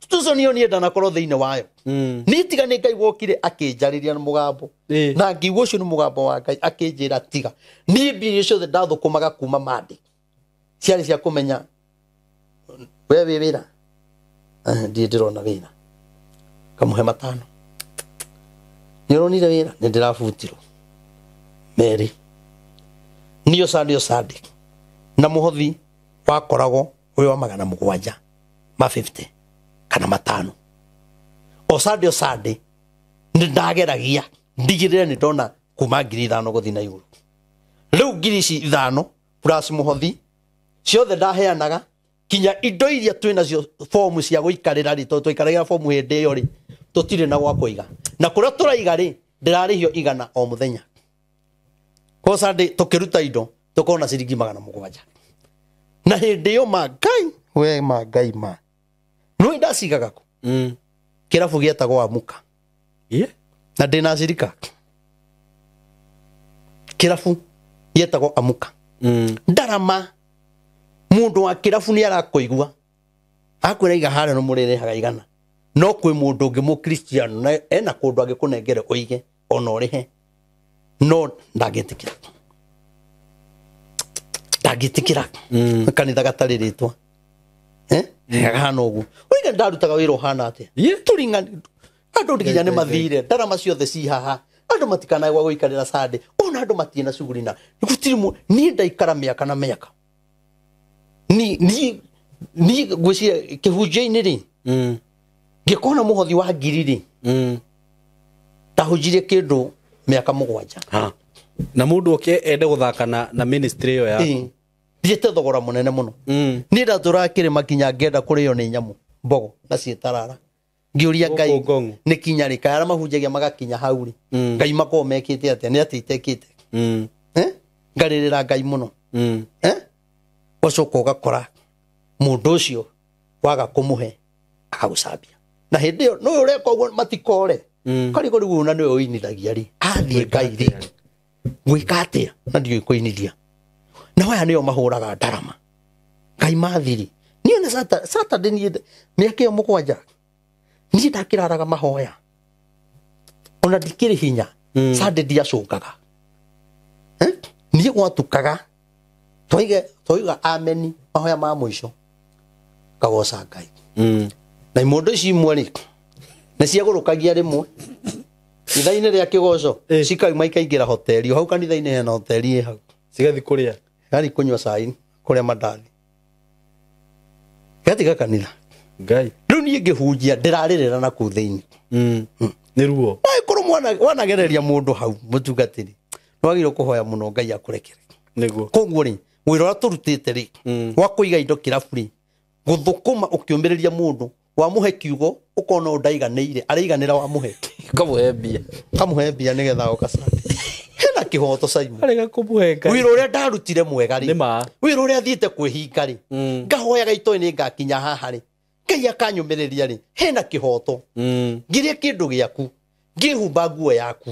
S1: tuconio ni ndana korwo thiine wayo ni tiga ni Ngai wokire akinjariria na mugambo na ngiugo ucio ni mugambo wa Ngai akinjira tiga ni mbia icio ndathukumaga kuma mandi ciari cia kumenya we wi wira ndi ndirona wira kamuhe matano nironire wira ni ndirabutirwo meri niyo sandi na muhothi wakoragwo uyo wa magana mugwanja ma 50 kana matano o sandi ni ndageragia ndigirire ni ndona kuma 5,000 guthi na iguru riu 5,000 plus muhothi ciothe ndaheanaga kinya indo iria twinacio form cia guikarira ri twikarira form hindi iyo ri tutire na gwa kuiga na kuria turaiga ri ndirarihio igana o muthenya ko sande tukiruta indo tukona ciringi 700 na hindi iyo Ngai we Ngai ma no ndasigaga ku kirabu gietagwo Amuka na ndina cirika kirabu gietagwo Amuka ndarama mundu wa kirabu ni arakuigua akwira iga hare no murire haga igana no kwi mundu ungi mu Christian na ena kundu agikunengere uige ona urihe no ndagetikira kanitha gatariritwa hana ugu uiga ndarutaga wira hana ate turingani andu ndikinya ni mathire ndarama ciothe ci haha andu matikana gwa guikarira sande ona andu matina shughuli na gutirimu ni ndaikara miaka na miaka ni gwiciria kihunjia-ini ri ngikona muhothi wa 2,000 ri tahunjirie kindu miaka 7
S2: na mundu oke ende guthaka na ministry yo ya
S1: thiete thogora munene muno ni ndatura kirima kinya ngenda kurio ni nyamu mbogo na cietarara ngiuria Ngai ni kinya ri kaya mahunjagia magakinya hau ri Ngai mako mekite atia ni atitekite ngaririra Ngai muno ucoka ugakora mundu ucio waga kumuhe akagucambia na hindi iyo no ureka uguo matikore karigo riu na niwe uinithagia ri athie Ngai ri gwika atia na ndio ikuinithia na waya niyo mahuraga ndarama Ngai mathiri niyo na Saturday ni miaka yo 7 ni ndakiraraga mahoya ona dikiri hinya sade dia cokaga niĩ gwatukaga toiga ameni mahoya ma mũico kagoca Ngai na imundu ici imwe ri nĩ ciagũrũkagia rĩmwe ithainĩ rĩa kĩgoco cikauma ikaingĩra hoteli hau kanitha-inĩ hena hoteli hau
S3: cigathi kuria
S1: gari kunywa cai kuria mandathi gatiga kanitha
S3: Ngai
S1: rĩu niĩ ngĩhunjia ndĩrarĩrĩra na kũu thĩinĩ
S3: nĩ ruo
S1: korwo wanagereria mũndũ hau mũtungatĩri nwagĩrĩirwo kũhoya mũno Ngai akũrekere
S3: nĩguo
S1: koguo rĩ wĩra ũrĩa tũrutĩte rĩ wa kũiga indo kĩrabu rĩ gũthũkũma ũkĩũmĩrĩria mũndũ wamũhe kiugo ũkona ũndaiganĩire arĩiganĩra wamũhe kamuhe mbia nĩgetha ũkacande hena kĩhoto Simon
S3: arega kũmũhe Ngai
S1: wĩra ũrĩa ndarutire mwega rĩ wĩra ũrĩa thiĩte kwĩhinga rĩ ngahoyaga itoĩ ngakinya haha rĩ Ngai akanyũmĩrĩria rĩ hena kĩhoto ngĩrĩa kĩndũ gĩaku ngĩhumba nguo yaku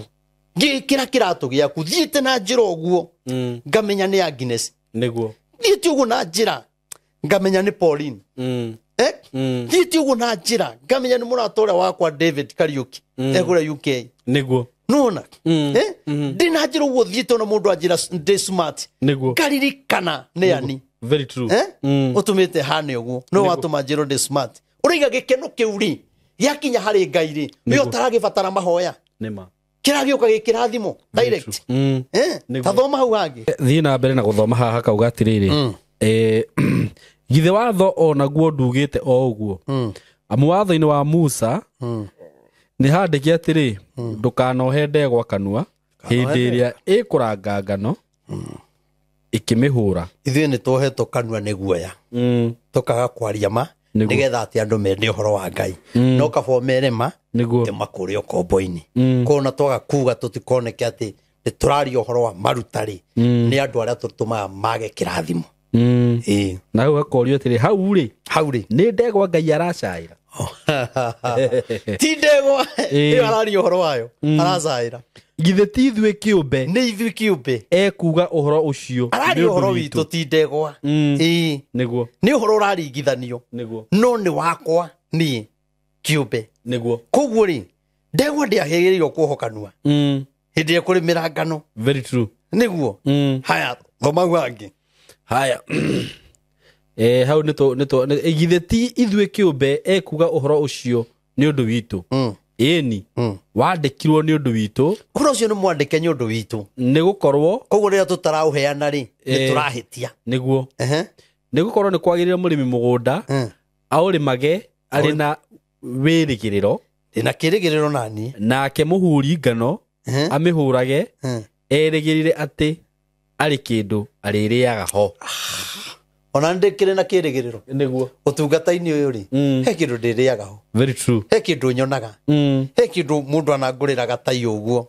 S1: ngĩkĩra kĩratũ gĩaku thiĩte na njĩra ũguo ngamenya nĩ Agnes
S3: nĩguo
S1: thiĩte ũguo na njĩra ngamenya nĩ Pauline thiĩte ũguo na njĩra ngamenya nĩ mũrata ũrĩa wakwa David Kariuki ekũrĩa UK
S3: nĩguo
S1: nona ndĩ na njĩra ũguo thiĩte ona mũndũ anjĩra ndĩ smart
S3: nĩguo
S1: ngaririkana nĩ ani
S3: very true
S1: ũtũmĩte hane ũguo no watũma njĩra ndĩ smart ũraiga gĩkeno kĩu rĩ gĩakinya harĩ Ngai rĩ nĩ ũtaragĩbatara mahoya
S3: nĩma
S1: kĩragĩũka gĩkĩrathimo direct tathoma hau hangĩ
S3: thiĩ na mbere na gũthoma haha kauga atĩrĩrĩ githe watho onaguo ndugĩte o ũguo amu watho-inĩ wa Musa nĩ handĩke atĩrĩ ndũkanohe ndegwa kanua hĩndĩ ĩrĩa ĩkũranga ngano ĩkĩmĩhũra
S1: ithuĩ nĩ tuohetwo kanua nĩ guoya tũkaga kwaria ma nĩgetha atĩ andũ mende ũhoro wa Ngai no kaba ũmere ma makũrĩ ũkombo-inĩ kũna twaga kuga tũtikoneke atĩ nĩtũraria ũhoro wa marutarĩ nĩ andũ arĩa tũtũmaga mage kĩrathimo
S3: na hau akorio atĩrĩ hau rĩ nĩ ndegwa Ngai aracaĩra
S1: ti ndegwa ĩyo araria ũhoro wayo aracaĩra
S3: githe ti ithuĩ kĩũmbe
S1: nĩ ithuĩ kĩũmbe
S3: ekuga ũhoro ũcio
S1: araria ũhoro witũ ti ndegwa
S3: nĩguo
S1: nĩ ũhoro ũraringithanio no nĩ wakwa niĩ kĩũmbe
S3: nĩguo
S1: koguo rĩ ndegwa ndĩagĩrĩirwo kuoho kanua hĩndĩ ĩrĩa kũrĩmĩra ngano
S3: very true
S1: nĩguo haya thoma hau hangĩ
S3: haya hau nĩ githe ti ithuĩ kĩũmbe ekuga ũhoro ũcio nĩ ũndũ witũ ĩni wandĩkirwo nĩ ũndũ witũ
S1: ũhoro ũcio nĩ mwandĩke nĩ ũndũ witũ
S3: nĩ gũkorwo
S1: koguo rĩrĩa tũtaraũheana rĩ nĩ tũrahĩtia
S3: nĩguo nĩ gũkorwo nĩ kwagĩrĩire mũrĩmi mũgũnda aũrĩmage arĩ na wĩrĩgĩrĩro
S1: ndĩna kĩrĩgĩrĩro naniĩ
S3: nake mũhuri ngano amĩhũrage erĩgĩrĩre atĩ arĩ kĩndũ arĩrĩaga ho
S1: ona ndĩkĩrĩ na kĩrĩgĩrĩro
S3: nĩguo
S1: ũtungata-inĩ ũyũ rĩ he kĩndũ ndĩrĩaga ho
S3: very true
S1: he kĩndũ nyonaga he kĩndũ mũndũ anangũrĩraga ta ũguo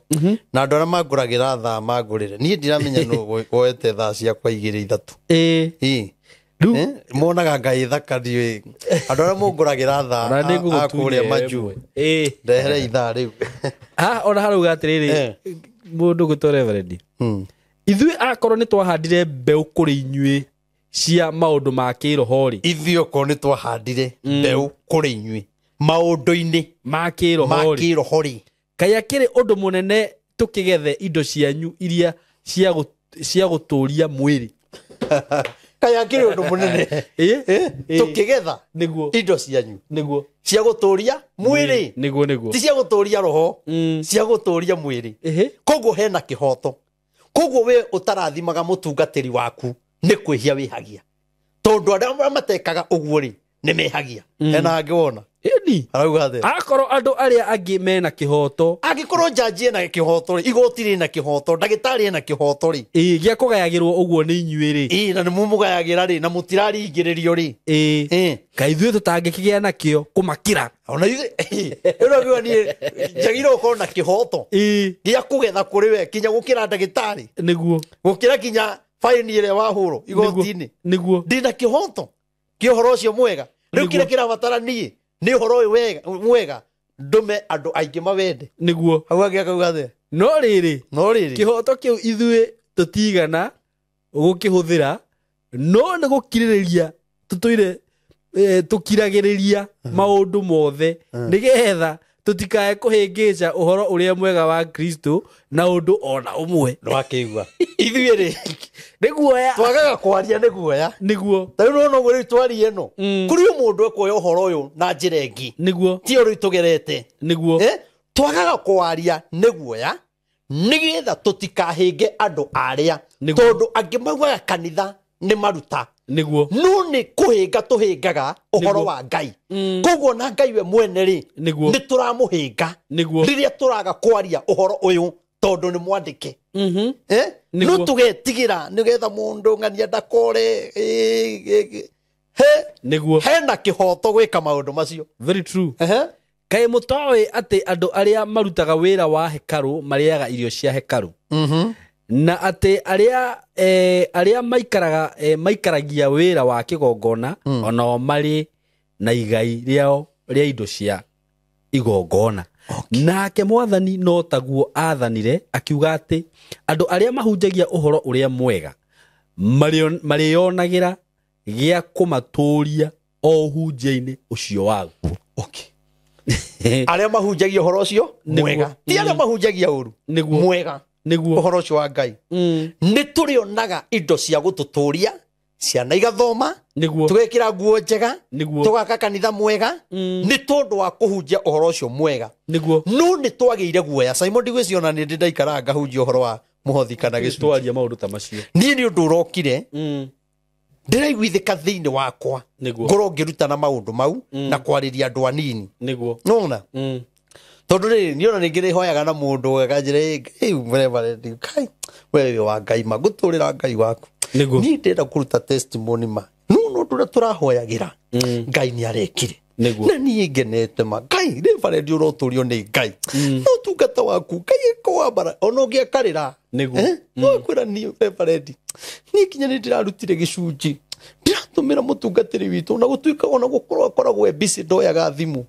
S1: na andũ arĩa mangũragĩra thaa mangũrĩre niĩ ndiramenya nũ woete thaa ciakwa 2-3 monaga Ngai thaka ndiũĩ andũ arĩa mũngũragĩra thaa akũrĩa manju ndehere ithaa rĩu
S3: ona harauga atĩrĩrĩ mũndũ gwĩtwo Reverend ithuĩ akorwo nĩ twahandire mbeũ kũrĩ inyuĩ cia maũndũ ma kĩroho rĩ
S1: ithuĩ okorwo nĩ twahandire mbeũ kũrĩ inyuĩ maũndũ-inĩ ma kĩroho rĩ
S3: kaĩ akĩrĩ ũndũ mũnene tũkĩgethe indo cianyu iria cia gũtũũria mwĩrĩ
S1: kaĩ akĩrĩ ũndũ mũnene tũkĩgetha indo cianyu
S3: nĩguo
S1: cia gũtũũria mwĩrĩ
S3: nĩguo
S1: ti cia gũtũũria roho cia gũtũũria mwĩrĩ koguo hena kĩhoto koguo we ũtarathimaga mũtungatĩri waku nĩ kwĩhia wĩhagia tondũ arĩa matekaga ũguo rĩ nĩ mehagia hena angĩ wona arauga atĩ
S3: akorwo andũ arĩa angĩ mena kĩhoto
S1: angĩkorwo njanji ena kĩhoto rĩ igoti rĩ na kĩhoto ndagĩtarĩ ena kĩhoto rĩ
S3: gĩa kũgayagĩrwo ũguo nĩ inyuĩ rĩ
S1: na nĩ mũmũgayagĩra rĩ na mũtiraringĩrĩrio rĩ
S3: kaĩ ithuĩ tũtangĩkĩgĩa nakĩo kũmakĩra
S1: ona ithuĩ ĩno niĩ njagĩrĩirwo gũkorwo na kĩhoto gĩa kũgetha kũrĩ we kinya gũkĩra ndagĩtarĩ
S3: nĩguo
S1: gũkĩra kinya faini ĩrĩa wahũrwo igoti-inĩ
S3: nĩguo
S1: ndĩna kĩhoto kĩa ũhoro ũcio mwega rĩu kĩrĩa kĩrabatara niĩ nĩ ũhoro ũyũ mwega ndume andũ aingĩ mawende
S3: nĩguo
S1: hau angĩ akauga atĩ
S3: no rĩrĩ kĩhoto kĩu ithuĩ tũtigana gũkĩhũthĩra no nĩ gũkirĩrĩria tũtũire tũkiragĩrĩria maũndũ mothe nĩgetha
S2: tutikae kuhingica uhoro uria mwega wa Kristo na undu ona umwe
S1: Ndwakeigua. Ithuĩ rĩ
S2: niguoya
S1: twagaga kwaria niguoya.
S2: niguo
S1: Tarĩu no gwe twari ĩno. Kuri mũndũ ekoya ũhoro ũyũ na njĩra ĩngĩ.
S2: niguo
S1: Ti ũrĩa itugerete.
S2: niguo
S1: Twagaga kwaria niguoya nigetha tutikahinge andũ arĩa
S2: Nĩguo.
S1: tondũ angĩ maugaga kanitha nĩ maruta.
S2: niguo
S1: No nĩ kũhinga tũhingaga ũhoro
S2: Nĩguo.
S1: wa Ngai. Koguo na Ngai we mwene rĩ
S2: Nĩguo.
S1: nĩ tũramũhinga
S2: Nĩguo.
S1: rĩrĩa tũraga kwaria ũhoro ũyũ tondũ nĩ mwandĩke. No
S2: Nĩguo.
S1: tũgetigira nĩgetha mũndũ ng'ania ndakore
S2: niguo
S1: hena kĩhoto gwĩka maũndũ macio.
S2: very true kaĩ mũtoĩ atĩ andũ arĩa marutaga wĩra wa hekaru marĩaga irio cia hekaru na atĩ arĩa maikaragia wĩra wa kĩgongona onao marĩ na igai rĩao rĩa indo cia igongona. Nake Mwathani no taguo athanire akiuga atĩ andũ arĩa mahunjagia ũhoro ũrĩa mwega marĩonagĩra gĩa kũmatũũria o ũhunjia-inĩ ũcio waguo.
S1: Arĩa mahunjagia ũhoro ũcio mwega ti arĩa mahunjagia ũru mwega
S2: nĩguo
S1: ũhoro ũcio wa Ngai. Nĩ tũrĩonaga indo cia gũtũtũũria, ciana igathoma, tũgekĩra nguo njega, tũgaka kanitha mwega, nĩ tondũ wa kũhunjia ũhoro ũcio mwega. No nĩ twagĩire guoya. Simon ndigwĩciona nĩ ndĩ ndaikara ngahunjia ũhoro wa mũhothi kana
S2: gĩcunjĩ maũndũ ta macio.
S1: Niĩ nĩ ũndũ ũrokire ndĩraiguithĩka thĩinĩ wakwa ngorwo ngĩrutana maũndũ mau na kwarĩria andũ anini. Nona tondũ rĩrĩ nĩ ona ningĩ nĩhoyaga na mũndũ akanjĩra Kai we wa Ngai ma gũtũũrĩra Ngai waku. Niĩ ndĩrenda kũruta testimony ma no ũndũ ũrĩa tũrahoyagĩra Ngai nĩ arekire na niĩ ngenete ma Ngai Reverend ũrotũũrio nĩ Ngai no tungata waku Ngai ĩkũwambara ona ũngĩakarĩra no kwĩra niĩ Reverend niĩ kinya nĩ ndĩrarutire gĩcunjĩ ndiratũmĩra mũtungatĩri witũ na gũtuĩka ona gũkorwo akoragwo busy ndoyaga thimũ.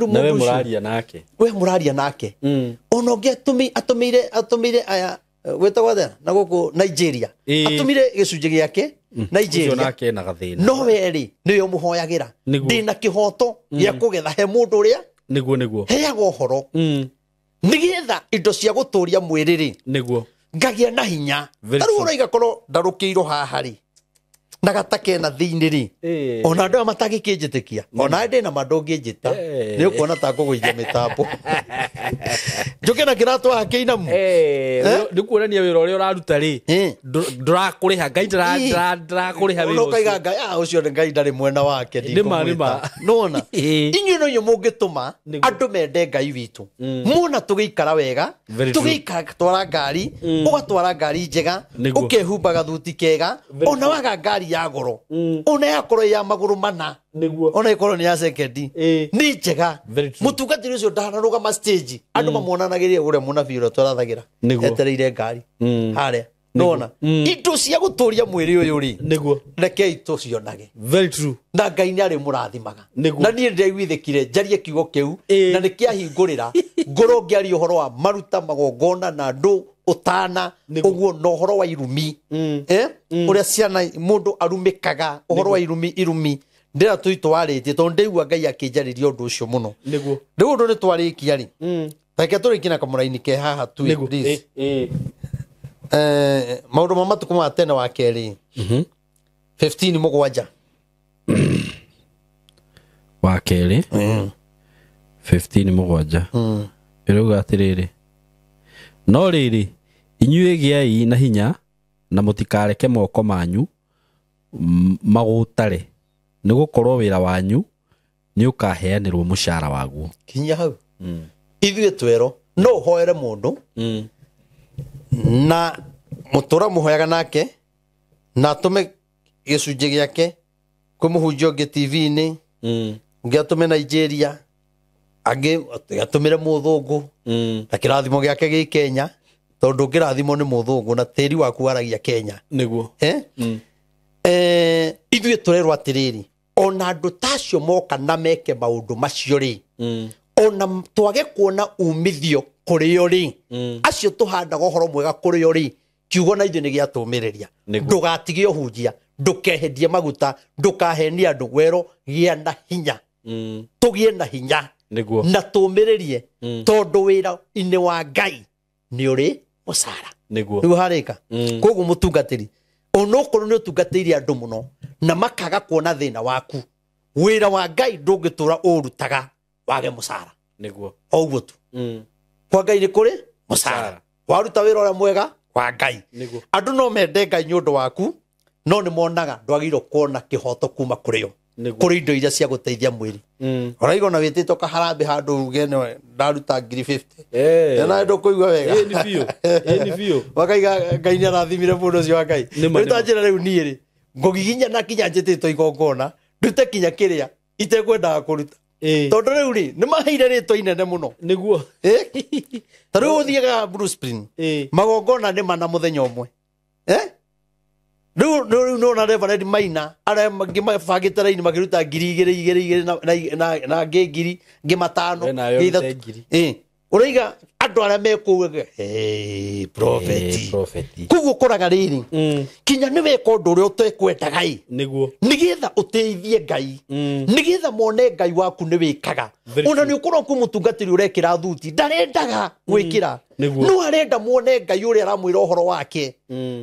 S2: Nawe mũraria nake.
S1: We mũraria nake. Ona ũngĩ atũmĩire aya gwĩtagwo atĩa na gũkũ Nigeria. Atũmĩire gĩcunjĩ gĩake Nigeria.
S2: Nake na gathĩna.
S1: No we rĩ nĩwe ũmũhoyagĩra. Ndĩna kĩhoto gĩa kũgetha he mũndũ ũrĩa.
S2: Nĩguo.
S1: Heaga ũhoro. Nĩgetha indo cia gũtũũria mwĩrĩ rĩ.
S2: Nĩguo.
S1: Ngagĩa na hinya. Tarĩu ũraiga korwo ndarũkĩirwo haha rĩ. Na gatake na thĩinĩ rĩ ona andũ matagĩkĩnjĩtĩkia ona ndĩ na mandũ ngĩnjĩta nĩ ũkuona ta kũgũithia mĩtambo njoke na kĩratũ hakĩinamu
S2: nĩ kuonania wĩra ũrĩa ũraruta rĩ ndũrakũrĩha Ngai ndĩrakũrĩha wĩra ũcio
S1: ũkaiga Ngai ũcio Ngai ndarĩ mwena wake ndikũmwĩta nona inyuĩ no inyuĩ mũngĩtũma andũ mende Ngai witũ muona tũgĩikara wega tũgĩikara twara ngari ũgatwara ngari njega ũkehumba gathuti kega ona waga ngari ya goro ona yakorwo ya magũrũ mana ona ikorwo nĩ ya sekendi nĩ njega mũtungatĩri ũcio ndanarũgama stage andũ mamuonanagĩria ũrĩa mũnabii ũrĩa twarathagĩra etereire ngari harĩa nona indo cia gũtũũria mwĩrĩ ũyũ rĩ rekei tũcionage na Ngai nĩ arĩ mũrathimaga na niĩ ndĩraiguithĩkire njarie kiugo kĩu na nĩ kĩahingũrĩra ngorwo ngĩaria ũhoro wa maruta magongona na andũ ũtana ũguo na ũhoro wa irumi ũrĩa ciana mũndũ arumĩkaga ũhoro wa irumi ndĩra tũi twarĩtie tondũ ndĩigua Ngai akĩnjarĩria ũndũ ũcio mũno rĩu ũndũ nĩ twarĩkia rĩ reke tũrĩkie na kamũraini ke haha maũndũ ma matukũ ma tene wa kerĩ 15 mũgwanja
S2: wa kerĩ 15 mũgwanja ĩrauga atĩrĩrĩ no rĩrĩ inyuĩ gĩai na hinya na mũtikareke moko manyu magũtare nĩ gũkorwo wĩra wanyu nĩ ũkaheanĩrwo mũcara waguo.
S1: Kinya hau ithuĩ twero no ũhoere mũndũ na mũtũra mũhoyaga nake na atũme gĩcunjĩ gĩake kwĩ mũhunjia ũngĩ TV-inĩ ũngĩ atũme Nigeria angĩ atũmĩre mũthũngũ na kĩrathimo gĩake gĩ Kenya tondũ kĩrathimo nĩ mũthũngũ na tĩri waku waragia Kenya
S2: nĩguo
S1: ithuĩ tũrerwo atĩrĩrĩ ona andũ tacio moka na meke maũndũ macio rĩ ona twage kuona umithio kũrĩ o rĩ acio tũhandaga ũhoro mwega kũrĩ o rĩ kiugo na ithuĩ nĩ gĩatũmĩrĩria ndũgatige ũhunjia ndũkehendie maguta ndũkahenia andũ wero gĩa na hinya tugie na hinya
S2: niguo
S1: na tumiririe tondu wira ine wa Ngai ni uri musara
S2: niguo
S1: harika koguo mutungatiri onokorwo ni utungatiri andu muno na makaga kuona thina waku wira wa Ngai ndungitura urutaga wage musara
S2: niguo
S1: oguo tu kwa Ngai ni kuri musara waruta wira ora mwega wa Ngai andu no mende Ngai nyundu waku no ni monaga ndwagirwo kuona kihoto kuma kurio kuri indo iria cia guteithia mwiri oraigo na witito kaharambe handu ugene ndaruta 50 na ndo kuigwa wega
S2: ni bio
S1: wakaiga Ngai ni arathimire mundu cio wa Ngai utajira riu ni ri ngogiginya na kinya njitito igongona ndute kinya kiria itekwendaga kuruta tondu riu ri ni maheire ritwa inene muno
S2: niguo
S1: taru uthiaga Bruce Spring magongona ni mana muthenya umwe no na Reverend Maina ara magifagite raini magiruta ngiri na ngiri ngimatano uraiga andu ara mekuga prophet kugu koraga riri kinya ni weka undu uri utekwenda Ngai
S2: niguo
S1: nigetha uteithie Ngai nigetha mone Ngai waku ni wikaga ona ni ukorwo ku mutungatiri urekira thuti ndarendaga gwikira no arenda muone Ngai uri aramwira uhoro wake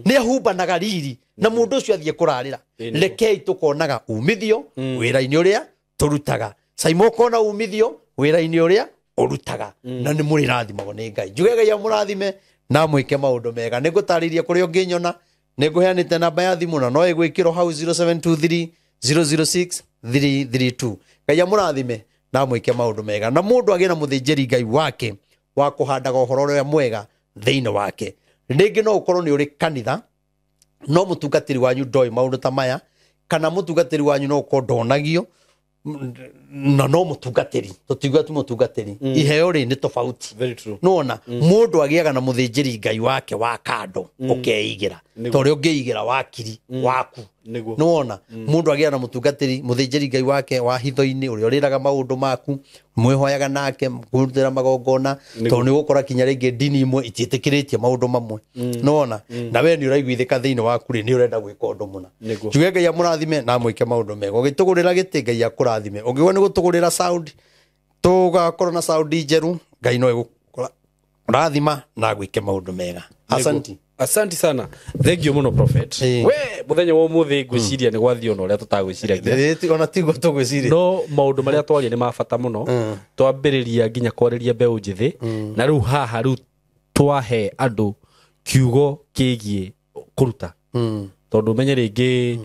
S1: ni ahumbanaga riri na mundu ucio athie kurarira rekei tukonaga umithio wira-ini uria turutaga Simon kona umithio wira-ini uria urutaga na ni muri rathimagwo ni Ngai njuge Ngai amurathime na mwike maundu mega nigutariria kuri unginyona niguheanite namba ya thimu na no igwikiro hau 0723 006 332 Ngai amurathime na mwike maundu mega na mundu agie na muthinjiri Ngai wake wa kuhandaga uhoro uria mwega thiini wake ringi no ukorwo ni uri kanitha no mutungatiri wanyu ndoi maundu ta maya kana mutungatiri wanyu no kondonagio na no mutungatiri tutigwa tu mutungatiri iheo ri ni tofauti nona mundu agiaga na muthinjiri Ngai wake wa kando ukeigira tori ungeigira wakiri waku nona mundu agia na mutungatiri muthinjiri Ngai wake wa hitho-ini uri oriraga maundu maku mwihoyaga nake kurutira magongona to ni gukora kinya ringi dini imwe ititikiritie maundu mamwe nona na we ni uraiguithika thiini waku ri ni urenda gwika undu muna njuge Ngai amurathime na mwike maundu mega ugitugurira giti Ngai akurathime ungigwa ni gutugurira sound tugakorwo na sound njeru Ngai no igukora rathima na gwike maundu mega
S2: Asante sana. Thank you muno prophet. We muthenya wa umuthi ngwiciria ni gwathio ona uria tutagwiciria.
S1: Ona tigo tugwiciria.
S2: No maundu maria twaria ni mabata muno. Twambiriria nginya kwariria mbeu njithi na riu haha riu twahe andu kiugo kigie kuruta. Tondu menye ringi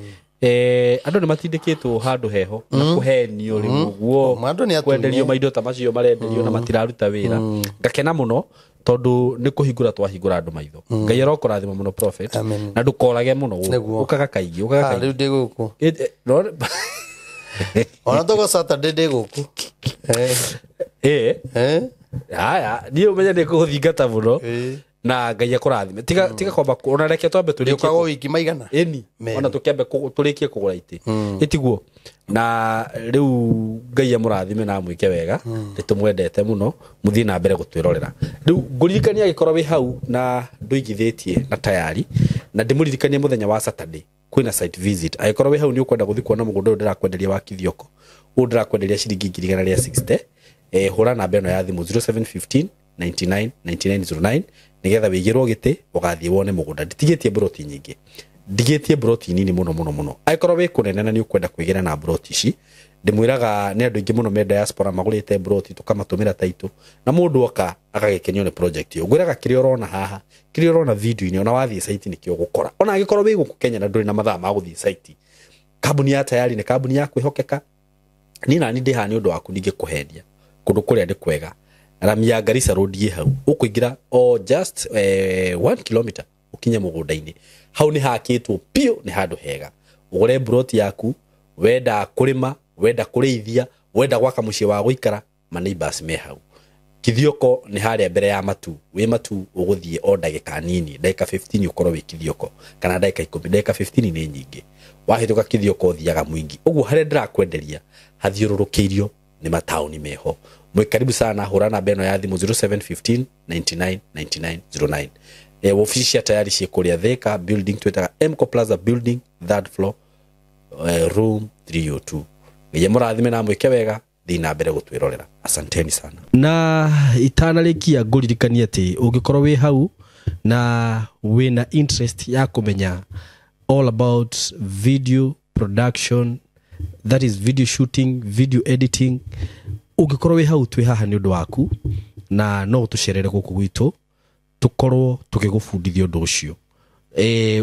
S2: andu ni matindikitwo handu heho na kuhenio riu guo kwenderio maindo ta macio marenderio na matiraruta wira. Ngakena muno tondu ni kuhingura twahingura andu maitho Ngai arokurathima muno prophet na ndukorage muno ukaga kaingi
S1: riu ndi guku ona togo Saturday ndi guku
S2: aya ni umenya ni kuthingata muno na Ngai akurathime tiga kwamba ona reke twambe turikie
S1: ukago wiki maigana
S2: eni ona tukiambe turikie kugura iti itiguo na riu Ngai amurathime na mwike wega nitumwendete muno muthii na mbere gutwirorera riu nguririkania gikorwo wi hau na nduigithitie na tayari na ndimuririkania muthenya wa Saturday kwina site visit agikorwo wi hau ni ukwenda guthi kuona mugunda ndirakwenderia wa Kithioko ndirakwenderia ciringi 160 hura namba eno ya thimu 0715 99 9909 nigetha wigirwo giti ugathie wone mugunda nditigetie broti nyingi ndigetie broti nini muno aikorwo we kunene na ni ukwenda kuigira na broti ici ndimwiraga ni andu ingi muno me diaspora magurite broti tukamatumira taitu na mundu oka agagekenio ni project yo ngwiraga kiria urona haha kiria urona video ini ona wathie site nikio gukora ona agikorwo we guku Kenya na nduri na mathaa ma guthie site kambuni ya tayari ni kambuni ya kwihokeka ni nani ndi hani undu waku ningikuhendia kundu kuria ndi kwega Ramia Garissa road ye hau ukuingira just 1 kilometer ukinya mugunda-ini hau ni hakitwo pio ni handu hega ugure broti yaku wenda kurima wenda kurithia wenda gwaka mucie wa guikara ma neighbors me hau Kithioko ni haria mbere ya matu wi matu uguthie o ndagika nini ndagika 15 ukorwo wi Kithioko kana ndagika 10 ndagika 15 ni nyingi wahituka Kithioko thiaga mwingi uguo haria ndirakwenderia hathiururukiirio ni matauni meho mwe karibu sana hura namba eno ya thimu 0715 99 9909 ofisi ya tayari cie kuria Thika building twetaga Mco Plaza building third floor room 302 Ngai murathime na mwike wega thina mbere gutwirorera. Asanteni sana.
S4: Na itanarikia nguririkania ati ungikorwo wi hau na wina interest ya kumenya all about video production, that is video shooting, video editing, ungikorwo wi hau twi haha ni undu waku na no tucerere guku gwitu tukorwo tukigufundithia undu ucio.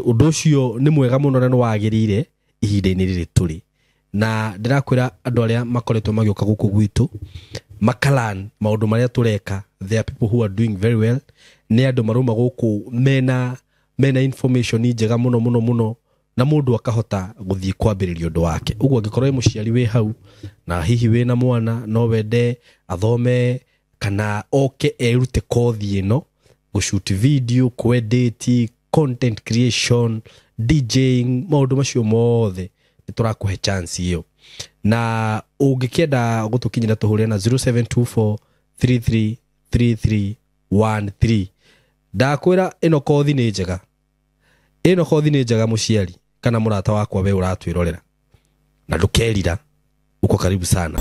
S4: Undu ucio ni mwega muno na no wagirire ihinda-ini riri turi, na ndirakwira andu aria makoretwo magioka guku gwitu makalan maundu maria tureka. There are people who are doing very well. Ni andu maruma guku mena information njega muno na mundu akahota guthii kwambiriria undu wake. Uguo angikorwo muciari wi hau na hihi wi na mwana no wende athome kana oke erute kothi ino gushoot video, edit, content creation, DJing, maundu macio mothe niturakuhe chance iyo. Na ungikienda gutukinyira tuhurira na 0724333313. Ndakwira ino kothi ni njega. Ino kothi ni njega muciari kana murata wakwa we uratwirorera na ndukerira. Uko karibu sana.